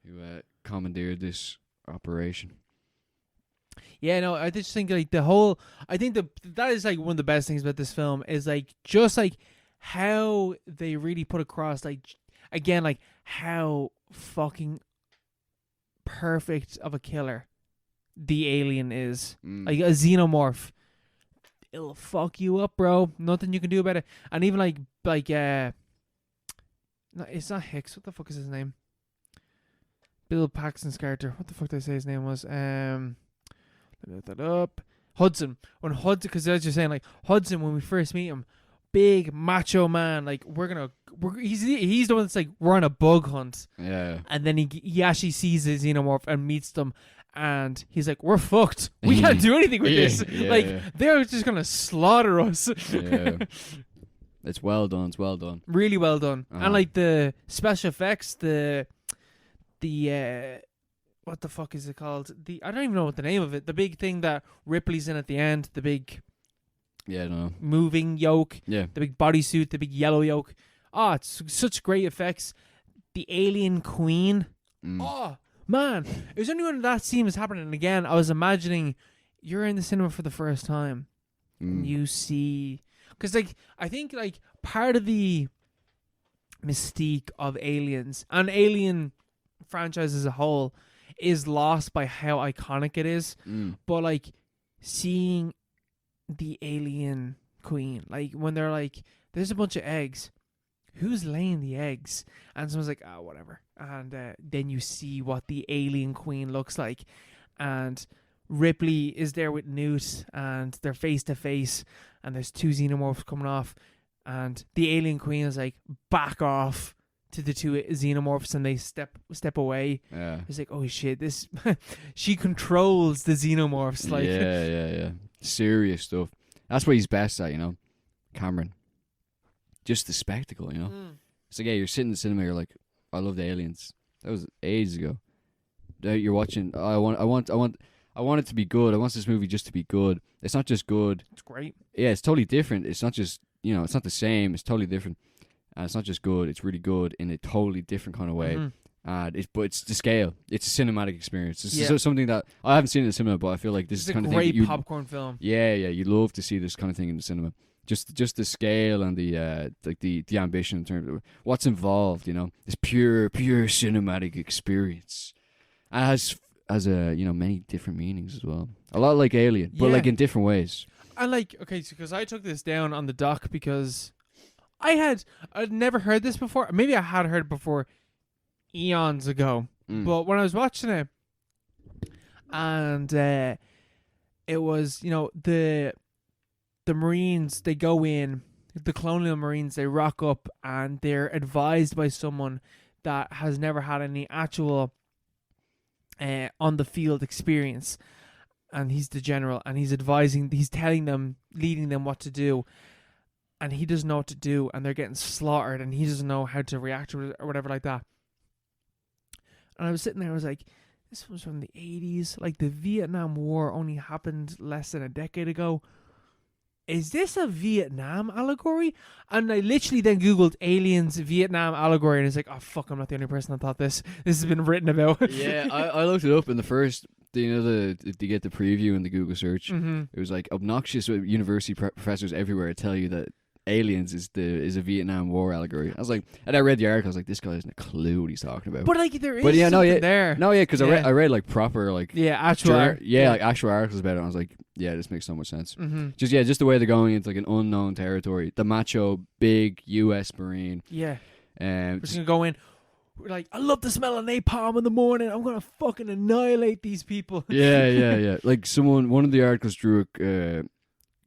[SPEAKER 2] who commandeered this operation.
[SPEAKER 1] Yeah, no, I just think like that is like one of the best things about this film is like just like how they really put across like again like how fucking perfect of a killer the alien is. Like a xenomorph, it'll fuck you up, bro. Nothing you can do about it. And even no, it's not Hicks. What the fuck is his name? Bill Paxton's character. What the fuck did I say his name was? Let me look that up. Hudson. Because as you're saying, like Hudson, when we first meet him, big macho man. Like he's the one that's like, we're on a bug hunt.
[SPEAKER 2] Yeah.
[SPEAKER 1] And then he actually sees the xenomorph and meets them, and he's like, we're fucked. We can't do anything with this. They're just gonna slaughter us.
[SPEAKER 2] Yeah. It's well done. It's well done.
[SPEAKER 1] Really well done. And like the special effects, the what the fuck is it called? I don't even know what the name of it. The big thing that Ripley's in at the end. The big moving yoke.
[SPEAKER 2] Yeah.
[SPEAKER 1] The big bodysuit. The big yellow yoke. Oh, it's such great effects. The alien queen. Oh, man. It was only when that scene was happening. And again, I was imagining you're in the cinema for the first time. And you see... Because like, I think like part of the mystique of Aliens and Alien franchise as a whole is lost by how iconic it is. But like seeing the alien queen, like when they're like, there's a bunch of eggs, who's laying the eggs? And someone's like, oh, whatever. And then you see what the alien queen looks like, and Ripley is there with Newt, and they're face to face, and there's 2 xenomorphs coming off, and the alien queen is like, back off to the 2 xenomorphs, and they step away.
[SPEAKER 2] Yeah.
[SPEAKER 1] It's like, oh shit, this she controls the xenomorphs. Like,
[SPEAKER 2] yeah. Serious stuff. That's what he's best at, you know, Cameron. Just the spectacle, you know. It's like, yeah, you're sitting in the cinema, you're like, I love the Aliens. That was ages ago. You're watching. I want I want it to be good. I want this movie just to be good. It's not just good.
[SPEAKER 1] It's great.
[SPEAKER 2] Yeah, it's totally different. It's not just, it's not the same. It's totally different. And it's not just good. It's really good in a totally different kind of way. But it's the scale. It's a cinematic experience. It's something that I haven't seen in the cinema, but I feel like this is the kind of thing.
[SPEAKER 1] It's a great popcorn film.
[SPEAKER 2] Yeah, you'd love to see this kind of thing in the cinema. Just the scale and the ambition in terms of what's involved. This pure cinematic experience. And has many different meanings as well. A lot like Alien, but like in different ways.
[SPEAKER 1] And because I took this down on the doc because I'd never heard this before. Maybe I had heard it before eons ago. But when I was watching it, and it was the Marines, they go in, the colonial Marines, they rock up and they're advised by someone that has never had any actual on the field experience, and he's the general, and he's telling them, leading them what to do, and he doesn't know what to do, and they're getting slaughtered, and he doesn't know how to react or whatever like that. And I was sitting there, I was like, this was from the 80s, like the Vietnam War only happened less than a decade ago. Is this a Vietnam allegory? And I literally then Googled aliens Vietnam allegory, and it's like, oh fuck, I'm not the only person that thought this has been written about.
[SPEAKER 2] Yeah, I looked it up in the first, to get the preview in the Google search. It was like obnoxious university professors everywhere tell you that aliens is a Vietnam War allegory. I was like, and I read the article, I was like, this guy hasn't a clue what he's talking about.
[SPEAKER 1] But there is something there.
[SPEAKER 2] No, yeah, because I read like proper like
[SPEAKER 1] actual
[SPEAKER 2] like actual articles about it. And I was like, yeah, this makes so much sense. Just the way they're going into like an unknown territory. The macho big U.S. Marine.
[SPEAKER 1] Yeah. We're just gonna go in. We're like, I love the smell of napalm in the morning. I'm gonna fucking annihilate these people.
[SPEAKER 2] Yeah. Like one of the articles drew kind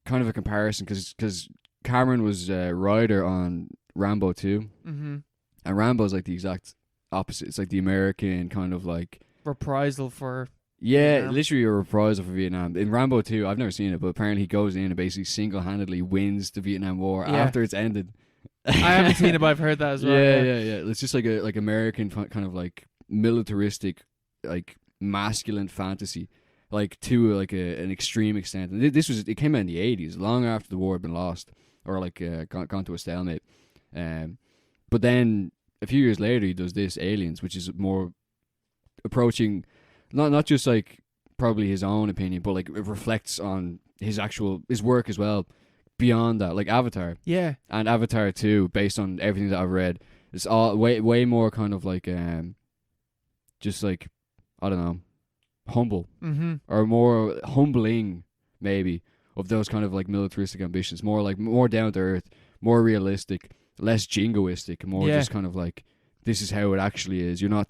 [SPEAKER 2] of a comparison because Cameron was writer on Rambo 2. And Rambo's like the exact opposite. It's like the American kind of like
[SPEAKER 1] reprisal for
[SPEAKER 2] Vietnam. Literally a reprisal for Vietnam. In Rambo 2, I've never seen it, but apparently he goes in and basically single-handedly wins the Vietnam War after it's ended.
[SPEAKER 1] I haven't seen it, but I've heard that as well.
[SPEAKER 2] Yeah. It's just like a American kind of like militaristic, like masculine fantasy, like to like an extreme extent. And it came out in the 80s, long after the war had been lost or like gone to a stalemate. But then a few years later, he does this Aliens, which is more approaching not just like probably his own opinion, but like it reflects on his work as well. Beyond that, like Avatar, and Avatar 2, based on everything that I've read, it's all way more kind of like just like, I don't know, humble or more humbling maybe of those kind of like militaristic ambitions, more down to earth, more realistic, less jingoistic, more just kind of like, this is how it actually is. You're not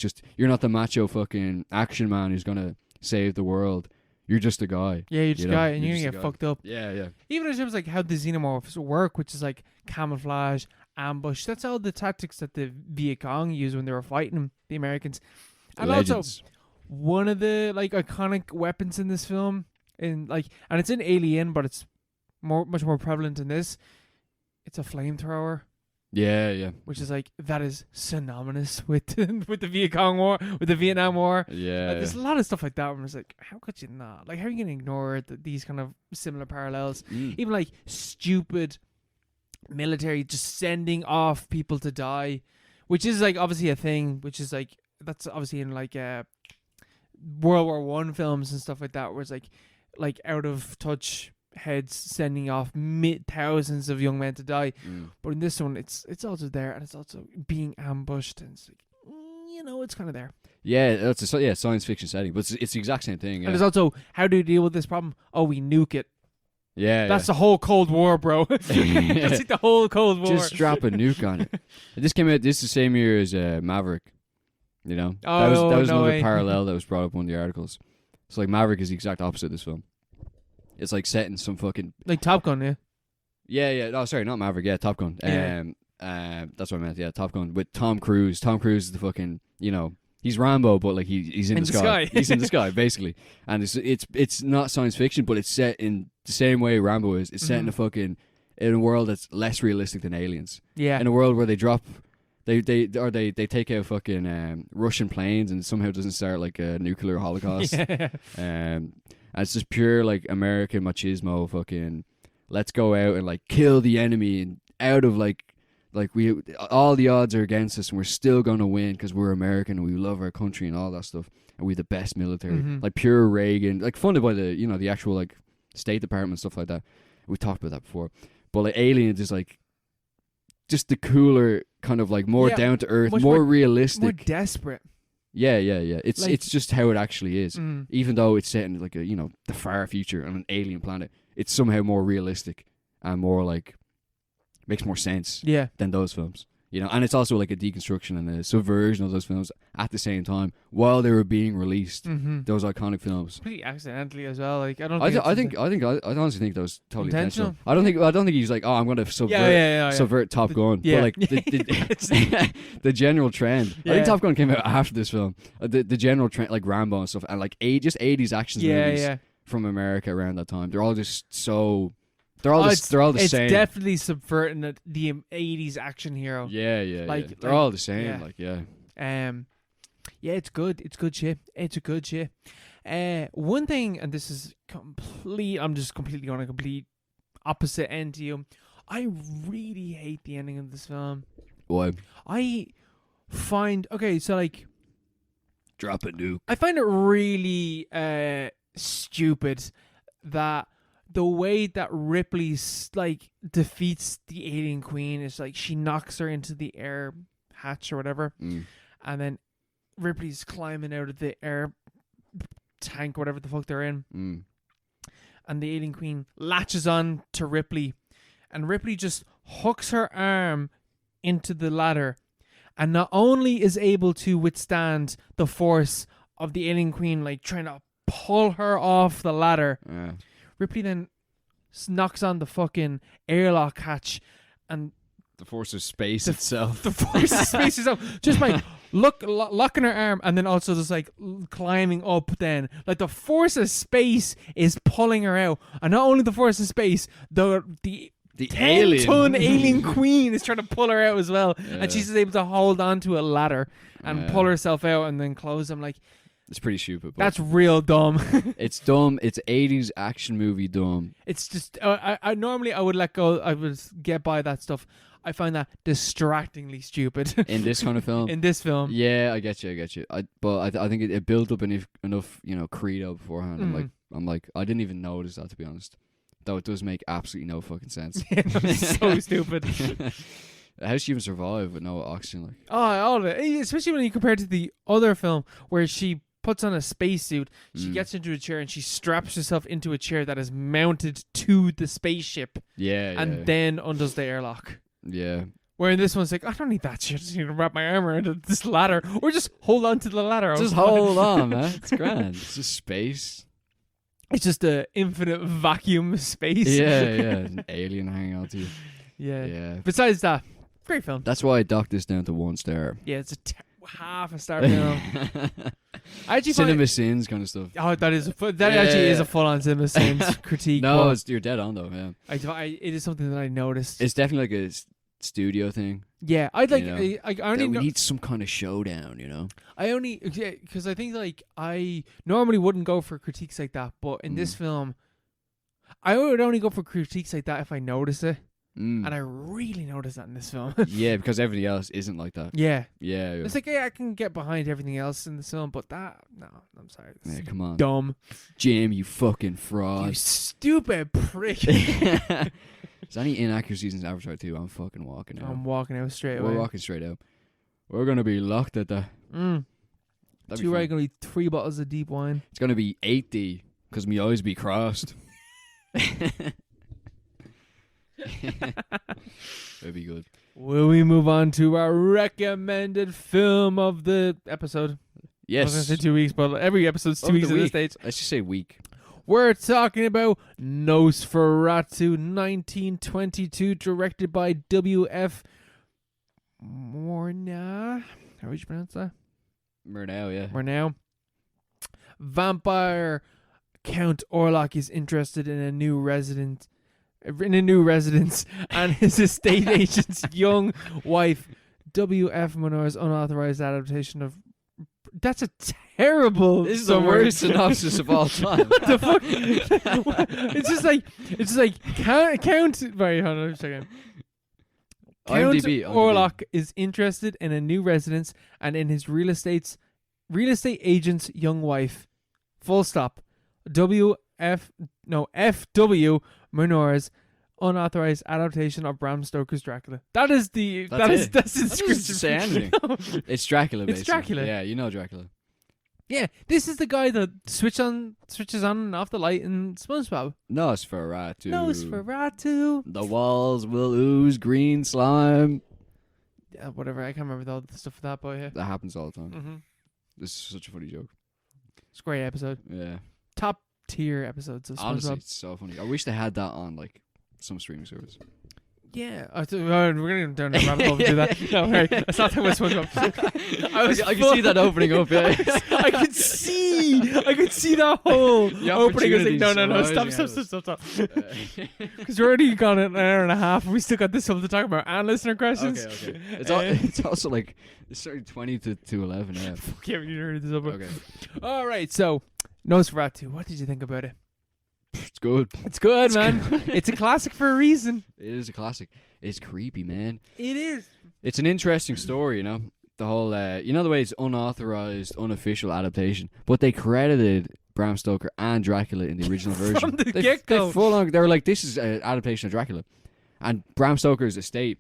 [SPEAKER 2] the macho fucking action man who's gonna save the world. You're just a guy.
[SPEAKER 1] Yeah, you're just a guy, and you're gonna get fucked up.
[SPEAKER 2] Yeah.
[SPEAKER 1] Even in terms of like how the xenomorphs work, which is like camouflage, ambush. That's all the tactics that the Viet Cong used when they were fighting the Americans. And
[SPEAKER 2] Legends.
[SPEAKER 1] Also, one of the like iconic weapons in this film, and it's in Alien, but it's much more prevalent in this. It's a flamethrower.
[SPEAKER 2] Yeah.
[SPEAKER 1] Which is like, that is synonymous with the Viet Cong War, with the Vietnam War.
[SPEAKER 2] Yeah.
[SPEAKER 1] There's a lot of stuff like that where it's like, how could you not? Like, how are you going to ignore these kind of similar parallels? Even like stupid military just sending off people to die, which is like obviously a thing, which is like, that's obviously in like World War I films and stuff like that, where it's like out of touch heads sending off thousands of young men to die. But in this one, it's also there, and it's also being ambushed, and it's like, it's kind of there.
[SPEAKER 2] Yeah, it's a science fiction setting, but it's the exact same thing. Yeah.
[SPEAKER 1] And there's also, how do you deal with this problem? Oh, we nuke it.
[SPEAKER 2] Yeah,
[SPEAKER 1] that's the whole Cold War, bro. That's like the whole Cold War.
[SPEAKER 2] Just drop a nuke on it. This came out the same year as Maverick. That was another parallel that was brought up in one of the articles. So like Maverick is the exact opposite of this film. It's like set in some fucking
[SPEAKER 1] like Top Gun,
[SPEAKER 2] yeah. Oh, sorry, not Maverick. Yeah, Top Gun. That's what I meant. Yeah, Top Gun with Tom Cruise. Tom Cruise is the fucking he's Rambo, but like he's in the sky. He's in the sky basically, and it's not science fiction, but it's set in the same way Rambo is. It's set in a world that's less realistic than Aliens.
[SPEAKER 1] Yeah,
[SPEAKER 2] in a world where they drop They take out fucking Russian planes and somehow it doesn't start like a nuclear holocaust.
[SPEAKER 1] Yeah.
[SPEAKER 2] And it's just pure like American machismo. Fucking let's go out and like kill the enemy and out of like we all the odds are against us and we're still gonna win because we're American and we love our country and all that stuff and we the best military. Like pure Reagan, like funded by the the actual like State Department, stuff like that. We talked about that before, but like Aliens is like just the cooler kind of like more down to earth, more realistic,
[SPEAKER 1] more desperate.
[SPEAKER 2] Yeah. It's just how it actually is. Even though it's set in like a the far future on an alien planet, it's somehow more realistic and more like makes more sense than those films. And it's also like a deconstruction and a subversion of those films at the same time while they were being released. Those iconic films.
[SPEAKER 1] Pretty accidentally as well. Like I
[SPEAKER 2] honestly think that was totally intentional. I don't think he's like, oh, I'm going to subvert Top Gun.
[SPEAKER 1] Yeah.
[SPEAKER 2] But like the general trend. I think Top Gun came out after this film. The general trend, like Rambo and stuff, and like just 80s action movies from America around that time. They're all just so. They're all the same.
[SPEAKER 1] It's definitely subverting the 80s action hero.
[SPEAKER 2] Yeah.
[SPEAKER 1] Like
[SPEAKER 2] they're all the same.
[SPEAKER 1] It's good. It's good shit. It's a good shit. One thing, and this is I'm just completely on a complete opposite end to you. I really hate the ending of this film.
[SPEAKER 2] Why?
[SPEAKER 1] I find so like
[SPEAKER 2] drop a nuke.
[SPEAKER 1] I find it really stupid that the way that Ripley like defeats the alien queen is like she knocks her into the air hatch or whatever, and then Ripley's climbing out of the air tank, whatever the fuck they're in, and the alien queen latches on to Ripley, and Ripley just hooks her arm into the ladder, and not only is able to withstand the force of the alien queen like trying to pull her off the ladder. Ripley then knocks on the fucking airlock hatch, and
[SPEAKER 2] the force of space itself.
[SPEAKER 1] The force of space itself, just by locking her arm, and then also just like climbing up. Then, like the force of space is pulling her out, and not only the force of space, the 10-ton alien queen is trying to pull her out as well, and she's just able to hold on to a ladder and pull herself out, and then close them like.
[SPEAKER 2] It's pretty stupid.
[SPEAKER 1] That's real dumb.
[SPEAKER 2] It's dumb. It's 80s action movie dumb.
[SPEAKER 1] It's just I normally I would let go. I would get by that stuff. I find that distractingly stupid.
[SPEAKER 2] In this kind of film?
[SPEAKER 1] In this film.
[SPEAKER 2] Yeah, I get you. But I think it built up enough credo beforehand. I'm like I didn't even notice that, to be honest. Though it does make absolutely no fucking sense.
[SPEAKER 1] It's so stupid.
[SPEAKER 2] How does she even survive with no oxygen? Like,
[SPEAKER 1] all of it, especially when you compare it to the other film where she puts on a spacesuit, she gets into a chair and she straps herself into a chair that is mounted to the spaceship. And then undoes the airlock. Yeah. Where in this one's like, I don't need that shit. I just need to wrap my arm around this ladder, or just hold on to the ladder.
[SPEAKER 2] Just hold on, man. It's grand. It's just space.
[SPEAKER 1] It's just an infinite vacuum of space.
[SPEAKER 2] Yeah. An alien hanging on to you.
[SPEAKER 1] Yeah. Besides that, great film.
[SPEAKER 2] That's why I docked this down to 1 star.
[SPEAKER 1] Yeah, it's half a star film. I actually
[SPEAKER 2] Cinema Sins kind of stuff.
[SPEAKER 1] Oh, that actually is a full-on Cinema Sins critique.
[SPEAKER 2] No, you're dead on though. Yeah,
[SPEAKER 1] it is something that I noticed.
[SPEAKER 2] It's definitely like a studio thing.
[SPEAKER 1] Yeah, I'd like. I only
[SPEAKER 2] we need some kind of showdown.
[SPEAKER 1] I only because I think like I normally wouldn't go for critiques like that, but in this film, I would only go for critiques like that if I notice it. And I really noticed that in this film.
[SPEAKER 2] Yeah, because everything else isn't like that.
[SPEAKER 1] Yeah. It's like, I can get behind everything else in this film, but that, no, I'm sorry.
[SPEAKER 2] Yeah, come on.
[SPEAKER 1] Dumb.
[SPEAKER 2] Jim, you fucking fraud.
[SPEAKER 1] You stupid prick.
[SPEAKER 2] There's any inaccuracies in Avatar 2, I'm fucking walking out.
[SPEAKER 1] I'm walking out straight away.
[SPEAKER 2] We're walking straight out. We're going to be locked at that.
[SPEAKER 1] 2 are going to be 3 bottles of deep wine.
[SPEAKER 2] It's going to be 8D, because me eyes be crossed. That'd be good.
[SPEAKER 1] Will we move on to our recommended film of the episode?
[SPEAKER 2] Yes.
[SPEAKER 1] I was going to say 2 weeks, but every episode's 2 weeks at this stage.
[SPEAKER 2] Let's just say week.
[SPEAKER 1] We're talking about Nosferatu 1922, directed by W.F. Murnau. How would you pronounce that?
[SPEAKER 2] Murnau, yeah.
[SPEAKER 1] Murnau. Vampire Count Orlok is interested in a new residence, and his estate agent's young wife W.F. Murnau's unauthorized adaptation of. That's a terrible.
[SPEAKER 2] This is the
[SPEAKER 1] summary.
[SPEAKER 2] worst synopsis of all time.
[SPEAKER 1] What the fuck? It's just like count. Right, hold on a second. Count
[SPEAKER 2] IMDb.
[SPEAKER 1] Orlock is interested in a new residence and in his real estate agent's young wife. Full stop. F.W. Murnau's unauthorized adaptation of Bram Stoker's Dracula. That's the description.
[SPEAKER 2] Say anything.
[SPEAKER 1] No.
[SPEAKER 2] It's Dracula.
[SPEAKER 1] It's
[SPEAKER 2] Basically.
[SPEAKER 1] Dracula.
[SPEAKER 2] Yeah, you know Dracula.
[SPEAKER 1] Yeah, this is the guy that switches on and off the light in SpongeBob.
[SPEAKER 2] Nosferatu. The walls will ooze green slime.
[SPEAKER 1] Yeah, whatever. I can't remember all the stuff for that boy here.
[SPEAKER 2] That happens all the time.
[SPEAKER 1] Mm-hmm.
[SPEAKER 2] This is such a funny joke.
[SPEAKER 1] It's a great episode.
[SPEAKER 2] Yeah.
[SPEAKER 1] Top tier episodes of SpongeBob.
[SPEAKER 2] Honestly, it's so funny. I wish they had that on like some streaming service.
[SPEAKER 1] Yeah, we're going down the rabbit hole to do that. No, right. That's not talking about SpongeBob.
[SPEAKER 2] I can see that opening up. Yeah.
[SPEAKER 1] I could see that hole opening. I was like, no, stop. Because we're already gone an hour and a half, and we still got this film to talk about and listener questions.
[SPEAKER 2] Okay. It's also like it's starting 20 to 11. Yeah.
[SPEAKER 1] Fuck yeah, we need to hurry this up.
[SPEAKER 2] Okay.
[SPEAKER 1] All right, so Nosferatu. What did you think about it?
[SPEAKER 2] It's good.
[SPEAKER 1] It's good, man. It's a classic for a reason.
[SPEAKER 2] It is a classic. It's creepy, man.
[SPEAKER 1] It is.
[SPEAKER 2] It's an interesting story, you know. The whole, the way it's unauthorized, unofficial adaptation, but they credited Bram Stoker and Dracula in the original version
[SPEAKER 1] From the get-go.
[SPEAKER 2] They were like, this is an adaptation of Dracula, and Bram Stoker's estate,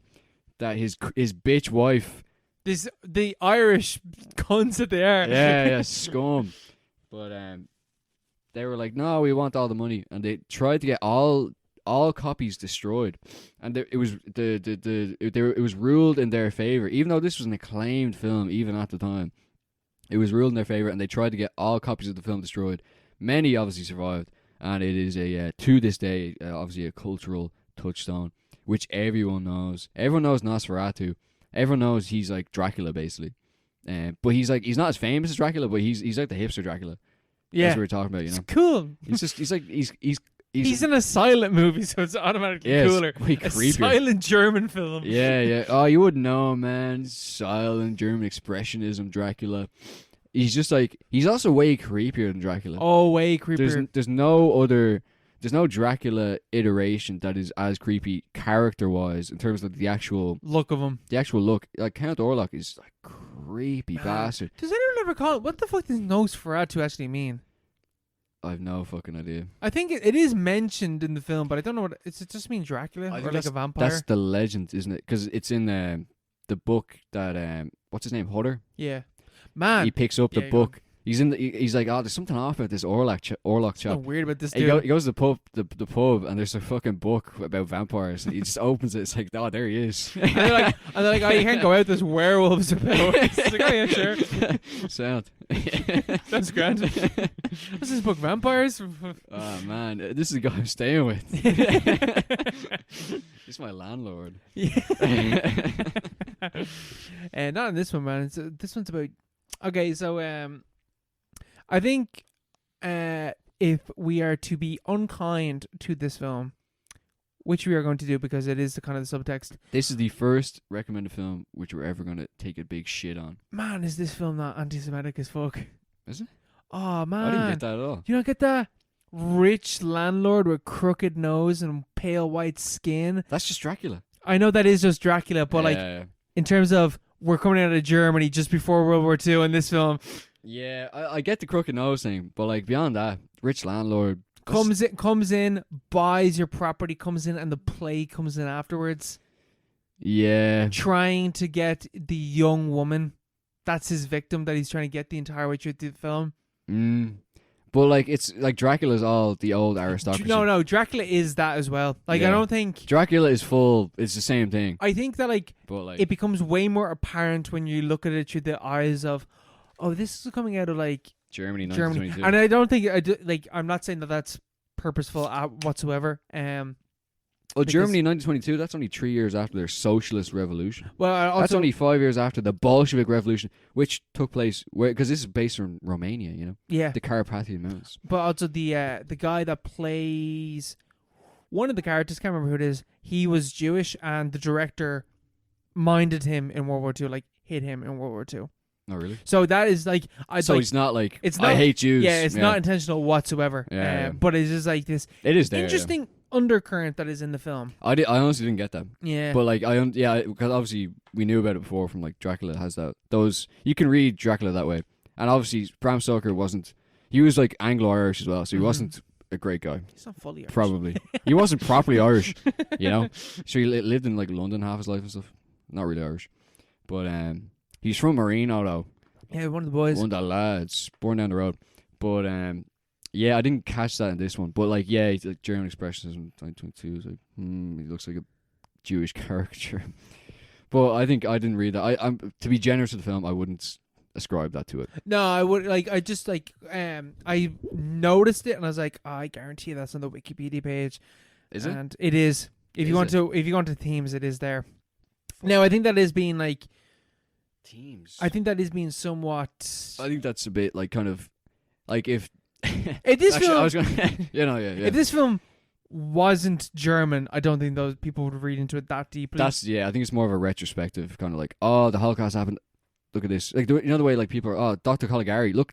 [SPEAKER 2] that his bitch wife,
[SPEAKER 1] the Irish cunts that they are.
[SPEAKER 2] yeah, scum, but they were like, no, we want all the money, and they tried to get all copies destroyed, and it was it was ruled in their favor, even though this was an acclaimed film, even at the time. It was ruled in their favor, and they tried to get all copies of the film destroyed. Many obviously survived, and it is to this day obviously a cultural touchstone, which everyone knows. Everyone knows Nosferatu. Everyone knows he's like Dracula basically, but he's not as famous as Dracula, but he's like the hipster Dracula.
[SPEAKER 1] Yeah,
[SPEAKER 2] that's what we're talking about. You know,
[SPEAKER 1] it's cool.
[SPEAKER 2] He's
[SPEAKER 1] in a silent movie, so it's automatically cooler.
[SPEAKER 2] It's way
[SPEAKER 1] a
[SPEAKER 2] creepier.
[SPEAKER 1] silent German film.
[SPEAKER 2] Yeah. Oh, you wouldn't know, man. Silent German expressionism Dracula. He's just like, he's also way creepier than Dracula.
[SPEAKER 1] Oh, way creepier.
[SPEAKER 2] There's no Dracula iteration that is as creepy character-wise in terms of the actual
[SPEAKER 1] look of him.
[SPEAKER 2] The actual look. Like, Count Orlok is like creepy bastard.
[SPEAKER 1] Does anyone ever call it? What the fuck does Nosferatu actually mean?
[SPEAKER 2] I have no fucking idea.
[SPEAKER 1] I think it is mentioned in the film, but I don't know what it just mean Dracula or like a vampire.
[SPEAKER 2] That's the legend, isn't it? Because it's in the book that what's his name, Hutter?
[SPEAKER 1] Yeah, man.
[SPEAKER 2] He picks up the book. He's like, oh, there's something off about this Orlok chap.
[SPEAKER 1] So weird about this dude.
[SPEAKER 2] He goes to the pub, and there's a fucking book about vampires. And he just opens it. It's like, oh, there he is.
[SPEAKER 1] and they're like, oh, you can't go out. There's werewolves about. It's like, oh yeah, sure.
[SPEAKER 2] Sound.
[SPEAKER 1] That's grand. What's this book? Vampires?
[SPEAKER 2] Oh man, this is the guy I'm staying with. This is my landlord.
[SPEAKER 1] Yeah. And not in this one, man. This one's about. Okay, so I think if we are to be unkind to this film, which we are going to do because it is the kind of the subtext.
[SPEAKER 2] This is the first recommended film which we're ever going to take a big shit on.
[SPEAKER 1] Man, is this film not anti-Semitic as fuck?
[SPEAKER 2] Is it?
[SPEAKER 1] Oh, man.
[SPEAKER 2] I didn't get that at all.
[SPEAKER 1] You don't get that? Rich landlord with crooked nose and pale white skin.
[SPEAKER 2] That's just Dracula.
[SPEAKER 1] I know that is just Dracula, but in terms of we're coming out of Germany just before World War II in this film.
[SPEAKER 2] Yeah, I get the crooked nose thing, but like beyond that, rich landlord
[SPEAKER 1] comes in, buys your property, comes in, and the plague comes in afterwards.
[SPEAKER 2] Yeah,
[SPEAKER 1] trying to get the young woman. That's his victim that he's trying to get the entire way through the film.
[SPEAKER 2] But like it's like Dracula's all the old aristocracy.
[SPEAKER 1] No, Dracula is that as well. Like I don't think
[SPEAKER 2] Dracula is full. It's the same thing.
[SPEAKER 1] I think that it becomes way more apparent when you look at it through the eyes of, oh, this is coming out of like
[SPEAKER 2] Germany,
[SPEAKER 1] and I don't think I'm not saying that that's purposeful whatsoever.
[SPEAKER 2] Well, Germany in 1922, that's only 3 years after their socialist revolution.
[SPEAKER 1] Well,
[SPEAKER 2] that's only 5 years after the Bolshevik Revolution, which took place because this is based in Romania, you know.
[SPEAKER 1] Yeah,
[SPEAKER 2] the Carpathian Mountains.
[SPEAKER 1] But also the guy that plays one of the characters, can't remember who it is. He was Jewish, and the director minded him in World War II, like hit him in World War II.
[SPEAKER 2] Oh, really?
[SPEAKER 1] So that is like,
[SPEAKER 2] So he's not like, I hate Jews.
[SPEAKER 1] Yeah, it's not intentional whatsoever.
[SPEAKER 2] Yeah.
[SPEAKER 1] But it's just like this.
[SPEAKER 2] It is there.
[SPEAKER 1] Interesting undercurrent that is in the film.
[SPEAKER 2] I honestly didn't get that.
[SPEAKER 1] Yeah.
[SPEAKER 2] But like because obviously we knew about it before from like Dracula has those you can read Dracula that way. And obviously Bram Stoker he was like Anglo-Irish as well, so he wasn't a great guy.
[SPEAKER 1] He's not fully Irish.
[SPEAKER 2] Probably. He wasn't properly Irish, you know? So he lived in like London half his life and stuff. Not really Irish. But he's from Marino though.
[SPEAKER 1] Yeah, one of the boys.
[SPEAKER 2] One of the lads, born down the road. But yeah, I didn't catch that in this one. But like, yeah, he's like German expressionism 2022 is like, he looks like a Jewish caricature. But I think I didn't read that. I'm to be generous with the film, I wouldn't ascribe that to it.
[SPEAKER 1] No, I would like. I just like. I noticed it and I was like, I guarantee you that's on the Wikipedia page.
[SPEAKER 2] Is it?
[SPEAKER 1] And it is. If you want to themes, it is there. Now I think that is being like.
[SPEAKER 2] Teams.
[SPEAKER 1] I think that is being somewhat.
[SPEAKER 2] I think that's a bit like kind of like if
[SPEAKER 1] this
[SPEAKER 2] actually,
[SPEAKER 1] film,
[SPEAKER 2] I was gonna, yeah.
[SPEAKER 1] If this film wasn't German, I don't think those people would read into it that deeply.
[SPEAKER 2] I think it's more of a retrospective kind of like, oh, the Holocaust happened. Look at this, like the way like people are, oh, Dr. Caligari, look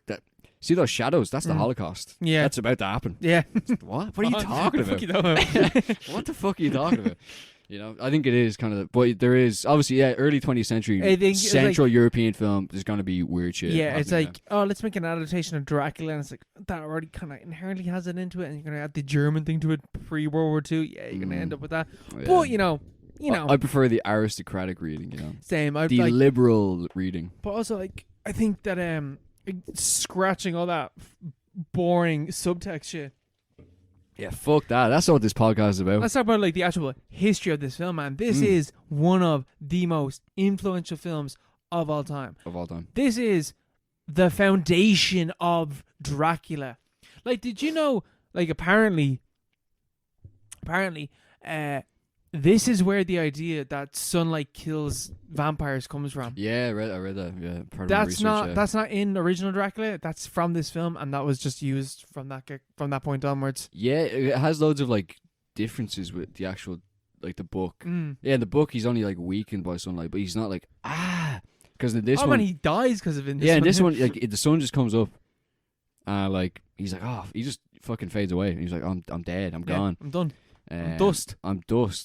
[SPEAKER 2] see those shadows? That's the Holocaust.
[SPEAKER 1] Yeah,
[SPEAKER 2] that's about to happen.
[SPEAKER 1] Yeah.
[SPEAKER 2] What are you talking about? What the fuck are you talking about? You know, I think it is kind of, but there is obviously, early 20th century Central European film. There's going to be weird shit.
[SPEAKER 1] Yeah, it's like, oh, let's make an adaptation of Dracula, and it's like that already kind of inherently has it into it, and you're going to add the German thing to it pre-World War II. Yeah, you're going to end up with that. Yeah. But you know, I prefer the aristocratic reading. You know, same.
[SPEAKER 2] The liberal reading.
[SPEAKER 1] But also, like, I think that scratching all that boring subtext shit.
[SPEAKER 2] Yeah, fuck that. That's not what this podcast is about.
[SPEAKER 1] Let's talk about like the actual history of this film, man. This is one of the most influential films of all time. This is the foundation of Dracula. Like, did you know? Like, apparently, this is where the idea that sunlight kills vampires comes from.
[SPEAKER 2] Yeah, I read that. Yeah,
[SPEAKER 1] that's not in original Dracula. That's from this film, and that was just used from that point onwards.
[SPEAKER 2] Yeah, it has loads of like differences with the actual like the book. Yeah, in the book he's only like weakened by sunlight, but he's not like because in this one,
[SPEAKER 1] man, he dies because of it.
[SPEAKER 2] In this one, like the sun just comes up, like he's like, he just fucking fades away. And he's like, I'm dead. I'm gone.
[SPEAKER 1] I'm done. I'm dust.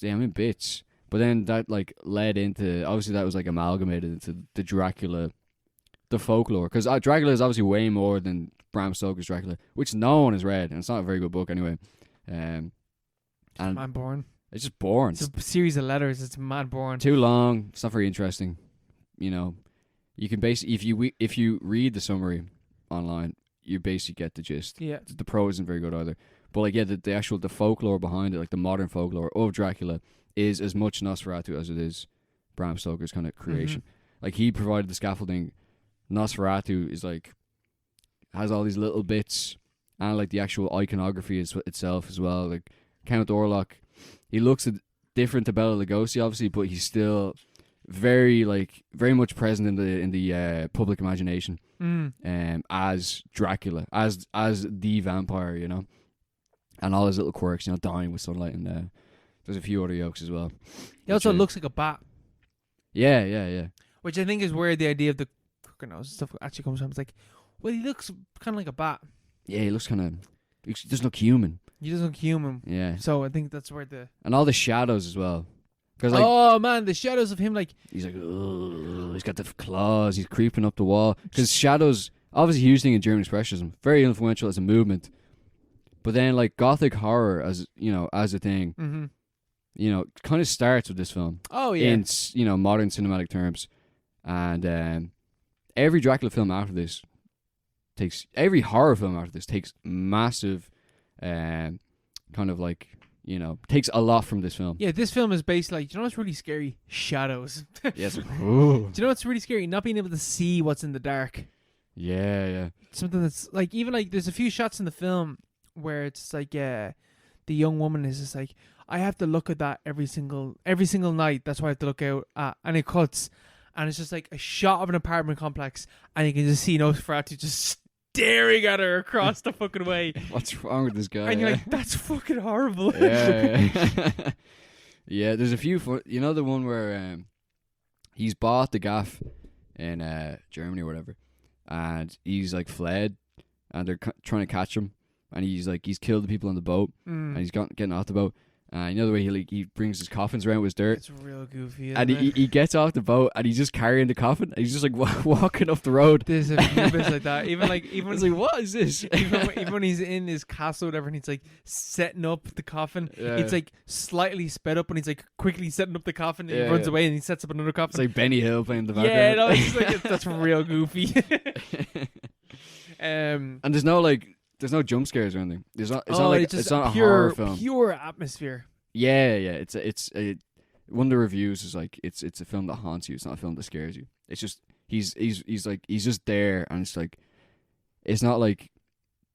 [SPEAKER 2] Yeah, I'm in bits. But then that like led into, obviously that was like amalgamated into the Dracula, the folklore. Because Dracula is obviously way more than Bram Stoker's Dracula, which no one has read, and it's not a very good book anyway. And
[SPEAKER 1] mad boring.
[SPEAKER 2] It's just boring.
[SPEAKER 1] It's a series of letters. It's mad boring.
[SPEAKER 2] Too long. It's not very interesting. You know, you can basically if you read the summary online, you basically get the gist.
[SPEAKER 1] Yeah.
[SPEAKER 2] The prose isn't very good either. But like, yeah, the actual folklore behind it, like the modern folklore of Dracula, is as much Nosferatu as it is Bram Stoker's kind of creation. Like, he provided the scaffolding. Nosferatu is like has all these little bits, and like the actual iconography itself as well. Like Count Orlok, he looks different to Bela Lugosi, obviously, but he's still very much present in the public imagination. As Dracula, as the vampire, you know. And all his little quirks, you know, dying with sunlight, and there's a few other yokes as well.
[SPEAKER 1] He also looks like a bat.
[SPEAKER 2] Yeah.
[SPEAKER 1] Which I think is where the idea of the crooked nose stuff actually comes from. It's like, well, he looks kind of like a bat.
[SPEAKER 2] Yeah, he looks kind of. He doesn't look human.
[SPEAKER 1] He doesn't look human.
[SPEAKER 2] Yeah.
[SPEAKER 1] So I think that's where
[SPEAKER 2] and all the shadows as well. Cause like,
[SPEAKER 1] oh man, the shadows of him, like
[SPEAKER 2] he's like, oh, he's got the claws. He's creeping up the wall. Because shadows, obviously, a huge thing in German expressionism, very influential as a movement. But then, like, Gothic horror, as a thing, kind of starts with this film.
[SPEAKER 1] Oh yeah.
[SPEAKER 2] In modern cinematic terms, and every Dracula film after this every horror film after this takes massive, kind of like takes a lot from this film.
[SPEAKER 1] Yeah, this film is based like, do you know what's really scary? Shadows.
[SPEAKER 2] Yes.
[SPEAKER 1] Do you know what's really scary? Not being able to see what's in the dark.
[SPEAKER 2] Yeah.
[SPEAKER 1] Something that's like, even like there's a few shots in the film where it's like the young woman is just like, I have to look at that every single night. That's why I have to look out at, and it cuts, and it's just like a shot of an apartment complex, and you can just see Nosferatu just staring at her across the fucking way.
[SPEAKER 2] What's wrong with this guy?
[SPEAKER 1] And you're like, that's fucking horrible.
[SPEAKER 2] Yeah. Yeah. There's a few. The one where he's bought the gaff in Germany or whatever, and he's like fled, and they're trying to catch him, and he's killed the people on the boat, and he's getting off the boat. You know the way he brings his coffins around with his dirt.
[SPEAKER 1] It's real goofy.
[SPEAKER 2] And he gets off the boat and he's just carrying the coffin. And he's just like walking up the road.
[SPEAKER 1] There's a few bits like that. Even
[SPEAKER 2] it's like, what is this?
[SPEAKER 1] even when he's in his castle or whatever, and he's like setting up the coffin.
[SPEAKER 2] Yeah.
[SPEAKER 1] It's like slightly sped up, and he's like quickly setting up the coffin. And he runs away and he sets up another coffin.
[SPEAKER 2] It's like Benny Hill playing in the background.
[SPEAKER 1] Yeah, no, it's like that's real goofy.
[SPEAKER 2] And there's no jump scares or anything. It's not a horror film.
[SPEAKER 1] Pure atmosphere.
[SPEAKER 2] Yeah. It's one of the reviews is like it's a film that haunts you. It's not a film that scares you. It's just he's just there, and it's like it's not like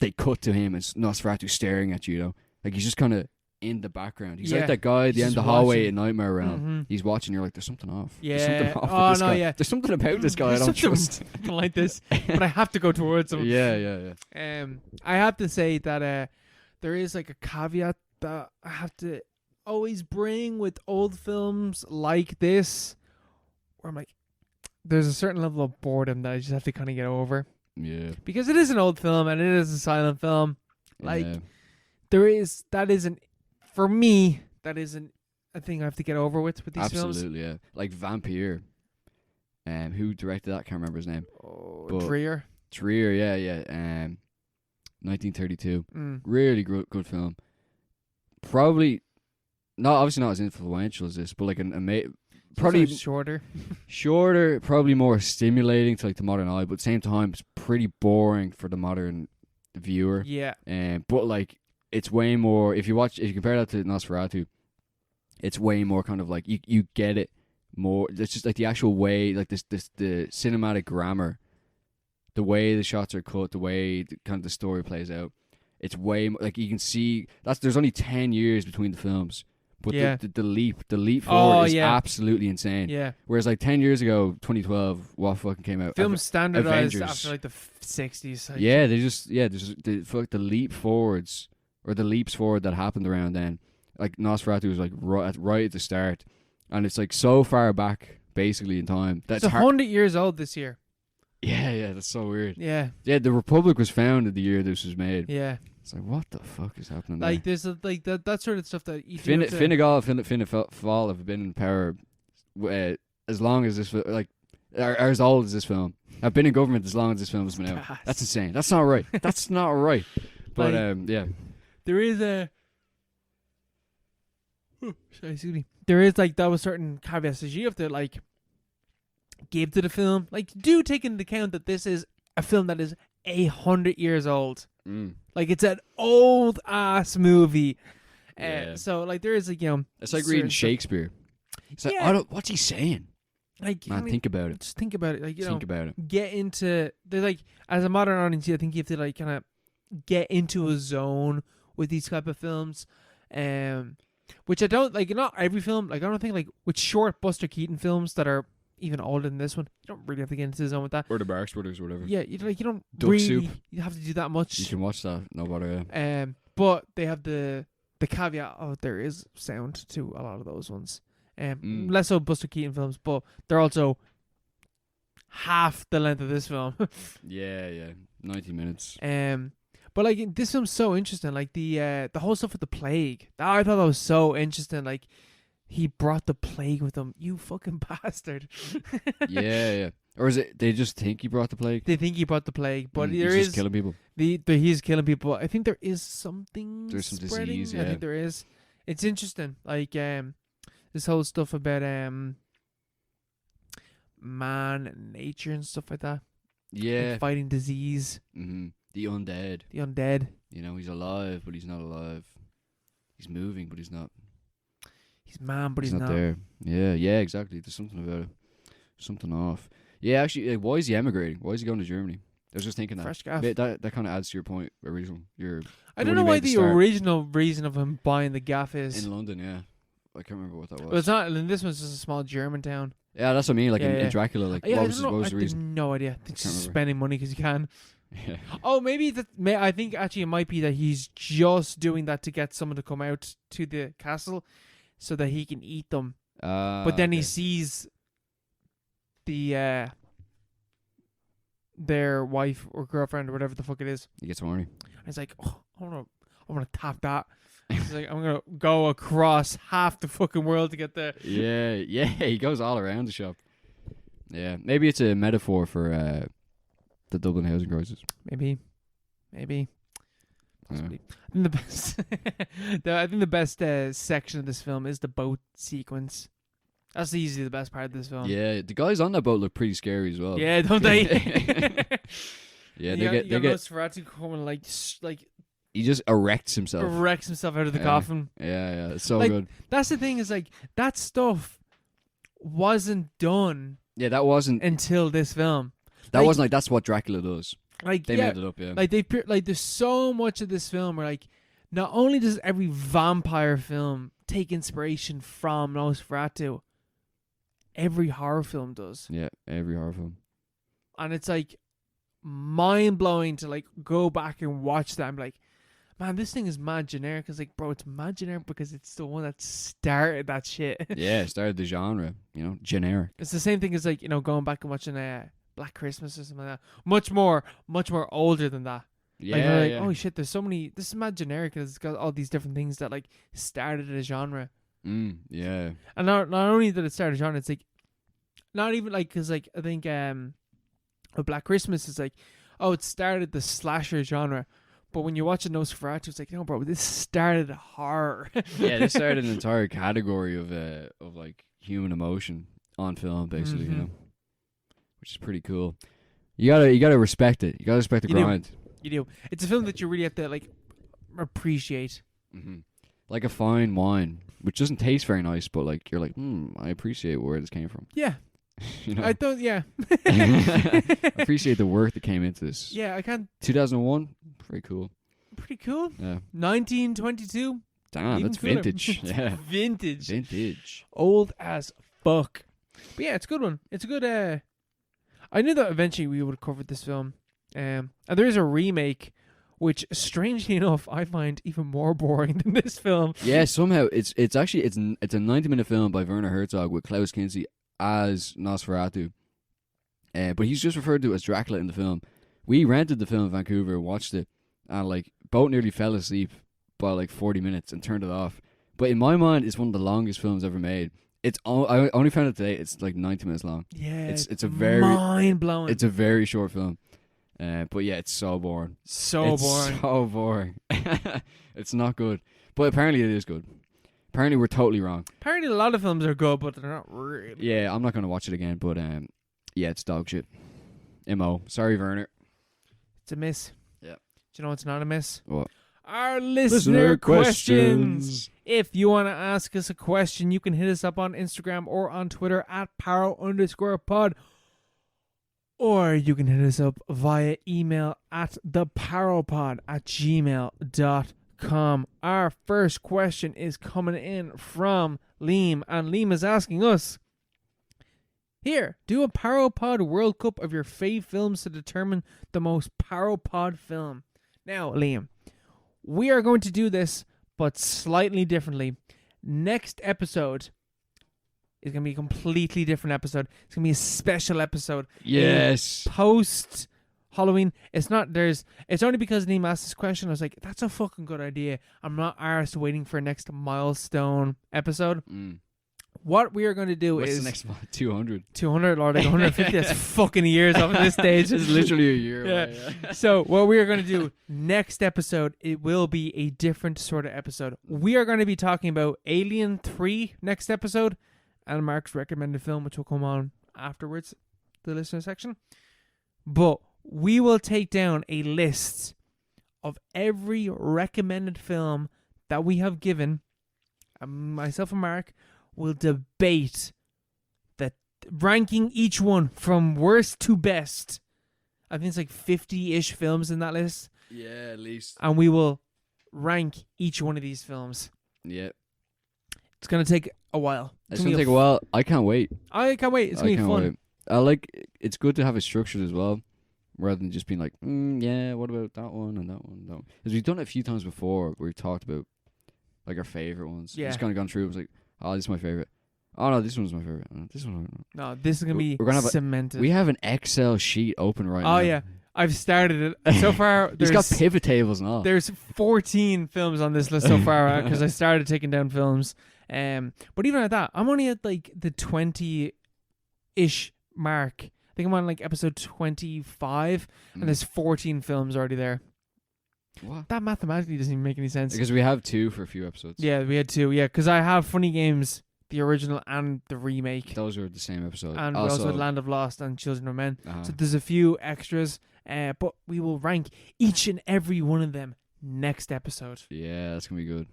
[SPEAKER 2] they cut to him and Nosferatu staring at you. You know, like he's just kind of in the background. He's like that guy at the end of the hallway in Nightmare Realm.
[SPEAKER 1] Mm-hmm.
[SPEAKER 2] He's watching. You're like, there's something off.
[SPEAKER 1] Yeah.
[SPEAKER 2] There's something off with this guy.
[SPEAKER 1] Yeah.
[SPEAKER 2] There's something about this guy I don't trust.
[SPEAKER 1] Like this, but I have to go towards him.
[SPEAKER 2] Yeah.
[SPEAKER 1] I have to say that there is like a caveat that I have to always bring with old films like this, where I'm like, there's a certain level of boredom that I just have to kind of get over.
[SPEAKER 2] Yeah. Because
[SPEAKER 1] it is an old film and it is a silent film. Like for me, that isn't a thing I have to get over with these films.
[SPEAKER 2] Absolutely, yeah. Like Vampire. Who directed that? I can't remember his name.
[SPEAKER 1] Trier,
[SPEAKER 2] yeah. 1932. Really good film. Probably obviously not as influential as this, but like probably shorter, probably more stimulating to like the modern eye, but at the same time it's pretty boring for the modern viewer.
[SPEAKER 1] Yeah.
[SPEAKER 2] But like it's way more, if you compare that to Nosferatu, it's way more kind of like you get it more. It's just like the actual way, like the cinematic grammar, the way the shots are cut, the way the story plays out. It's way more, like you can see there's only 10 years between the films. But the leap forward is absolutely insane. Yeah. Whereas like 10 years ago, 2012, what fucking came out?
[SPEAKER 1] Films standardized Avengers. After like the 60s. Like.
[SPEAKER 2] Yeah, the leap forwards, or the leaps forward that happened around then. Like Nosferatu was like right at the start, and it's like so far back basically in time.
[SPEAKER 1] It's 100 years old this year.
[SPEAKER 2] Yeah, that's so weird.
[SPEAKER 1] Yeah.
[SPEAKER 2] Yeah, the Republic was founded the year this was made.
[SPEAKER 1] Yeah.
[SPEAKER 2] It's like, what the fuck is happening there?
[SPEAKER 1] Like, there's that sort of stuff that you
[SPEAKER 2] Fine Gael, Fianna Fáil have been in power as long as this, like, or as old as this film. I've been in government as long as this film has been out. That's insane. That's not right. That's not right. But, yeah.
[SPEAKER 1] There is a... Sorry, excuse me. There is, like, that was certain caveats that you have to, like, give to the film. Like, do take into account that this is a film that is 100 years old. Like, it's an old ass movie. So like there is like,
[SPEAKER 2] it's like reading Shakespeare. It's like, what's he saying?
[SPEAKER 1] Like,
[SPEAKER 2] man, think about it.
[SPEAKER 1] Just think about it. Like,
[SPEAKER 2] think about it.
[SPEAKER 1] Get into like, as a modern audience, I think you have to like kind of get into a zone with these type of films. Which I don't like. Not every film. Like, I don't think like with short Buster Keaton films that are even older than this one, you don't really have to get into the zone with that.
[SPEAKER 2] Or the Marx Brothers or whatever.
[SPEAKER 1] Yeah, you don't
[SPEAKER 2] Duck
[SPEAKER 1] really
[SPEAKER 2] Soup.
[SPEAKER 1] You have to do that much.
[SPEAKER 2] You can watch that, no bother. Yeah.
[SPEAKER 1] But they have the caveat of there is sound to a lot of those ones. Less so Buster Keaton films, but they're also half the length of this film.
[SPEAKER 2] yeah, 90 minutes.
[SPEAKER 1] But like this film's so interesting. Like the whole stuff with the plague. I thought that was so interesting. Like, he brought the plague with him. You fucking bastard.
[SPEAKER 2] yeah. Or is it they just think he brought the plague?
[SPEAKER 1] They think he brought the plague, but
[SPEAKER 2] he's just killing people.
[SPEAKER 1] He's killing people. I think there is something.
[SPEAKER 2] There's some
[SPEAKER 1] spreading.
[SPEAKER 2] disease. Yeah.
[SPEAKER 1] I think there is. It's interesting. Like this whole stuff about man and nature and stuff like that.
[SPEAKER 2] Yeah.
[SPEAKER 1] Like fighting disease.
[SPEAKER 2] Mm-hmm. The undead. He's alive, but he's not alive. He's moving, but he's not.
[SPEAKER 1] He's man, but he's not
[SPEAKER 2] there. Yeah, exactly. There's something about it. Something off. Yeah, actually, why is he emigrating? Why is he going to Germany? I was just thinking that.
[SPEAKER 1] Fresh gaff.
[SPEAKER 2] That kind of adds to your point,
[SPEAKER 1] I don't know why the original reason of him buying the gaff is
[SPEAKER 2] in London. Yeah, I can't remember what that was.
[SPEAKER 1] Well, it's not. And this one's just a small German town.
[SPEAKER 2] Yeah, that's what I mean. Like in Dracula, like what was the reason?
[SPEAKER 1] No idea. They're just spending money because you can.
[SPEAKER 2] Yeah.
[SPEAKER 1] Oh, maybe I think actually it might be that he's just doing that to get someone to come out to the castle, so that he can eat them. But then he sees the their wife or girlfriend or whatever the fuck it is.
[SPEAKER 2] He gets horny.
[SPEAKER 1] He's like, oh, I wanna tap that. He's like, I'm gonna go across half the fucking world to get there.
[SPEAKER 2] Yeah, he goes all around the shop. Yeah, maybe it's a metaphor for the Dublin housing crisis.
[SPEAKER 1] Maybe.
[SPEAKER 2] Yeah.
[SPEAKER 1] Possibly. I think the best, section of this film is the boat sequence. That's easily the best part of this film.
[SPEAKER 2] Yeah, the guys on that boat look pretty scary as well.
[SPEAKER 1] Yeah, don't they?
[SPEAKER 2] Yeah,
[SPEAKER 1] they get Nosferatu coming like
[SPEAKER 2] he just erects himself
[SPEAKER 1] out of the coffin.
[SPEAKER 2] Yeah, it's so
[SPEAKER 1] like,
[SPEAKER 2] good.
[SPEAKER 1] That's the thing is like that stuff wasn't done.
[SPEAKER 2] Yeah, that wasn't
[SPEAKER 1] until this film.
[SPEAKER 2] That wasn't like that's what Dracula does.
[SPEAKER 1] Like
[SPEAKER 2] they made it up, yeah.
[SPEAKER 1] Like there's so much of this film where like not only does every vampire film take inspiration from Nosferatu, every horror film does.
[SPEAKER 2] Yeah, every horror film.
[SPEAKER 1] And it's like mind blowing to like go back and watch that and be like, man, this thing is mad generic. It's like, bro, it's mad generic because it's the one that started that shit.
[SPEAKER 2] Yeah, started the genre, generic.
[SPEAKER 1] It's the same thing as like, going back and watching Black Christmas or something like that. Much more older than that.
[SPEAKER 2] Yeah,
[SPEAKER 1] like,
[SPEAKER 2] yeah.
[SPEAKER 1] oh shit, there's so many, this is mad generic because it's got all these different things that like started a genre.
[SPEAKER 2] Yeah.
[SPEAKER 1] And not only did it start a genre, it's like, not even like, because like, I think Black Christmas is like, oh, it started the slasher genre. But when you watch a Nosferatu, it's like, no, bro, this started horror.
[SPEAKER 2] Yeah, this started an entire category of like human emotion on film, basically, which is pretty cool. You gotta respect it. You gotta respect the grind.
[SPEAKER 1] You do. It's a film that you really have to like appreciate.
[SPEAKER 2] Like a fine wine, which doesn't taste very nice, but like you're like, I appreciate where this came from.
[SPEAKER 1] Yeah. I don't. Yeah.
[SPEAKER 2] I appreciate the work that came into this.
[SPEAKER 1] Yeah, I can't.
[SPEAKER 2] 2001, pretty cool.
[SPEAKER 1] Pretty cool.
[SPEAKER 2] Yeah.
[SPEAKER 1] 1922.
[SPEAKER 2] Damn, that's
[SPEAKER 1] cooler.
[SPEAKER 2] vintage. Yeah.
[SPEAKER 1] Vintage. Old as fuck. But yeah, it's a good one. It's a good. I knew that eventually we would cover this film. And there is a remake, which strangely enough I find even more boring than this film.
[SPEAKER 2] Yeah, somehow it's a 90-minute film by Werner Herzog with Klaus Kinski as Nosferatu, but he's just referred to as Dracula in the film. We rented the film in Vancouver, watched it, and like both nearly fell asleep by like 40 minutes and turned it off. But in my mind, it's one of the longest films ever made. I only found it today. It's like 90 minutes long.
[SPEAKER 1] Yeah,
[SPEAKER 2] it's a very
[SPEAKER 1] mind blowing.
[SPEAKER 2] It's a very short film, but yeah, it's so boring. So boring. It's not good, but apparently it is good. Apparently we're totally wrong.
[SPEAKER 1] Apparently a lot of films are good, but they're not really.
[SPEAKER 2] Yeah, I'm not going to watch it again, but yeah, it's dog shit. M.O. Sorry, Werner.
[SPEAKER 1] It's a miss.
[SPEAKER 2] Yeah.
[SPEAKER 1] Do you know what's not a miss?
[SPEAKER 2] What?
[SPEAKER 1] Our listener questions. If you want to ask us a question, you can hit us up on Instagram or on Twitter at @paro_pod. Or you can hit us up via email at theparopod@gmail.com. Our first question is coming in from Liam, and Liam is asking us, here, do a Paropod World Cup of your fave films to determine the most Paropod film. Now, Liam, we are going to do this, but slightly differently. Next episode is going to be a completely different episode. It's going to be a special episode.
[SPEAKER 2] Yes.
[SPEAKER 1] Post Halloween. It's only because Liam asked this question. I was like, that's a fucking good idea. I'm not arsed waiting for next milestone episode. What we are going to do
[SPEAKER 2] What's
[SPEAKER 1] is
[SPEAKER 2] the next one? 200.
[SPEAKER 1] 200 or like 150. That's fucking years off at this stage.
[SPEAKER 2] It's literally a year away.
[SPEAKER 1] Yeah. So what we are going to do next episode, it will be a different sort of episode. We are going to be talking about Alien 3 next episode, and Mark's recommended film, which will come on afterwards, the listener section. But we will take down a list of every recommended film that we have given. Myself and Mark will debate the ranking each one from worst to best. I think it's like 50-ish films in that list.
[SPEAKER 2] Yeah, at least.
[SPEAKER 1] And we will rank each one of these films.
[SPEAKER 2] Yeah.
[SPEAKER 1] It's going to take a while.
[SPEAKER 2] It's going to take a while. I can't wait.
[SPEAKER 1] I can't wait. It's going to be fun.
[SPEAKER 2] Wait. It's good to have it structured as well, rather than just being like, yeah, what about that one and that one and that one. Because we've done it a few times before where we've talked about like our favourite ones.
[SPEAKER 1] Yeah.
[SPEAKER 2] Just kind of gone through. It was like, oh, this is my favourite. Oh no, this one's my favorite. This one.
[SPEAKER 1] No, this is gonna be
[SPEAKER 2] We're gonna have
[SPEAKER 1] cemented.
[SPEAKER 2] We have an Excel sheet open right now.
[SPEAKER 1] Oh yeah, I've started it so far.
[SPEAKER 2] He's
[SPEAKER 1] There's
[SPEAKER 2] got pivot tables and all.
[SPEAKER 1] There's 14 films on this list so far because I started taking down films. But even at that, I'm only at like the 20-ish mark. I think I'm on like episode 25, and there's 14 films already there.
[SPEAKER 2] What?
[SPEAKER 1] That mathematically doesn't even make any sense.
[SPEAKER 2] Because we have 2 for a few episodes.
[SPEAKER 1] Yeah, we had 2. Yeah, because I have Funny Games, the original and the remake.
[SPEAKER 2] Those are the same episode.
[SPEAKER 1] And we also had Land of Lost and Children of Men.
[SPEAKER 2] Uh-huh.
[SPEAKER 1] So there's a few extras, but we will rank each and every one of them next episode.
[SPEAKER 2] Yeah, that's gonna be good.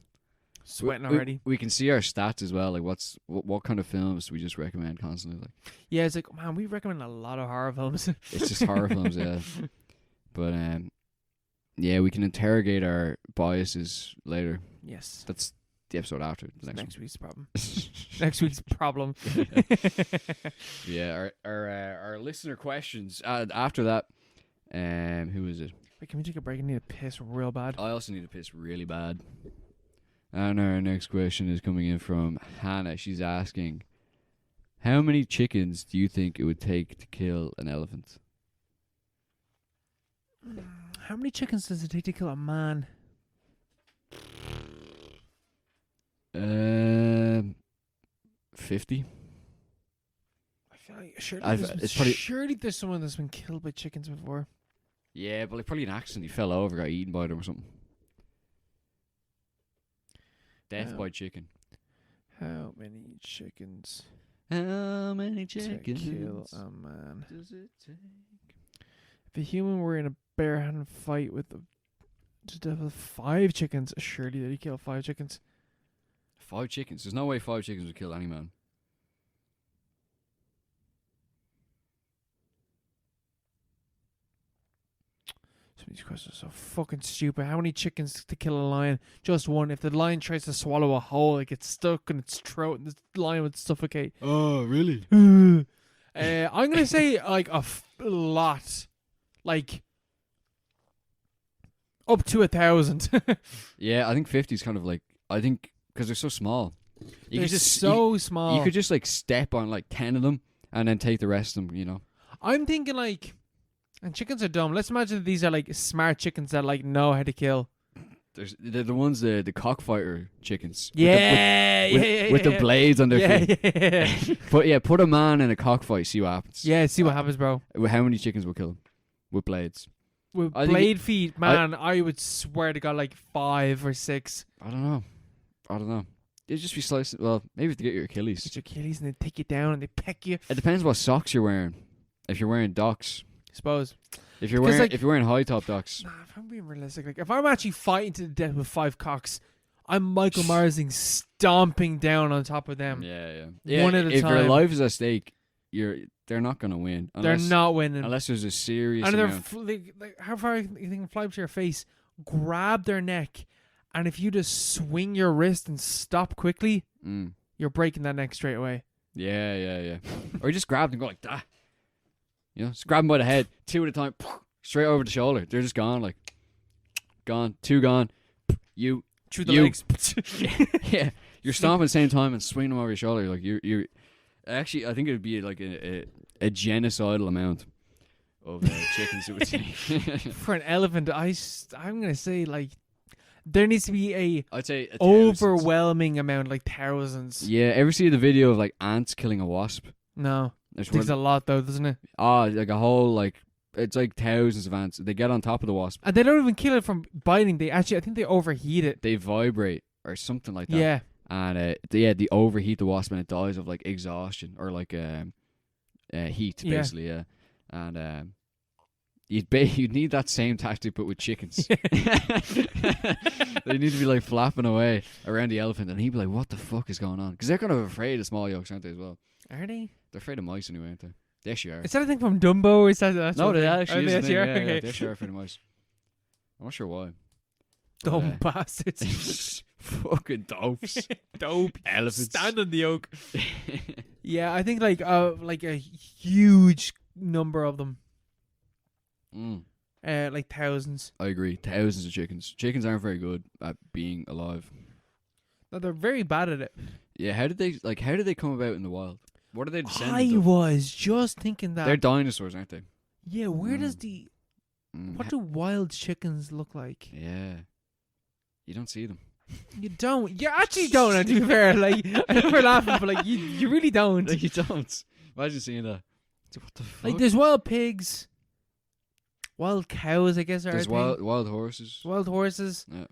[SPEAKER 1] Sweating already.
[SPEAKER 2] We can see our stats as well. Like, what kind of films do we just recommend constantly? Like,
[SPEAKER 1] yeah, it's like, man, we recommend a lot of horror films.
[SPEAKER 2] It's just horror films, yeah. But yeah, we can interrogate our biases later.
[SPEAKER 1] Yes,
[SPEAKER 2] that's the episode after. The
[SPEAKER 1] next week's problem. Next week's problem.
[SPEAKER 2] Yeah, our listener questions after that. Who is it?
[SPEAKER 1] Wait, can we take a break? I need to piss real bad.
[SPEAKER 2] I also need to piss really bad. And our next question is coming in from Hannah. She's asking, how many chickens do you think it would take to kill an elephant?
[SPEAKER 1] How many chickens does it take to kill a man?
[SPEAKER 2] 50.
[SPEAKER 1] I feel like surely there's someone that's been killed by chickens before.
[SPEAKER 2] Yeah, but like probably an accident. He fell over, got eaten by them or something. Death by chicken.
[SPEAKER 1] How many chickens?
[SPEAKER 2] How many
[SPEAKER 1] chickens to kill a man
[SPEAKER 2] does it take?
[SPEAKER 1] If a human were in a bare-handed fight with to death with 5 chickens, surely they'd kill 5 chickens.
[SPEAKER 2] 5 chickens? There's no way 5 chickens would kill any man.
[SPEAKER 1] Some of these questions are so fucking stupid. How many chickens to kill a lion? Just one. If the lion tries to swallow a hole, it gets stuck in its throat, and the lion would suffocate.
[SPEAKER 2] Oh, really?
[SPEAKER 1] I'm gonna say like a lot, like up to 1,000.
[SPEAKER 2] Yeah, I think 50 is kind of like, I think because they're so small.
[SPEAKER 1] They're so small.
[SPEAKER 2] You could just like step on like 10 of them and then take the rest of them. You know.
[SPEAKER 1] I'm thinking like. And chickens are dumb. Let's imagine that these are like smart chickens that like know how to kill.
[SPEAKER 2] They're the ones, the cockfighter chickens.
[SPEAKER 1] Yeah,
[SPEAKER 2] with the blades on their feet.
[SPEAKER 1] Yeah.
[SPEAKER 2] Put a man in a cockfight, see what happens.
[SPEAKER 1] Yeah, see what happens, bro.
[SPEAKER 2] How many chickens will kill him with blades?
[SPEAKER 1] With blade feet, man, I would swear to God like 5 or 6.
[SPEAKER 2] I don't know. It'd just be slicing. Well, maybe to get your Achilles.
[SPEAKER 1] Get your Achilles and they take you down and they peck you.
[SPEAKER 2] It depends what socks you're wearing. If you're wearing Docs.
[SPEAKER 1] Suppose.
[SPEAKER 2] If you're wearing high top Docs.
[SPEAKER 1] Nah, if I'm being realistic, like if I'm actually fighting to the death with 5 cocks, I'm Michael Marsing stomping down on top of them.
[SPEAKER 2] Yeah.
[SPEAKER 1] One at a time.
[SPEAKER 2] If your life is at stake, they're not gonna win.
[SPEAKER 1] They're not winning
[SPEAKER 2] unless there's a serious.
[SPEAKER 1] And
[SPEAKER 2] amount.
[SPEAKER 1] how far you think fly up to your face? Grab their neck, and if you just swing your wrist and stop quickly, you're breaking that neck straight away.
[SPEAKER 2] Yeah. Or you just grab them and go like that. You know, just grab them by the head, 2 at a time, straight over the shoulder. They're just gone, like, gone, 2 gone. You
[SPEAKER 1] through the legs.
[SPEAKER 2] Yeah, you're stomping at the same time and swinging them over your shoulder. Like you're. Actually, I think it would be like a genocidal amount of chickens it would take.
[SPEAKER 1] For an elephant, I'm gonna say like there needs to be
[SPEAKER 2] I'd say
[SPEAKER 1] overwhelming amount, like thousands.
[SPEAKER 2] Yeah, ever see the video of like ants killing a wasp?
[SPEAKER 1] No. It takes a lot though, doesn't it?
[SPEAKER 2] Like a whole, like, it's like thousands of ants. They get on top of the wasp.
[SPEAKER 1] And they don't even kill it from biting. I think they overheat it.
[SPEAKER 2] They vibrate or something like that.
[SPEAKER 1] Yeah.
[SPEAKER 2] And they overheat the wasp and it dies of like exhaustion or like heat, basically, yeah. And you'd need that same tactic but with chickens. They need to be like flapping away around the elephant and he'd be like, what the fuck is going on? Because they're kind of afraid of small yolks, aren't they, as well?
[SPEAKER 1] Are they?
[SPEAKER 2] They're afraid of mice anyway, aren't they? They actually are.
[SPEAKER 1] Is that a thing from Dumbo? Or is that
[SPEAKER 2] no, they actually is.
[SPEAKER 1] They
[SPEAKER 2] actually are afraid of mice. I'm not sure why.
[SPEAKER 1] Dumb bastards.
[SPEAKER 2] Fucking dopes.
[SPEAKER 1] Dope.
[SPEAKER 2] Elephants.
[SPEAKER 1] Stand on the oak. Yeah, I think like a huge number of them. Like thousands.
[SPEAKER 2] I agree. Thousands of chickens. Chickens aren't very good at being alive.
[SPEAKER 1] No, they're very bad at it.
[SPEAKER 2] Yeah, how did they come about in the wild? What are they descended
[SPEAKER 1] I
[SPEAKER 2] of?
[SPEAKER 1] was just thinking that.
[SPEAKER 2] They're dinosaurs, aren't they?
[SPEAKER 1] Yeah, where does the...
[SPEAKER 2] Mm.
[SPEAKER 1] What do wild chickens look like?
[SPEAKER 2] Yeah. You don't see them.
[SPEAKER 1] You don't. You actually don't, to be fair. Like, I know we're laughing, but like, you really don't.
[SPEAKER 2] Like, you don't. Imagine seeing that. What the fuck?
[SPEAKER 1] Like, there's wild pigs, wild cows, I guess, are
[SPEAKER 2] There's
[SPEAKER 1] a thing.
[SPEAKER 2] wild horses.
[SPEAKER 1] Wild horses,
[SPEAKER 2] Yeah.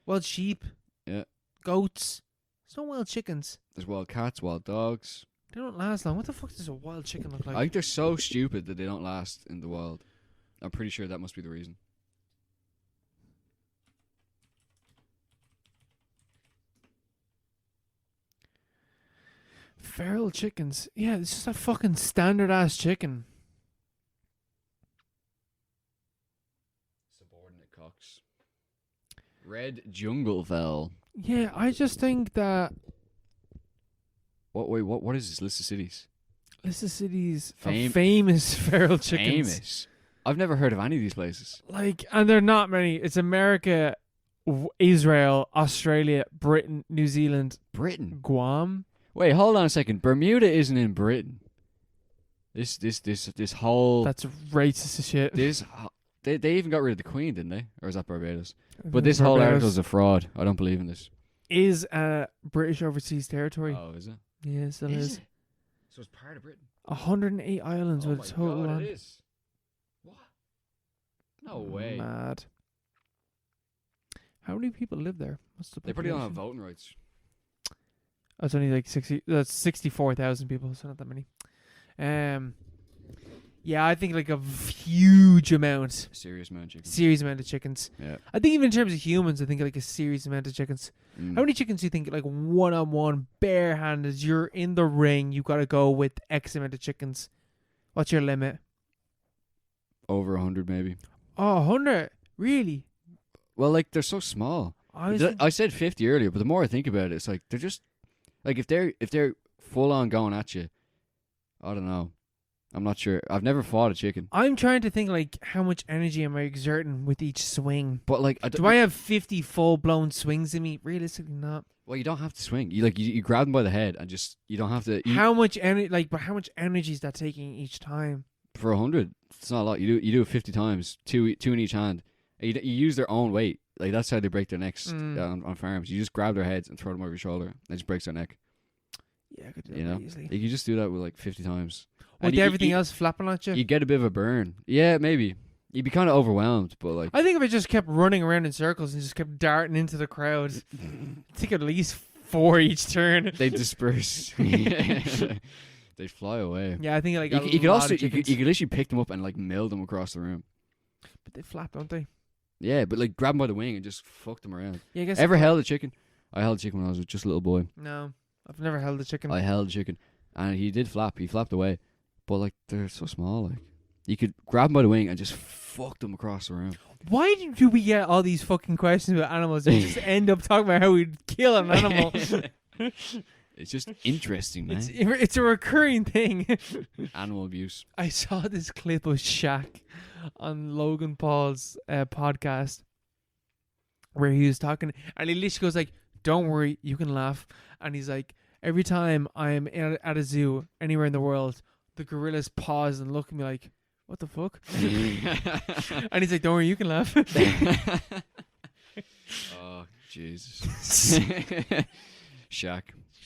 [SPEAKER 1] wild sheep,
[SPEAKER 2] Yeah.
[SPEAKER 1] goats. There's no wild chickens.
[SPEAKER 2] There's wild cats, wild dogs.
[SPEAKER 1] They don't last long. What the fuck does a wild chicken look like?
[SPEAKER 2] I think they're so stupid that they don't last in the wild. I'm pretty sure that must be the reason.
[SPEAKER 1] Feral chickens. Yeah, it's just a fucking standard ass chicken.
[SPEAKER 2] Subordinate cocks. Red jungle fowl.
[SPEAKER 1] Yeah, I just think that
[SPEAKER 2] What is this list of cities?
[SPEAKER 1] this is cities of
[SPEAKER 2] Fam-
[SPEAKER 1] famous feral chickens.
[SPEAKER 2] Famous. I've never heard of any of these places.
[SPEAKER 1] Like, and they're not many. It's America, Israel, Australia, Britain, New Zealand,
[SPEAKER 2] Britain.
[SPEAKER 1] Guam.
[SPEAKER 2] Wait, hold on a second. Bermuda isn't in Britain. This whole
[SPEAKER 1] That's racist as shit.
[SPEAKER 2] they even got rid of the Queen, didn't they? Or is that Barbados? But this whole article is a fraud. I don't believe in this.
[SPEAKER 1] Is British overseas territory.
[SPEAKER 2] Oh, is it?
[SPEAKER 1] Yeah, it still is.
[SPEAKER 2] it? So it's part of Britain.
[SPEAKER 1] 108 islands
[SPEAKER 2] Oh
[SPEAKER 1] with
[SPEAKER 2] my
[SPEAKER 1] a total
[SPEAKER 2] God,
[SPEAKER 1] land.
[SPEAKER 2] it is. What? No way.
[SPEAKER 1] Mad. How many people live there? What's the
[SPEAKER 2] They probably don't have
[SPEAKER 1] population?
[SPEAKER 2] voting rights.
[SPEAKER 1] That's only like 60. That's 64,000 people. So not that many. Yeah, I think like a huge amount,
[SPEAKER 2] Serious amount of chickens.
[SPEAKER 1] serious amount of chickens.
[SPEAKER 2] Yeah.
[SPEAKER 1] I think even in terms of humans, I think like a serious amount of chickens.
[SPEAKER 2] Mm.
[SPEAKER 1] How many chickens do you think, like one-on-one, barehanded, you're in the ring, you got to go with X amount of chickens? What's your limit?
[SPEAKER 2] Over 100 maybe.
[SPEAKER 1] Oh, 100? Really?
[SPEAKER 2] Well, like they're so small. I said 50 earlier, but the more I think about it, it's like they're just like if they're full on going at you, I don't know. I'm not sure. I've never fought a chicken.
[SPEAKER 1] I'm trying to think like how much energy am I exerting with each swing?
[SPEAKER 2] But like
[SPEAKER 1] Do I have 50 full-blown swings in me? Realistically, not.
[SPEAKER 2] Well, you don't have to swing. You grab them by the head and just you don't have to.
[SPEAKER 1] How much energy? But how much energy is that taking each time?
[SPEAKER 2] For 100, it's not a lot. You do it 50 times, two in each hand. You use their own weight. Like that's how they break their necks on farms. You just grab their heads and throw them over your shoulder. And it just breaks their neck.
[SPEAKER 1] Yeah, I could do
[SPEAKER 2] You
[SPEAKER 1] that
[SPEAKER 2] know,
[SPEAKER 1] easily.
[SPEAKER 2] you can just do that with like 50 times.
[SPEAKER 1] With
[SPEAKER 2] And
[SPEAKER 1] everything else flapping at you?
[SPEAKER 2] You get a bit of a burn. Yeah, maybe. You'd be kind of overwhelmed, but like.
[SPEAKER 1] I think if I just kept running around in circles and just kept darting into the crowd, I think at least 4 each turn.
[SPEAKER 2] They disperse. They fly away.
[SPEAKER 1] Yeah, I think like
[SPEAKER 2] You could also you could literally pick them up and like mill them across the room.
[SPEAKER 1] But they flap, don't they?
[SPEAKER 2] Yeah, but like grab them by the wing and just fuck them around.
[SPEAKER 1] Yeah, I guess.
[SPEAKER 2] Ever held a chicken? I held a chicken when I was just a little boy.
[SPEAKER 1] No, I've never held a chicken.
[SPEAKER 2] I held a chicken, and he did flap. He flapped away, but like they're so small. Like you could grab them by the wing and just fuck them across the room.
[SPEAKER 1] Why do we get all these fucking questions about animals and we just end up talking about how we'd kill an animal?
[SPEAKER 2] It's just interesting, man.
[SPEAKER 1] It's a recurring thing.
[SPEAKER 2] Animal abuse.
[SPEAKER 1] I saw this clip of Shaq on Logan Paul's podcast where he was talking, and he literally goes like, "Don't worry, you can laugh." And he's like, "Every time I'm at a zoo anywhere in the world, the gorillas pause and look at me like, what the fuck?" And he's like, "Don't worry, you can laugh."
[SPEAKER 2] Oh, Jesus. Shaq.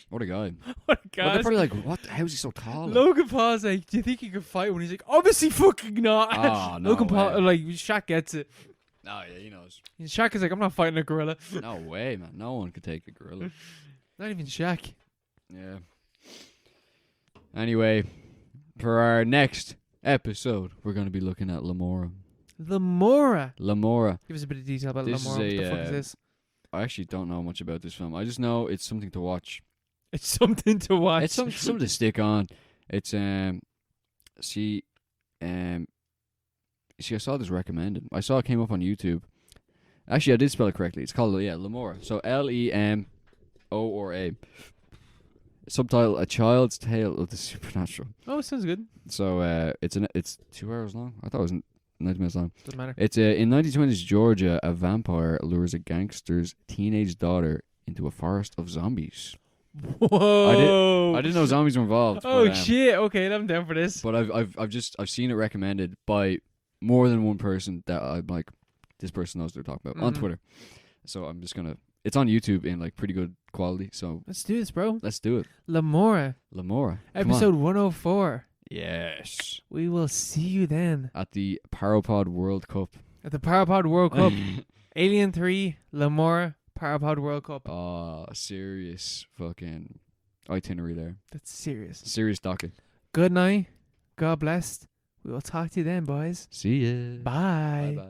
[SPEAKER 2] What a guy.
[SPEAKER 1] What a
[SPEAKER 2] Well,
[SPEAKER 1] guy.
[SPEAKER 2] they're probably like, what? How is he so tall?
[SPEAKER 1] Logan Paul's like, "Do you think you can fight one?" He's like, "Obviously fucking not."
[SPEAKER 2] Oh, no
[SPEAKER 1] Logan Paul,
[SPEAKER 2] way.
[SPEAKER 1] like, Shaq gets it.
[SPEAKER 2] Oh, yeah, he knows.
[SPEAKER 1] Shaq is like, "I'm not fighting a gorilla."
[SPEAKER 2] No way, man. No one could take a gorilla.
[SPEAKER 1] Not even Shaq.
[SPEAKER 2] Yeah. Anyway, for our next episode, we're going to be looking at Lemora.
[SPEAKER 1] Lemora.
[SPEAKER 2] Lemora.
[SPEAKER 1] Give us a bit of detail about
[SPEAKER 2] This
[SPEAKER 1] Lemora.
[SPEAKER 2] is
[SPEAKER 1] What the
[SPEAKER 2] a,
[SPEAKER 1] fuck is this?
[SPEAKER 2] I actually don't know much about this film. I just know it's something to watch.
[SPEAKER 1] It's something to watch.
[SPEAKER 2] It's something to stick on. It's see, I saw this recommended. I saw it came up on YouTube. Actually, I did spell it correctly. It's called Lemora. So Lemora. Subtitle: A Child's Tale of the Supernatural.
[SPEAKER 1] Oh, it sounds good.
[SPEAKER 2] So it's 2 hours long. I thought it was 90 minutes long.
[SPEAKER 1] Doesn't matter.
[SPEAKER 2] It's in 1920s Georgia, a vampire lures a gangster's teenage daughter into a forest of zombies.
[SPEAKER 1] Whoa!
[SPEAKER 2] I didn't know zombies were involved.
[SPEAKER 1] Oh
[SPEAKER 2] but,
[SPEAKER 1] shit! Okay, I'm down for this.
[SPEAKER 2] But I've seen it recommended by more than one person that I'm like, this person knows what they're talking about on Twitter. So I'm just gonna. It's on YouTube in like pretty good quality. So
[SPEAKER 1] Let's do this, bro.
[SPEAKER 2] let's do it.
[SPEAKER 1] Lemora,
[SPEAKER 2] Lemora,
[SPEAKER 1] episode 104.
[SPEAKER 2] Yes.
[SPEAKER 1] We will see you then
[SPEAKER 2] At the Paropod World Cup.
[SPEAKER 1] at the Parapod World Cup. Alien 3, Lemora, Parapod World Cup.
[SPEAKER 2] Oh, serious fucking itinerary there.
[SPEAKER 1] That's serious.
[SPEAKER 2] Serious docket.
[SPEAKER 1] Good night. God bless. We will talk to you then, boys.
[SPEAKER 2] See ya.
[SPEAKER 1] Bye.
[SPEAKER 2] Bye.